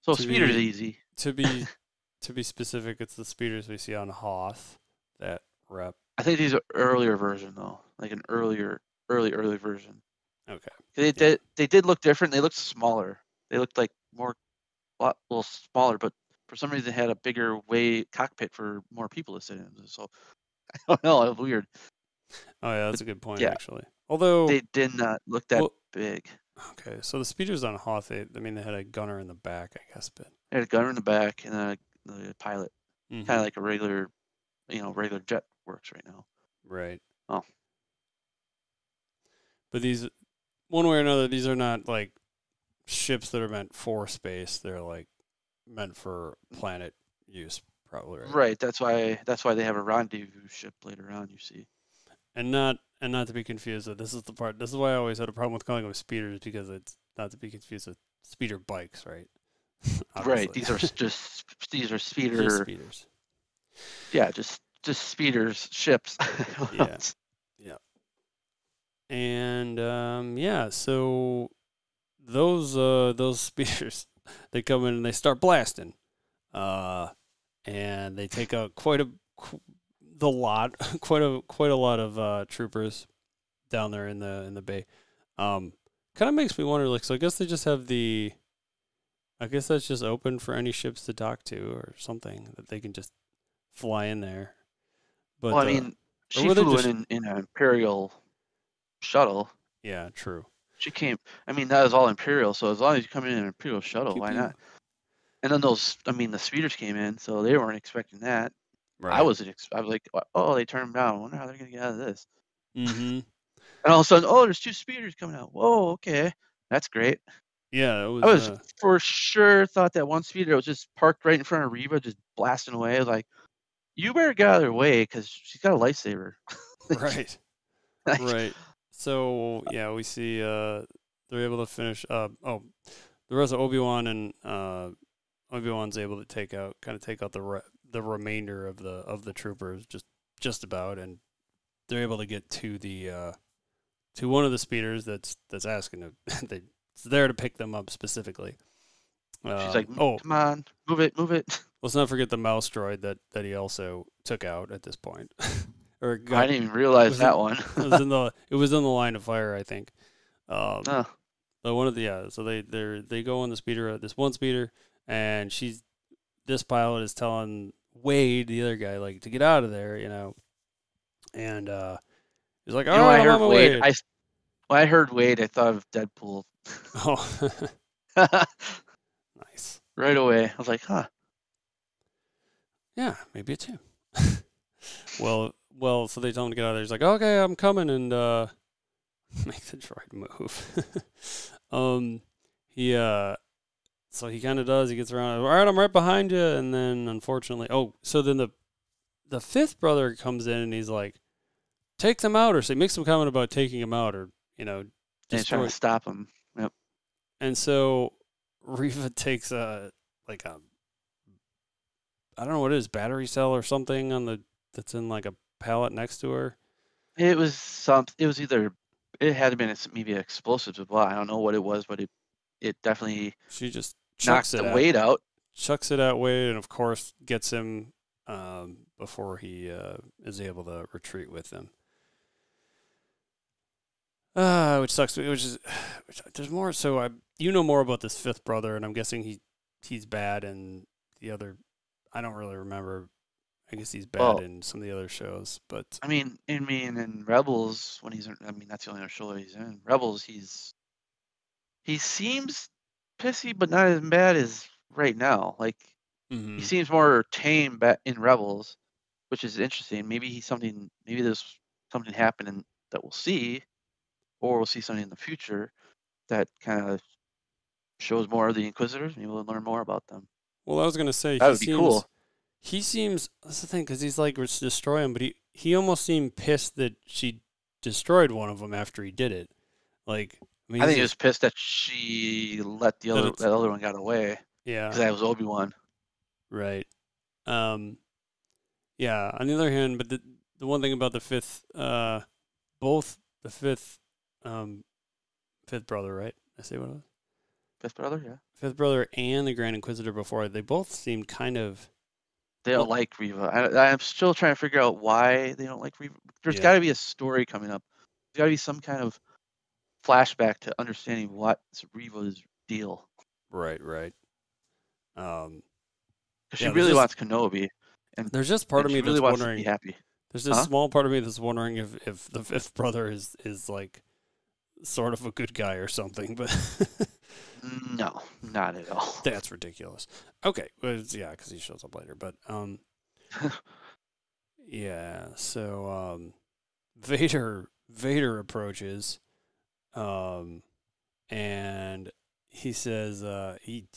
Speaker 2: So speeder's easy.
Speaker 1: To be specific, it's the speeders we see on Hoth that rep
Speaker 2: I think these are earlier version though, like an early version.
Speaker 1: Okay.
Speaker 2: They did look different. They looked smaller. They looked like a little smaller, but for some reason they had a bigger cockpit for more people to sit in. So I don't know. It was weird.
Speaker 1: Oh yeah, that's a good point
Speaker 2: yeah.
Speaker 1: actually. Although
Speaker 2: They did not look that big.
Speaker 1: Okay, so the speeders on Hoth, they had a gunner in the back, I guess, but
Speaker 2: They had a gunner in the back and the pilot,
Speaker 1: Mhm.
Speaker 2: kind of like a regular jet works right now.
Speaker 1: Right.
Speaker 2: Oh.
Speaker 1: But these, one way or another, these are not like ships that are meant for space. They're like meant for planet use, probably.
Speaker 2: Right. That's why they have a rendezvous ship later on. You see.
Speaker 1: And not to be confused with, this is the part. This is why I always had a problem with calling them speeders, because it's not to be confused with speeder bikes, right?
Speaker 2: Right. These are speeder.
Speaker 1: Just speeders.
Speaker 2: Yeah, just speeders, ships.
Speaker 1: Yeah. Yeah. And so those speeders, they come in and they start blasting, and they take out quite a lot of troopers down there in the bay. Kind of makes me wonder, like, so I guess they just have I guess that's just open for any ships to dock to or something, that they can just fly in there. But
Speaker 2: well, I mean, she flew in an Imperial shuttle.
Speaker 1: Yeah, true.
Speaker 2: She came. I mean, that was all Imperial. So as long as you come in an Imperial shuttle, why not? And then the speeders came in, so they weren't expecting that.
Speaker 1: Right.
Speaker 2: I was like, oh, they turned them down. I wonder how they're gonna get out of this.
Speaker 1: Mm-hmm.
Speaker 2: And all of a sudden, oh, there's 2 speeders coming out. Whoa, okay, that's great.
Speaker 1: Yeah,
Speaker 2: I was for sure thought that one speeder was just parked right in front of Reva, just blasting away. I was like, you better get out of their way because she's got a lightsaber.
Speaker 1: Right. Right. So yeah, we see they're able to finish. The rest of Obi-Wan and Obi-Wan's able to take out the remainder of the troopers, just about, and they're able to get to the to one of the speeders that's asking to it's there to pick them up specifically.
Speaker 2: She's like, come on, move it.
Speaker 1: Let's not forget the mouse droid that he also took out at this point.
Speaker 2: I didn't even realize that one.
Speaker 1: It was in the line of fire, I think.
Speaker 2: Oh.
Speaker 1: But so they go on the speeder, this one speeder, and this pilot is telling Wade, the other guy, like, to get out of there, and he's like, "Oh, I'm on my way."
Speaker 2: When I heard Wade, I thought of Deadpool.
Speaker 1: Oh, nice.
Speaker 2: Right away, I was like, "Huh."
Speaker 1: Yeah, maybe it's him. Well, so they tell him to get out of there. He's like, "Okay, I'm coming," and make the droid move. So he kind of does. He gets around. All right, I'm right behind you. And then, unfortunately, so then the fifth brother comes in and he's like, "Take them out," or so he makes some comment about taking them out, or
Speaker 2: and he's trying to stop him. Yep.
Speaker 1: And so Reva takes I don't know what it is, battery cell or something that's in like a pallet next to her.
Speaker 2: It was either, it had to be maybe explosives or blah. I don't know what it was, but it definitely,
Speaker 1: she just
Speaker 2: knocked the weight out.
Speaker 1: Chucks it at Wade, and of course gets him before he is able to retreat with them. Which sucks. There's more. So you know more about this fifth brother, and I'm guessing he's bad, and the other, I don't really remember. I guess he's bad in some of the other shows, but
Speaker 2: I mean, in Rebels, when that's the only other show he's in. Rebels, he seems pissy, but not as bad as right now. Like, he seems more tame in Rebels, which is interesting. Maybe there's something happening that we'll see, or we'll see something in the future that kind of shows more of the Inquisitors. Maybe we'll learn more about them.
Speaker 1: Well, I was gonna say
Speaker 2: that would be cool.
Speaker 1: He seems, that's the thing, because he's like, let's destroy him, but he almost seemed pissed that she destroyed one of them after he did it. Like,
Speaker 2: I think he was pissed that she let that other one got away.
Speaker 1: Yeah,
Speaker 2: because that was Obi-Wan.
Speaker 1: Right. Yeah. On the other hand, but the one thing about the fifth, both the fifth brother, right? I say what it was.
Speaker 2: Fifth brother, yeah.
Speaker 1: Fifth brother and the Grand Inquisitor before, they both seemed kind of
Speaker 2: They don't
Speaker 1: Well-
Speaker 2: like Reva. I'm still trying to figure out why they don't like Reva. There's
Speaker 1: Yeah.
Speaker 2: got to be a story coming up. There's got to be some kind of flashback to understanding what's Reva's deal.
Speaker 1: Right.
Speaker 2: Because
Speaker 1: Yeah,
Speaker 2: she
Speaker 1: there's
Speaker 2: really
Speaker 1: just-
Speaker 2: wants Kenobi, and
Speaker 1: There's just part of
Speaker 2: she
Speaker 1: me
Speaker 2: really
Speaker 1: that's
Speaker 2: wants
Speaker 1: wondering.
Speaker 2: to be happy.
Speaker 1: There's this
Speaker 2: Huh?
Speaker 1: small part of me that's wondering if the fifth brother is like sort of a good guy or something, but
Speaker 2: No, not at all.
Speaker 1: that's ridiculous. Okay, well, yeah, because he shows up later, but yeah. So Vader approaches, and he says he's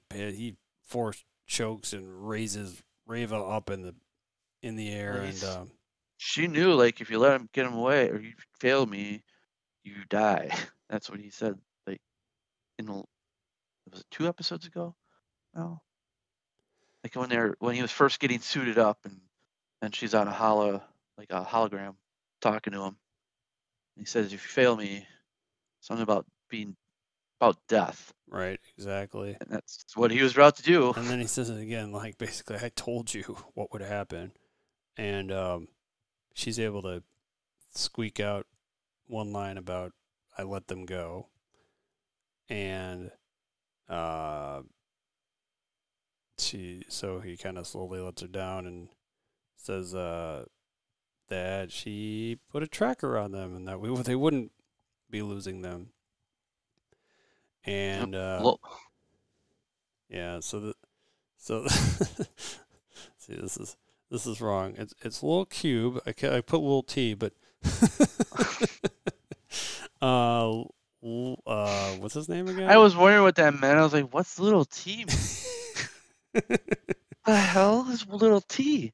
Speaker 1: pissed. He force chokes and raises Reva up in the air,
Speaker 2: Well,
Speaker 1: and
Speaker 2: She knew, like, if you let him get him away or you fail me, you die. That's what he said. Like, was it 2 episodes ago? No. Like when he was first getting suited up and she's on a hologram talking to him. He says, if you fail me, something about death.
Speaker 1: right, exactly.
Speaker 2: And that's what he was about to do.
Speaker 1: And then he says it again, like basically, I told you what would happen, and she's able to squeak out one line about I let them go, and he kind of slowly lets her down and says that she put a tracker on them and that they wouldn't be losing them, and yeah, so see, this is wrong. It's a little cube. I put a little T, but what's his name again?
Speaker 2: I was wondering what that meant. I was like, what's little T mean? The hell is little T?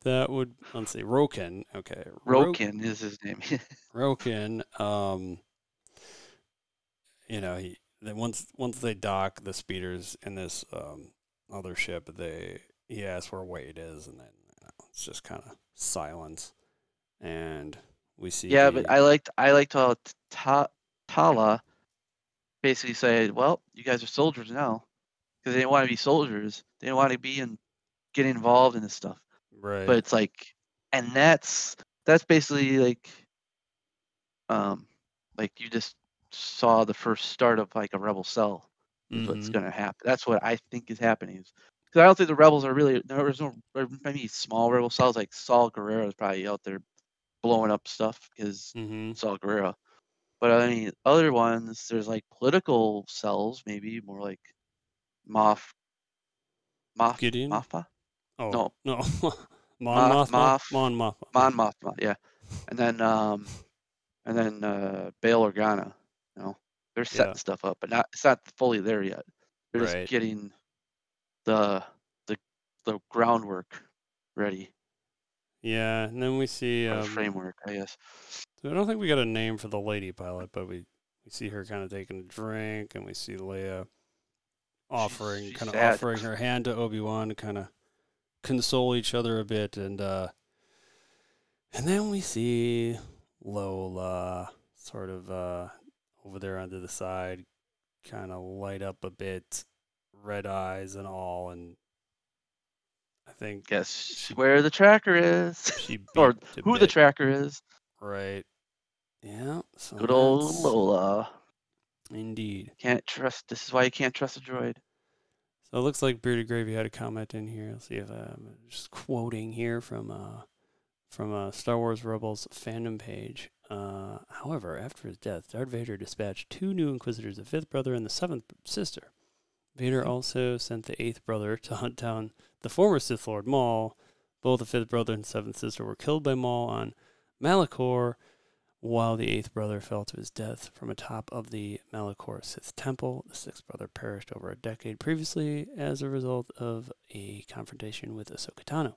Speaker 1: That would, let's see, Roken. Okay.
Speaker 2: Roken is his name.
Speaker 1: Roken, then once they dock the speeders in this other ship, he asks where Wade is, and then it's just kind of silence, and we see.
Speaker 2: Yeah, but I liked how Tala basically said, "Well, you guys are soldiers now," because they didn't want to be soldiers. They didn't want to be and get involved in this stuff.
Speaker 1: right.
Speaker 2: But it's like, and that's basically like you just saw the first start of like a rebel cell. Is what's going to happen. That's what I think is happening. Because I don't think the rebels are really there's maybe small rebel cells like Saul Guerrero is probably out there blowing up stuff because Saul Guerrero. But I mean, other ones there's like political cells, maybe more like
Speaker 1: Gideon?
Speaker 2: Mothma.
Speaker 1: Oh no,
Speaker 2: Mon
Speaker 1: Mothma.
Speaker 2: Mothma, yeah. And then Bail Organa. You know, they're setting stuff up, but it's not fully there yet. They're just getting the groundwork ready.
Speaker 1: Yeah, and then we see
Speaker 2: the framework, I guess.
Speaker 1: So I don't think we got a name for the lady pilot, but we see her kind of taking a drink, and we see Leia offering her hand to Obi-Wan to kind of console each other a bit, and then we see Lola sort of over there onto the side, kind of light up a bit, red eyes and all, and I think
Speaker 2: guess where the tracker is, or who the tracker is.
Speaker 1: Right. Yeah. So
Speaker 2: good old Lola.
Speaker 1: Indeed.
Speaker 2: Can't trust. This is why you can't trust a droid.
Speaker 1: So it looks like Bearded Gravy had a comment in here. Let's see if I'm just quoting here from Star Wars Rebels fandom page. However, after his death, Darth Vader dispatched 2 new Inquisitors, the 5th brother and the 7th sister. Vader also sent the 8th brother to hunt down the former Sith Lord Maul. Both the 5th brother and 7th sister were killed by Maul on Malachor, while the 8th brother fell to his death from atop of the Malachor Sith Temple. The 6th brother perished over a decade previously as a result of a confrontation with Ahsoka Tano.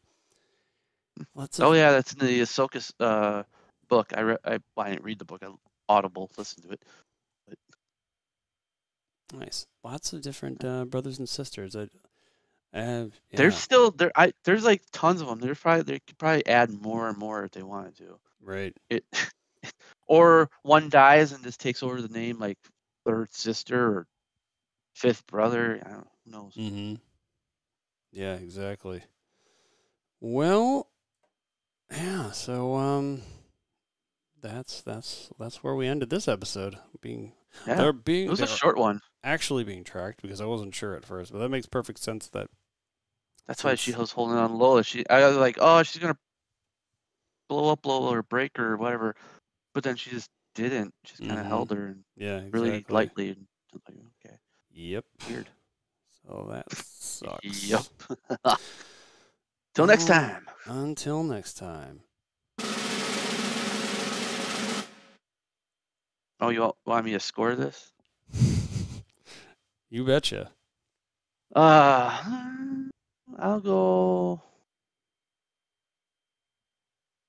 Speaker 2: That's in the Ahsoka's book. I didn't read the book. I Audible listened to it. But...
Speaker 1: Nice. Lots of different brothers and sisters.
Speaker 2: There's still there. There's like tons of them. They could probably add more and more if they wanted to.
Speaker 1: Right.
Speaker 2: Or one dies and just takes over the name, like 3rd sister or 5th brother. I don't know. Who knows?
Speaker 1: Yeah, exactly. Well, yeah. So that's where we ended this episode.
Speaker 2: Yeah, it was a
Speaker 1: they're
Speaker 2: short one.
Speaker 1: actually being tracked because I wasn't sure at first, but that makes perfect sense.
Speaker 2: That's why she was holding on low. I was like, oh, she's gonna blow up or break her or whatever, but then she just didn't. Just kind of held her and really
Speaker 1: exactly.
Speaker 2: lightly. And like, okay.
Speaker 1: Yep.
Speaker 2: Weird.
Speaker 1: So that sucks.
Speaker 2: Yep. Till next time.
Speaker 1: Until next time.
Speaker 2: Oh, you want me to score this?
Speaker 1: You betcha.
Speaker 2: I'll go.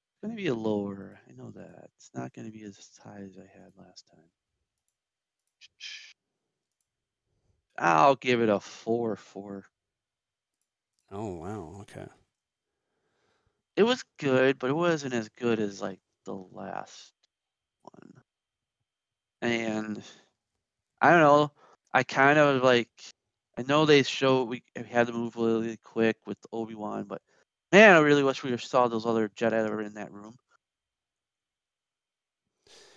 Speaker 2: It's going to be a lower. I know that. It's not going to be as high as I had last time. I'll give it a 4-4.
Speaker 1: Oh, wow. Okay.
Speaker 2: It was good, but it wasn't as good as like the last one. And I don't know. I kind of like. I know they show we had to move really quick with Obi-Wan, but man, I really wish we saw those other Jedi that were in that room.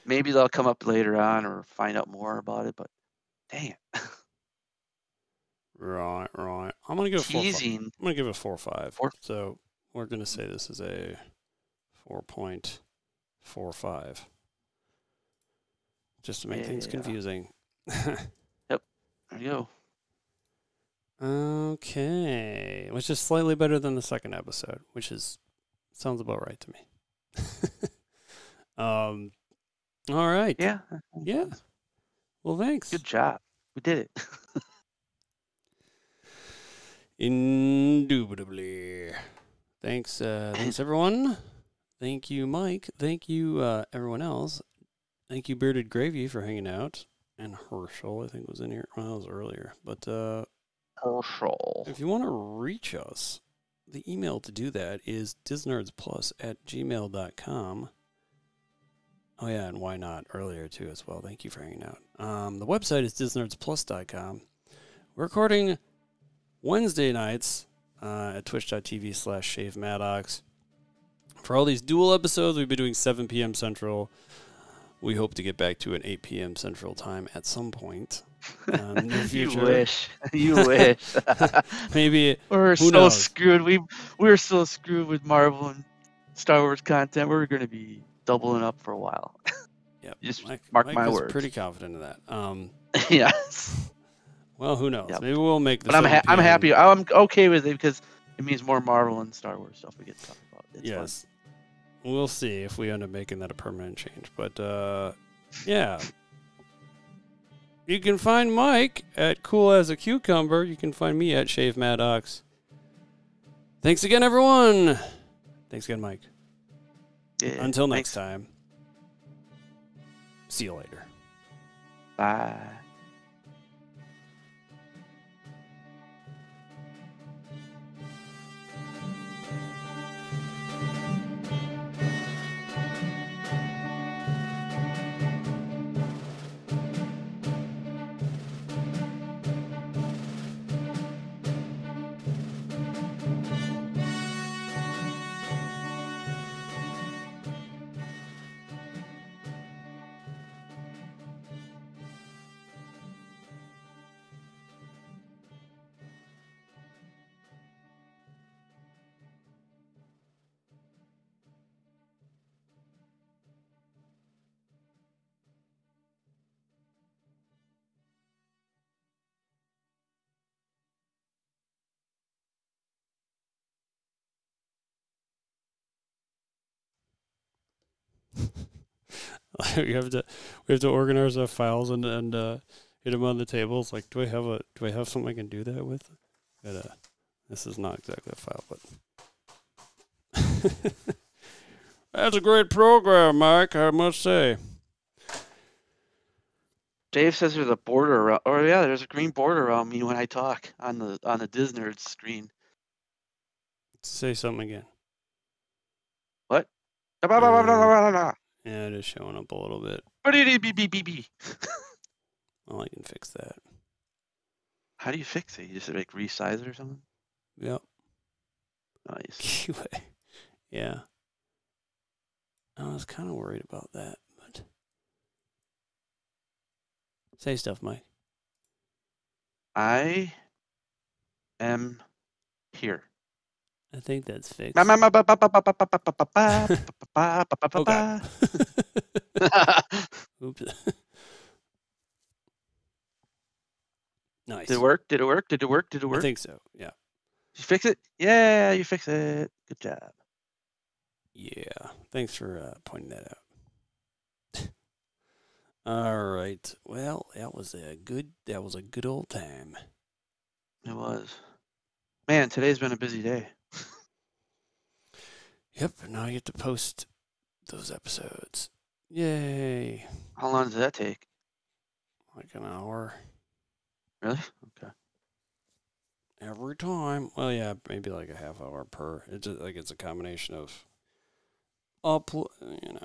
Speaker 2: Maybe they'll come up later on or find out more about it, but dang it.
Speaker 1: Right. I'm gonna give it 4.5.
Speaker 2: Teasing.
Speaker 1: I'm gonna give it 4.5. So we're gonna say this is a 4.45. Just to make things confusing.
Speaker 2: Yep. There you go.
Speaker 1: Okay. Which is slightly better than the second episode, which sounds about right to me. All right.
Speaker 2: Yeah.
Speaker 1: Yeah. Well, thanks.
Speaker 2: Good job. We did it.
Speaker 1: Indubitably. Thanks, everyone. Thank you, Mike. Thank you, everyone else. Thank you, Bearded Gravy, for hanging out. And Herschel, I think, was in here. Well, that was earlier. But
Speaker 2: Herschel.
Speaker 1: If you want to reach us, the email to do that is disnerdsplus@gmail.com. Oh, yeah, and why not? Earlier, too, as well. Thank you for hanging out. The website is disnerdsplus.com. We're recording Wednesday nights at twitch.tv/ShaveMaddox. For all these dual episodes, we've been doing 7 p.m. Central. We hope to get back to an 8 p.m. Central time at some point in the near future.
Speaker 2: You wish.
Speaker 1: Maybe.
Speaker 2: We're so
Speaker 1: knows?
Speaker 2: screwed. We're so screwed with Marvel and Star Wars content. We're going to be doubling up for a while.
Speaker 1: Yep.
Speaker 2: Just
Speaker 1: Mike
Speaker 2: my
Speaker 1: was
Speaker 2: words.
Speaker 1: pretty confident in that.
Speaker 2: Yes.
Speaker 1: Well, who knows?
Speaker 2: Yep.
Speaker 1: Maybe we'll make the.
Speaker 2: But I'm happy. I'm okay with it because it means more Marvel and Star Wars stuff we get to talk about. It's
Speaker 1: yes.
Speaker 2: fun.
Speaker 1: We'll see if we end up making that a permanent change. But yeah. You can find Mike at Cool as a Cucumber. You can find me at Shave Maddox. Thanks again, everyone. Thanks again, Mike.
Speaker 2: Yeah,
Speaker 1: Until next time. See you later.
Speaker 2: Bye.
Speaker 1: we have to organize our files and hit them on the tables. Like, do I have something I can do that with? This is not exactly a file, but that's a great program, Mike. I must say.
Speaker 2: Dave says there's a border around. Oh yeah, there's a green border around me when I talk on the Disnerds screen.
Speaker 1: Say something again.
Speaker 2: What?
Speaker 1: Yeah, it is showing up a little bit. Well, I can fix that.
Speaker 2: How do you fix it? You just like resize it or something?
Speaker 1: Yep.
Speaker 2: Nice.
Speaker 1: QA. Yeah. I was kind of worried about that, but say stuff, Mike.
Speaker 2: I am here.
Speaker 1: I think that's fixed.
Speaker 2: Oh
Speaker 1: Oh God. Oops. Nice.
Speaker 2: Did it work? Did it work? Did it work? Did it
Speaker 1: I
Speaker 2: work?
Speaker 1: think so. Yeah.
Speaker 2: Did you fix it? Yeah, you fix it. Good job.
Speaker 1: Yeah. Thanks for pointing that out. All right. Well, that was a good old time.
Speaker 2: It was. Man, today's been a busy day.
Speaker 1: Yep. Now I get to post those episodes. Yay.
Speaker 2: How long does that take?
Speaker 1: Like an hour
Speaker 2: Really? Okay.
Speaker 1: every time. Well, yeah, maybe like a half hour per. It's just like it's a combination of uploading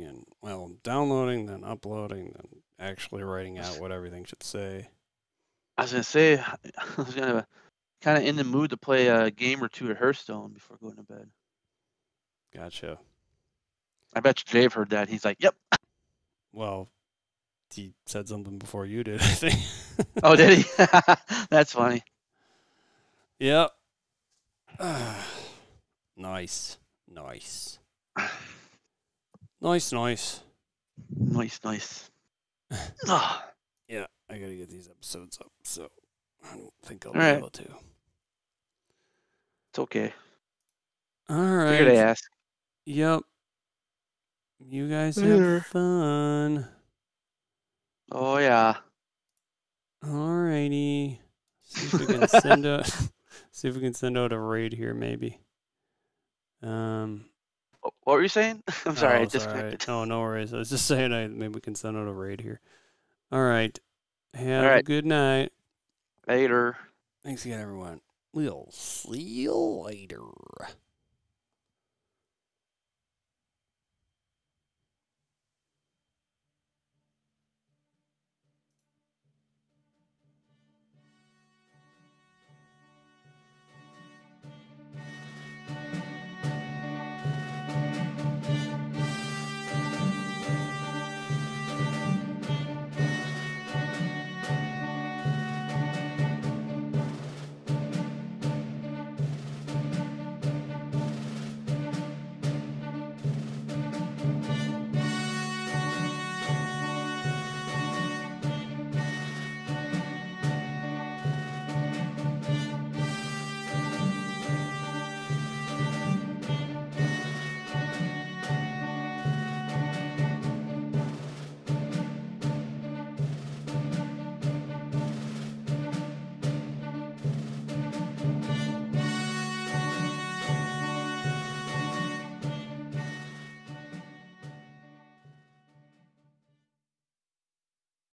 Speaker 1: and downloading, then uploading, then actually writing out what everything should say.
Speaker 2: I was gonna say I was gonna kind of in the mood to play a game or two of Hearthstone before going to bed.
Speaker 1: Gotcha.
Speaker 2: I bet you Dave heard that. He's like, "Yep."
Speaker 1: Well, he said something before you did, I think.
Speaker 2: Oh, did he? That's funny.
Speaker 1: Yep. Nice. Nice. Nice.
Speaker 2: Nice. Ah,
Speaker 1: Yeah, I gotta get these episodes up, so I don't think I'll
Speaker 2: All
Speaker 1: be
Speaker 2: right.
Speaker 1: able to.
Speaker 2: it's okay.
Speaker 1: All
Speaker 2: Figured I
Speaker 1: right.
Speaker 2: ask.
Speaker 1: Yep. You guys
Speaker 2: Later.
Speaker 1: have fun.
Speaker 2: Oh yeah.
Speaker 1: Alrighty. See if we can send out a raid here, maybe.
Speaker 2: What were you saying? I'm sorry, I
Speaker 1: it's all
Speaker 2: disconnected.
Speaker 1: right. No worries. I was just saying maybe we can send out a raid here. All right. Have
Speaker 2: All
Speaker 1: a
Speaker 2: right.
Speaker 1: good night.
Speaker 2: Later.
Speaker 1: Thanks again, everyone. We'll see you later.